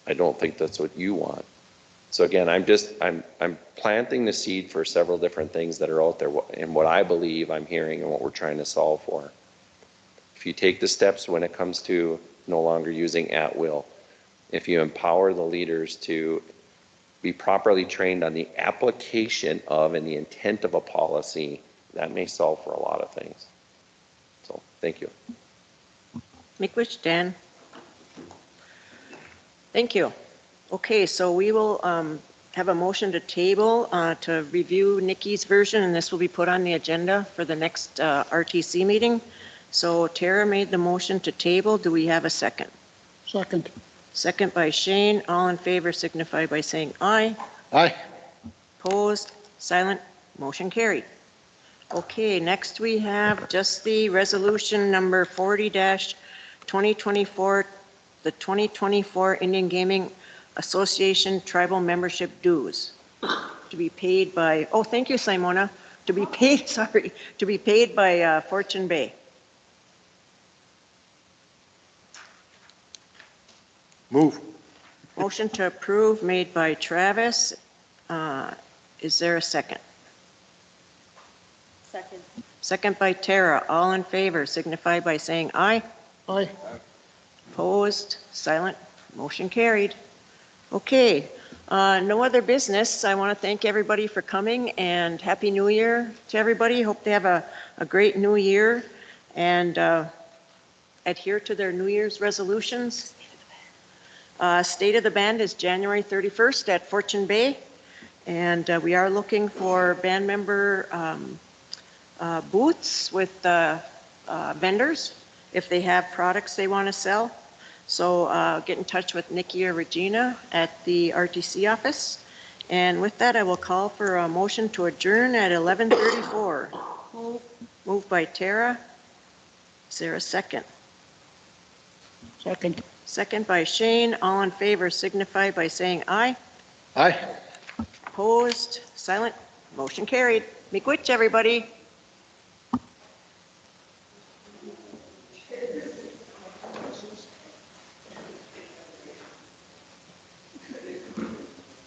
I don't think that's what you want. So again, I'm planting the seed for several different things that are out there and what I believe I'm hearing and what we're trying to solve for. If you take the steps when it comes to no longer using at will, if you empower the leaders to be properly trained on the application of and the intent of a policy, that may solve for a lot of things. So, thank you. Miigwech, Dan. Thank you. Okay, so we will have a motion to table to review Nikki's version, and this will be put on the agenda for the next RTC meeting. So Tara made the motion to table. Do we have a second? Second. Second by Shane. All in favor signify by saying aye. Aye. Opposed? Silent? Motion carried. Okay, next we have just the resolution number 40-2024, the 2024 Indian Gaming Association Tribal Membership Dues to be paid by, oh, thank you, Simona, to be paid, sorry, to be paid by Fortune Bay. Move. Motion to approve made by Travis. Is there a second? Second. Second by Tara. All in favor signify by saying aye. Aye. Opposed? Silent? Motion carried. Okay, no other business. I want to thank everybody for coming and Happy New Year to everybody. Hope they have a great new year and adhere to their New Year's resolutions. State of the Band is January 31st at Fortune Bay. And we are looking for band member booths with vendors if they have products they want to sell. So get in touch with Nikki or Regina at the RTC office. And with that, I will call for a motion to adjourn at 11:34. Moved by Tara. Is there a second? Second. Second by Shane. All in favor signify by saying aye. Aye. Opposed? Silent? Motion carried. Miigwech, everybody.